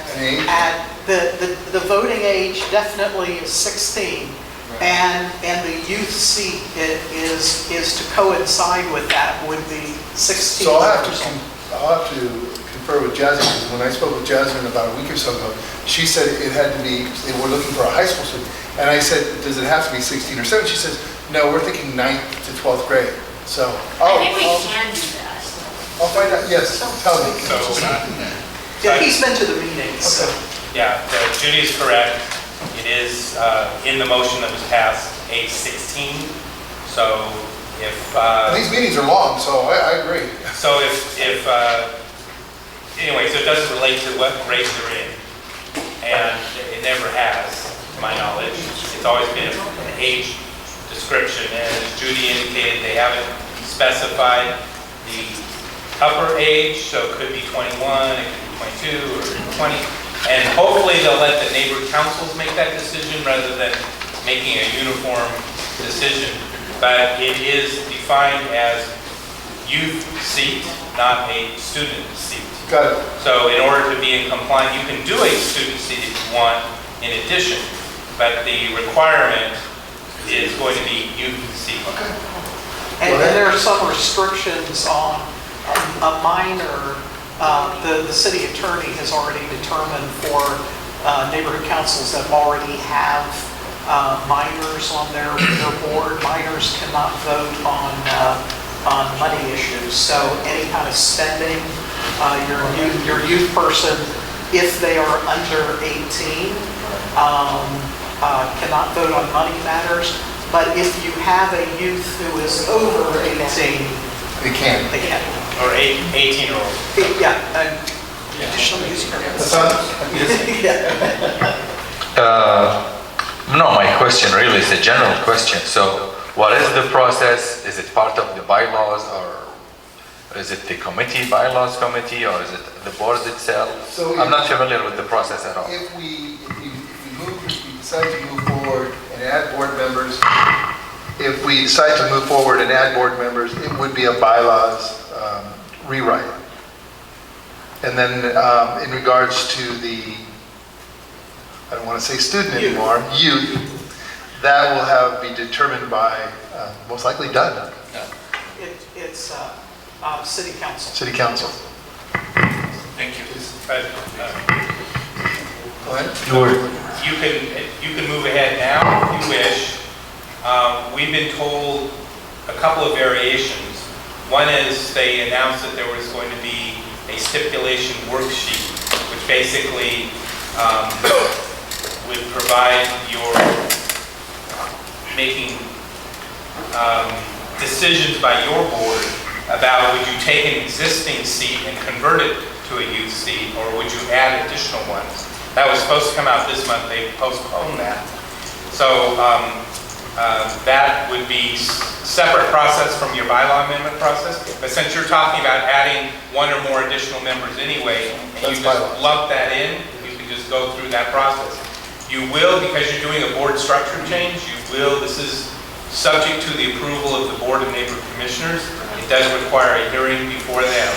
the voting age definitely is 16, and the youth seat is to coincide with that, would be 16. So I'll have to confer with Jasmine, because when I spoke with Jasmine about a week or so ago, she said it had to be, they were looking for a high school student. And I said, does it have to be 16 or 17? She says, no, we're thinking 9th to 12th grade. So, I think we can do that. I'll find out, yes, tell me. Yeah, he's been to the meetings, so. Yeah, Judy is correct. It is in the motion that was passed, age 16. So if... These meetings are long, so I agree. So anyway, so it doesn't relate to what grade they're in. And it never has, to my knowledge. It's always been an age description. And as Judy indicated, they haven't specified the upper age, so it could be 21, it could be 22 or 20. And hopefully they'll let the neighborhood councils make that decision rather than making a uniform decision. But it is defined as youth seat, not a student seat. Got it. So in order to be in compliance, you can do a student seat if you want in addition, but the requirement is going to be youth seat. Okay. And there are some restrictions on a minor. The city attorney has already determined for neighborhood councils that already have minors on their board, minors cannot vote on money issues. So any kind of spending, your youth person, if they are under 18, cannot vote on money matters. But if you have a youth who is over 18, they can. They can. Or 18-year-old. Yeah. Additional use permits. No, my question really is a general question. So what is the process? Is it part of the bylaws, or is it the committee, bylaws committee, or is it the board itself? So I'm not familiar with the process at all. If we decide to move forward and add board members, if we decide to move forward and add board members, it would be a bylaws rewrite. And then in regards to the, I don't want to say student anymore, youth, that will be determined by, most likely done. It's city council. City council. Thank you. Go ahead. You can move ahead now if you wish. We've been told a couple of variations. One is they announced that there was going to be a stipulation worksheet, which basically would provide your making decisions by your board about would you take an existing seat and convert it to a youth seat, or would you add additional ones? That was supposed to come out this month. They postponed that. So that would be separate process from your bylaw amendment process. But since you're talking about adding one or more additional members anyway, and you just lump that in, you can just go through that process. You will, because you're doing a board structure change, this is subject to the approval of the Board of Neighborhood Commissioners. It does require a hearing before them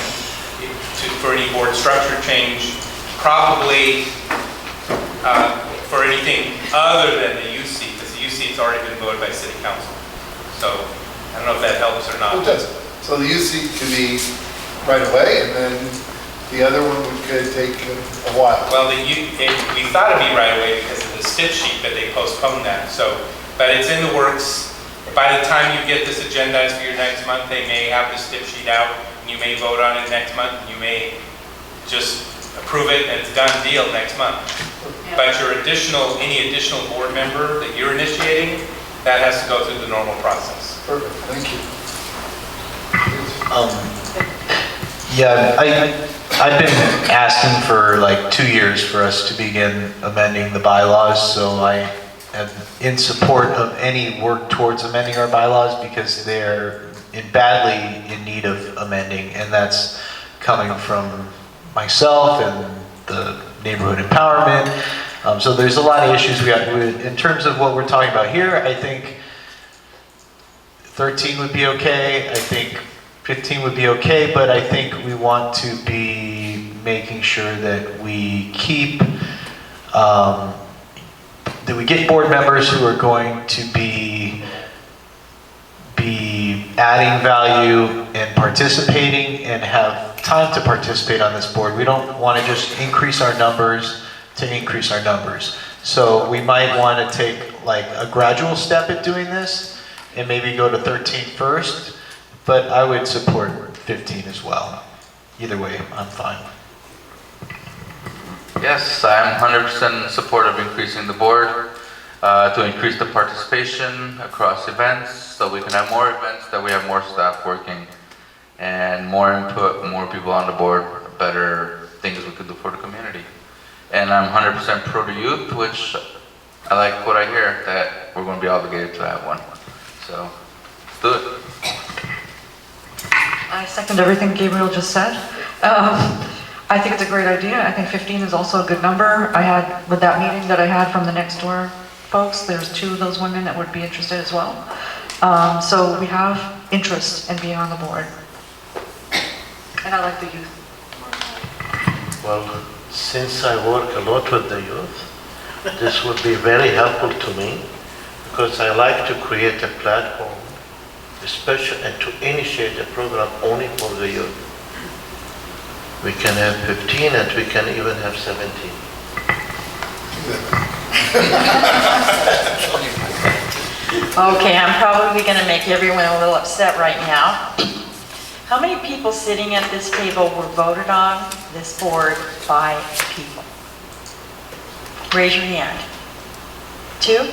for any board structure change, probably for anything other than the youth seat, because the youth seat's already been voted by City Council. So I don't know if that helps or not. It does. So the youth seat could be right away, and then the other one could take a while. Well, we thought it'd be right away because of the stip sheet, but they postponed that. But it's in the works. By the time you get this agendized for your next month, they may have the stip sheet out, and you may vote on it next month, and you may just approve it, and it's a done deal next month. Yeah. But any additional board member that you're initiating, that has to go through the normal process. Perfect, thank you. Yeah, I've been asking for like 2 years for us to begin amending the bylaws, so I am in support of any work towards amending our bylaws because they're badly in need of amending, and that's coming from myself and the neighborhood empowerment. So there's a lot of issues we have. In terms of what we're talking about here, I think 13 would be okay. I think 15 would be okay, but I think we want to be making sure that we keep, that we get board members who are going to be adding value and participating and have time to participate on this board. We don't want to just increase our numbers to increase our numbers. So we might want to take like a gradual step at doing this and maybe go to 13 first, but I would support 15 as well. Either way, I'm fine. Yes, I'm 100% in support of increasing the board, to increase the participation across events, so we can have more events, that we have more staff working, and more input, more people on the board, better things we could do for the community. And I'm 100% pro to youth, which I like what I hear, that we're going to be obligated to have one. So, let's do it. I second everything Gabriel just said. I think it's a great idea. I think 15 is also a good number. I had, with that meeting that I had from the next door folks, there's 2 of those women that would be interested as well. So we have interest in being on the board. And I like the youth. Well, since I work a lot with the youth, this would be very helpful to me because I like to create a platform, especially and to initiate a program only for the youth. We can have 15 and we can even have 17. Okay, I'm probably going to make everyone a little upset right now. How many people sitting at this table were voted on this board by people? Raise your hand. 2?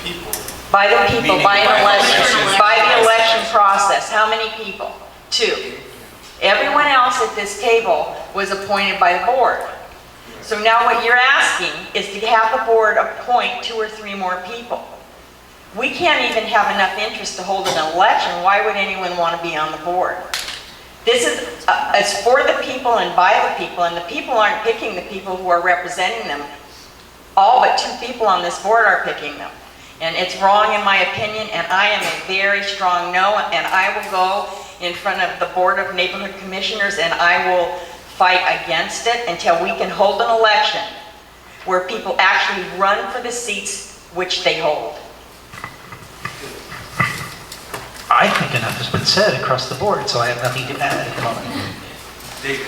People. By the people, Meaning by an by election, elections. by the election process. How many people? 2. Everyone else at this table was appointed by the board. So now what you're asking is to have the board appoint 2 or 3 more people. We can't even have enough interest to hold an election. Why would anyone want to be on the board? This is it's for the people and by the people, and the people aren't picking the people who are representing them. All but 2 people on this board are picking them. And it's wrong in my opinion, and I am a very strong no, and I will go in front of the Board of Neighborhood Commissioners and I will fight against it until we can hold an election where people actually run for the seats which they hold. I think enough has been said across the board, so I have nothing to add at the moment. David.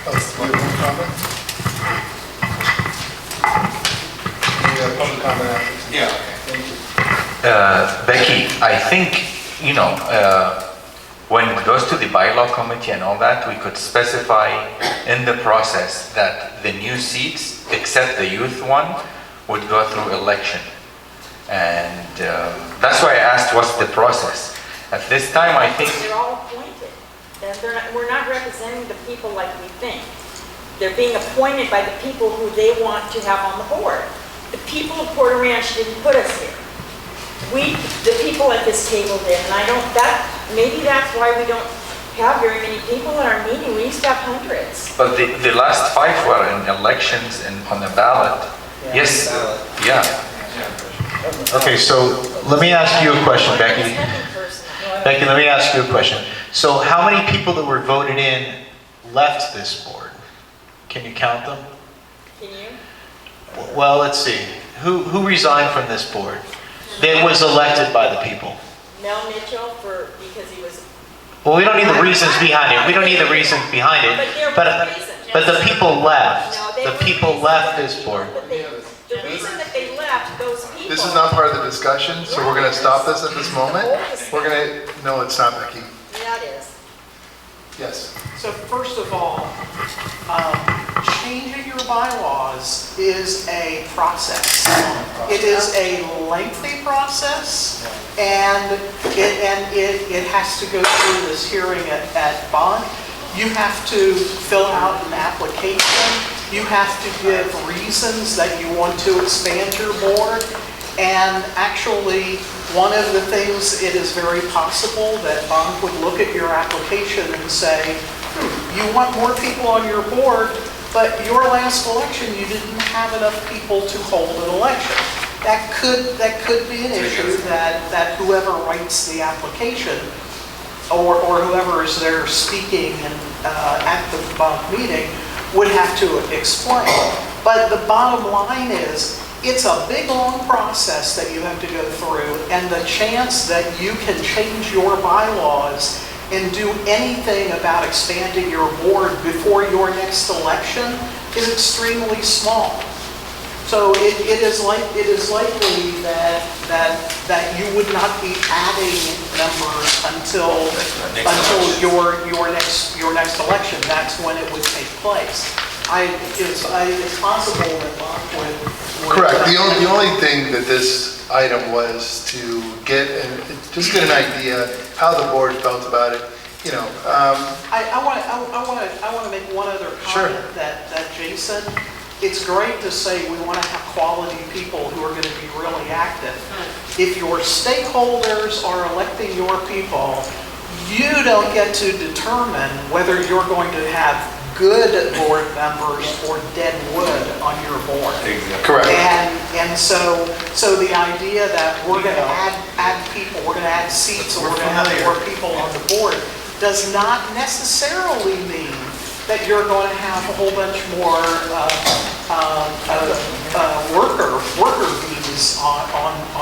Oh, one comment? Any public comment after? Yeah. Thank you. Becky, I think, when it goes to the bylaw committee and all that, we could specify in the process that the new seats, except the youth one, would go through election. And that's why I asked what's the process. At this time, I think... They're all appointed. We're not representing the people like we think. They're being appointed by the people who they want to have on the board. The people of Porter Ranch didn't put us here. The people at this table did, and maybe that's why we don't have very many people at our meeting. We used to have hundreds. But the last 5 were in elections and on the ballot. Yeah, Yes, ballot. yeah. Okay, so let me ask you a question, Becky. Becky, let me ask you a question. So how many people that were voted in left this board? Can you count them? Can you? Well, let's see. Who resigned from this board? That was elected by the people. Mel Mitchell because he was. Well, we don't need the reasons behind it. We don't need the reasons behind it. But the people left. The people left this board. The reason that they left, those people. This is not part of the discussion, so we're going to stop this at this moment. We're going to, no, it's not, Becky. Yeah, it is. Yes. So first of all, changing your bylaws is a process. It is a lengthy process, and it has to go through this hearing at bond. You have to fill out an application. You have to give reasons that you want to expand your board. And actually, one of the things, it is very possible that bond would look at your application and say, you want more people on your board, but your last election, you didn't have enough people to hold an election. That could be an issue that whoever writes the application or whoever is there speaking at the bond meeting would have to explain. But the bottom line is, it's a big, long process that you have to go through, and the chance that you can change your bylaws and do anything about expanding your board before your next election is extremely small. So it is likely that you would not be adding members until your next election. That's when it would take place. It's possible that Bob would. Correct. The only thing that this item was to get an idea how the board felt about it. You know. I want to make one other comment. Sure. That Jason. It's great to say we want to have quality people who are going to be really active. If your stakeholders are electing your people, you don't get to determine whether you're going to have good board members or dead wood on your board. Exactly. Correct. And so the idea that we're going to add people, we're going to add seats, or we're going to have more people on the board does not necessarily mean that you're going to have a whole bunch more worker bees on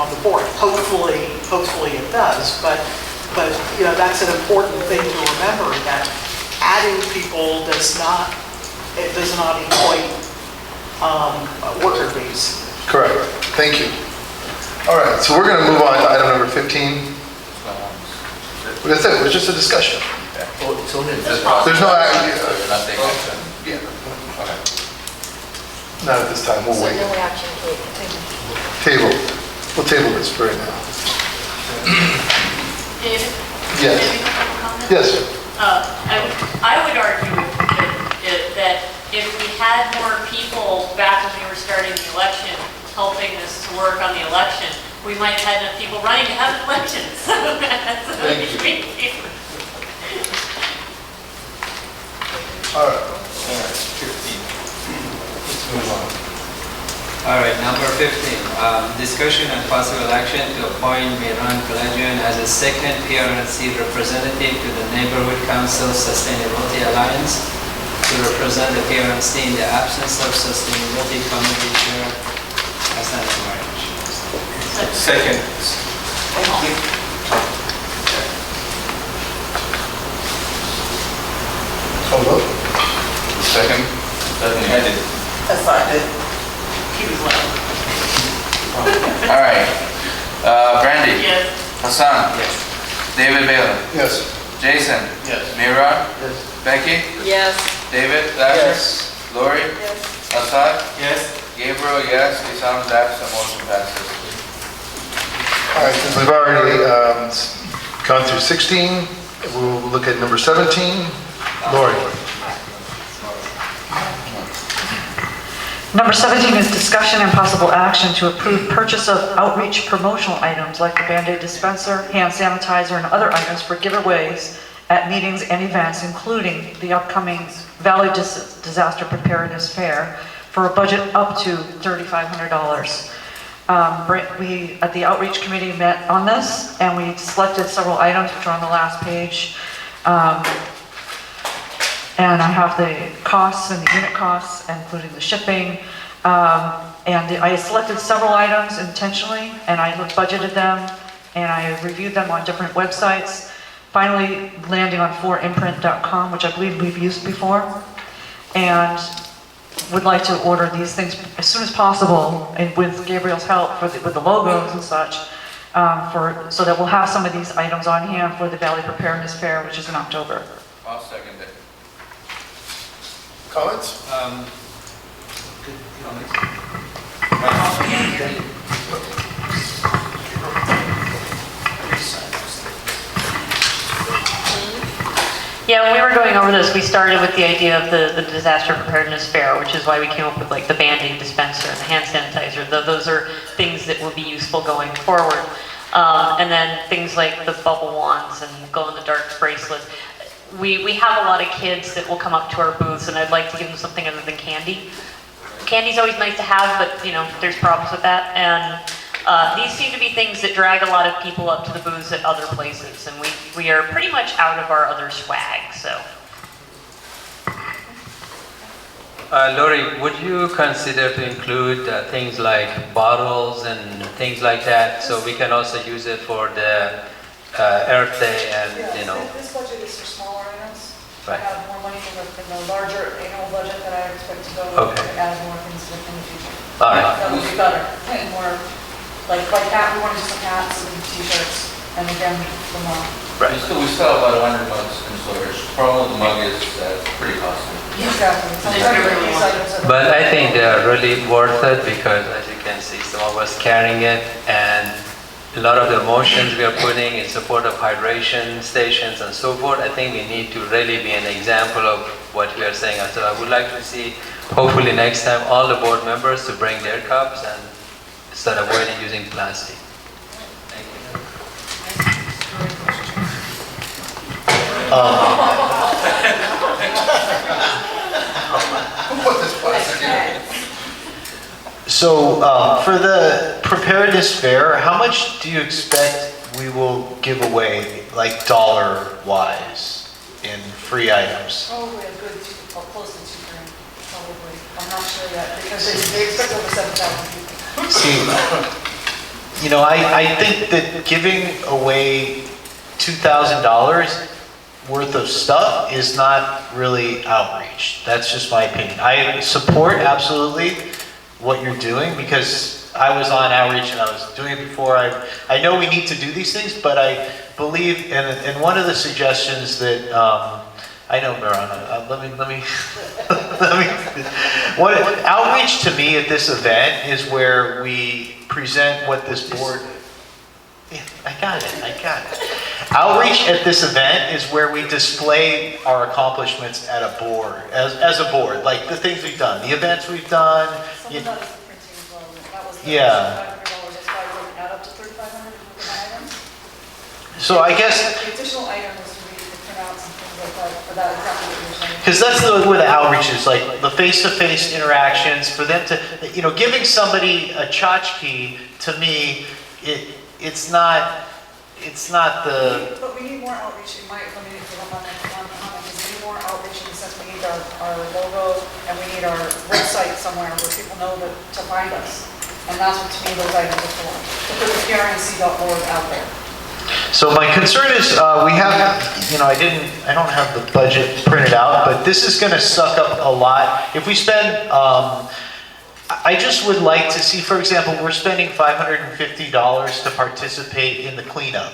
the board. Hopefully it does, but you know, that's an important thing to remember, that adding people does not equate worker bees. Correct. Thank you. All right, so we're going to move on to item number 15. That's it. It was just a discussion. There's no action. Yeah. Not at this time. We'll wait. No action Table. We'll table this for right now. David? Yes. Yes. I would argue that if we had more people back when we were starting the election, helping us to work on the election, we might have had enough people running to have an election. So that's a big deal. All right. 15. Let's move on. All right, number 15. Discussion and possible action to appoint Miran Kalajian as a second PRNC representative to the Neighborhood Council Sustainability Alliance to represent the PRNC in the absence of Sustainability Committee Chair Hassan Marriage. Second. Thank you. Hold up. Second? I did. That's what I did. He was loud. All right. Brandy? Yes. Hassan? Yes. David Bailey? Yes. Jason? Yes. Mira? Yes. Becky? Yes. David? Lasher? Yes. Lori? Yes. Assad? Yes. Gabriel, yes. Isam is absent. Motion passes. All right, since we've already gone through 16, we'll look at number 17. Lori. Number 17 is discussion and possible action to approve purchase of outreach promotional items like the Band-Aid dispenser, hand sanitizer, and other items for giveaways at meetings and events, including the upcoming Valley Disaster Preparedness Fair, for a budget up to $3,500. We, at the outreach committee, met on this, and we selected several items which are on the last page. And I have the costs and the unit costs, including the shipping. I selected several items intentionally, and I budgeted them, and I reviewed them on different websites, finally landing on 4imprint.com, which I believe we've used before, and would like to order these things as soon as possible, and with Gabriel's help with the logos and such, so that we'll have some of these items on hand for the Valley Preparedness Fair, which is in October. I'll second it. Comments? Yeah, when we were going over this, we started with the idea of the disaster preparedness fair, which is why we came up with like the Band-Aid dispenser and the hand sanitizer. Those are things that will be useful going forward. And then things like the bubble wands and glow-in-the-dark bracelets. We have a lot of kids that will come up to our booths, and I'd like to give them something other than candy. Candy's always nice to have, but you know, there's problems with that. And these seem to be things that drag a lot of people up to the booths at other places, and we are pretty much out of our other swag, so. Lori, would you consider to include things like bottles and things like that, so we can also use it for the Earth Day and, you know? This budget is for smaller items. Right. I have more money in the larger annual budget that I expect to go Okay. to add more things in the future. All right. That would be better, and more, like hat, we want to do some hats and t-shirts, and again, some, Right. We still have about 100 mugs in storage. The problem with the mug is pretty costly. exactly. Sometimes these items are- But I think they are really worth it because, as you can see, some of us carrying it, and a lot of the emotions we are putting in support of hydration stations and so forth. I think we need to really be an example of what we are saying. So I would like to see, hopefully next time, all the board members to bring their cups and start avoiding using plastic. Put this plastic in. So for the preparedness fair, how much do you expect we will give away, like dollar-wise, in free items? Probably a good, close to $2,000, probably. I'm not sure yet, because they expect over 7,000 people. See, you know, I think that giving away $2,000 worth of stuff is not really outreach. That's just my opinion. I support absolutely what you're doing because I was on outreach and I was doing it before. I know we need to do these things, but I believe, and one of the suggestions that, I know, Marana, what outreach to me at this event is where we present what this board, yeah, I got it. Outreach at this event is where we display our accomplishments at a board, as a board, like the things we've done, the events we've done. Some of that is the printing as well. That was the Yeah. $500, that's why it doesn't add up to $3,500 for the items. So I guess, The additional item was to read the printouts and things like that, for that exactly what you're saying. because that's where the outreach is, like the face-to-face interactions, for them to, you know, giving somebody a tchotchke, to me, it's not the, But we need more outreach, in my opinion, if you don't mind my comment, because we need more outreach in the sense we need our logo, and we need our website somewhere where people know to find us. And that's what, to me, those items are for, to put the PRNC.org out there. so my concern is, we have, you know, I don't have the budget printed out, but this is gonna suck up a lot. If we spend, I just would like to see, for example, we're spending $550 to participate in the cleanup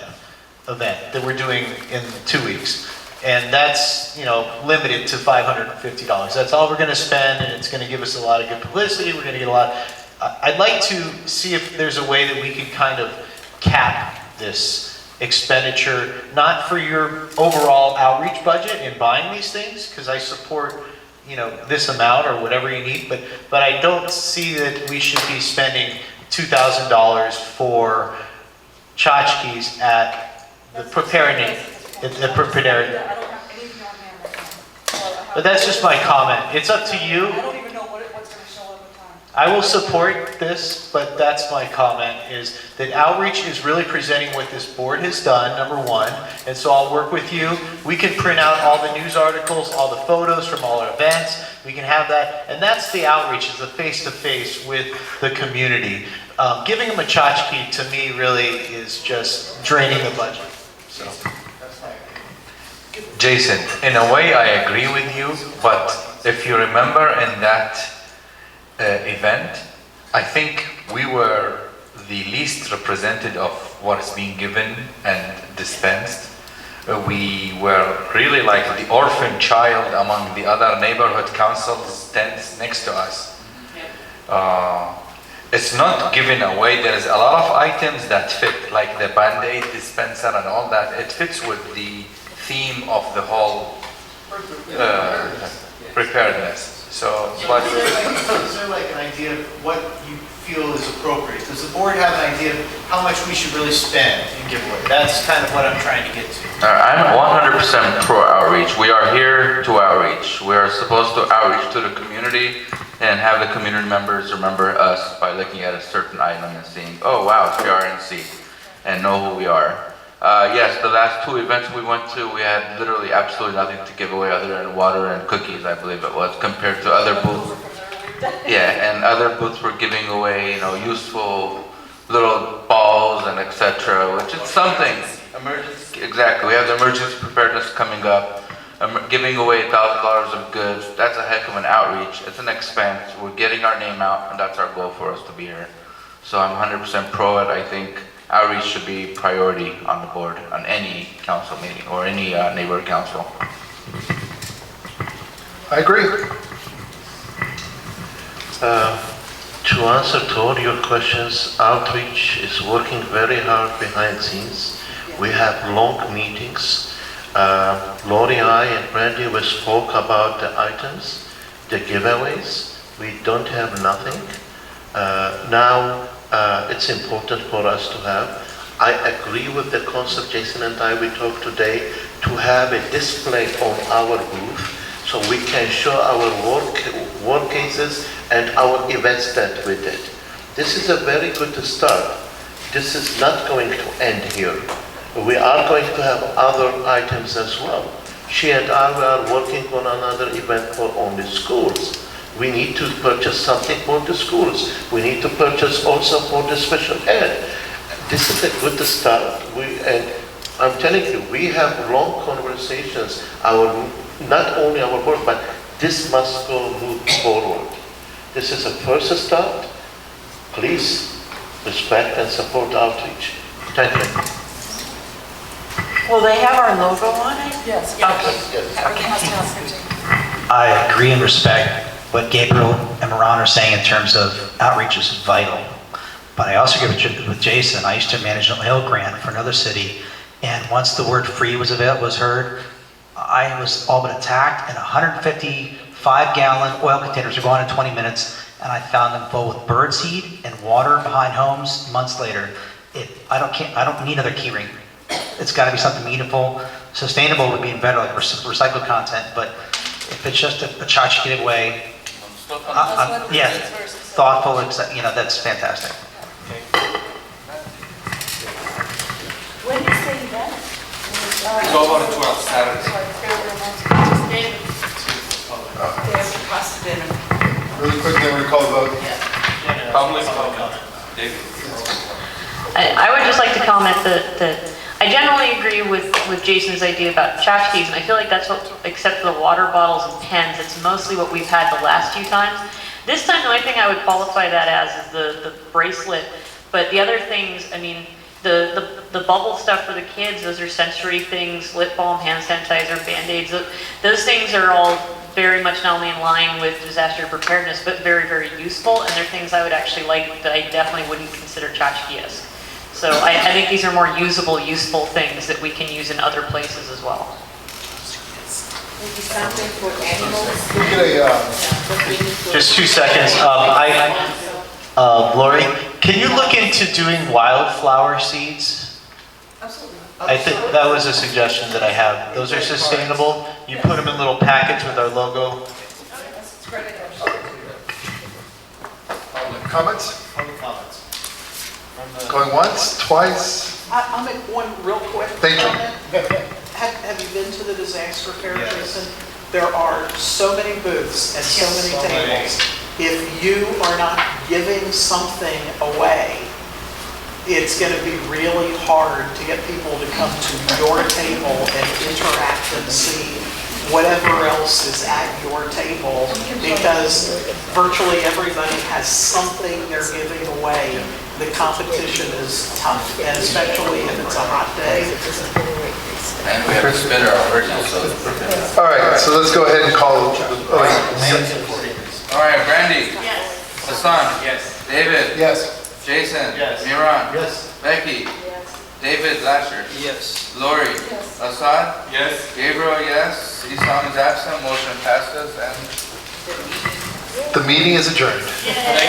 event that we're doing in 2 weeks. And that's, you know, limited to $550. That's all we're gonna spend, and it's gonna give us a lot of good publicity. We're gonna get a lot. I'd like to see if there's a way that we can kind of cap this expenditure, not for your overall outreach budget in buying these things, because I support, you know, this amount or whatever you need, but I don't see that we should be spending $2,000 for tchotchkes at the preparedness. But that's just my comment. It's up to you. I don't even know what's going to show up at time. I will support this, but that's my comment, is that outreach is really presenting what this board has done, number one, and so I'll work with you. We can print out all the news articles, all the photos from all our events, we can have that, and that's the outreach, is the face-to-face with the community. Giving them a tchotchke, to me, really is just draining the budget, so. Jason, in a way I agree with you, but if you remember in that event, I think we were the least represented of what is being given and dispensed. We were really like the orphan child among the other neighborhood councils stands next to us. It's not given away. There is a lot of items that fit, like the Band-Aid dispenser and all that. It fits with the theme of the whole preparedness. So, but Is there like an idea of what you feel is appropriate? Does the board have an idea of how much we should really spend in giveaway? That's kind of what I'm trying to get to. I'm 100% pro outreach. We are here to outreach. We are supposed to outreach to the community and have the community members remember us by looking at a certain item and seeing, oh wow, it's PRNC, and know who we are. Yes, the last 2 events we went to, we had literally absolutely nothing to give away other than water and cookies, I believe it was, compared to other booths. Yeah, and other booths were giving away, you know, useful little balls and etc., which is something. Emergency, exactly. We have the emergency preparedness coming up, giving away $1,000 of goods. That's a heck of an outreach. It's an expense. We're getting our name out, and that's our goal for us to be here. So I'm 100% pro it. I think outreach should be priority on the board, on any council meeting or any neighborhood council. I agree. To answer to all your questions, outreach is working very hard behind the scenes. We have long meetings. Lori, I, and Brandy, we spoke about the items, the giveaways. We don't have nothing. Now, it's important for us to have. I agree with the concept, Jason and I, we talked today, to have a display on our booth so we can show our work cases and our events that we did. This is a very good start. This is not going to end here. We are going to have other items as well. She and I are working on another event for only schools. We need to purchase something for the schools. We need to purchase also for the special ed. This is a good start. And I'm telling you, we have long conversations. Not only our board, but this must go move forward. This is a first start. Please respect and support outreach. Thank you. Will they have our logo on it? Yes. I agree and respect what Gabriel and Moran are saying in terms of outreach is vital. But I also agree with Jason. I used to manage an oil grant for another city, and once the word free was heard, I was all but attacked, and 155-gallon oil containers were gone in 20 minutes, and I found them full with birdseed and water behind homes months later. I don't need another key ring. It's got to be something meaningful. Sustainable would be better, like recycled content, but if it's just a tchotchke to give away, yeah, thoughtful, that's fantastic. When is the event? It's all on the 12th, Saturday. Really quickly, I'm going to call the vote. Public comment. David. I would just like to comment that I generally agree with Jason's idea about tchotchkes, and I feel like that's what, except for the water bottles and pens, it's mostly what we've had the last few times. This time, the only thing I would qualify that as is the bracelet, but the other things, I mean, the bubble stuff for the kids, those are sensory things, lip balm, hand sanitizer, Band-Aids, those things are all very much not only in line with disaster preparedness, but very, very useful, and they're things I would actually like that I definitely wouldn't consider tchotchkes. So I think these are more usable, useful things that we can use in other places as well. Maybe something for animals? Just 2 seconds. Lori, can you look into doing wildflower seeds? Absolutely. I think that was a suggestion that I have. Those are sustainable. You put them in little packets with our logo. That's a great idea. Comments? Public comments. Going once, twice? I'll make one real quick Thank you. comment. Have you been to the disaster fair, Jason? There are so many booths and so many tables. If you are not giving something away, it's going to be really hard to get people to come to your table and interact and see whatever else is at your table, because virtually everybody has something they're giving away. The competition is tough, and especially if it's a hot day. And we have to spin our already, so. All right, so let's go ahead and call. All right, Brandy. Yes. Hassan. Yes. David. Yes. Jason. Yes. Miran. Yes. Becky. David Lasher. Yes. Lori. Yes. Assad. Yes. Gabriel, yes. Isam is absent. Motion passes and The meeting is adjourned.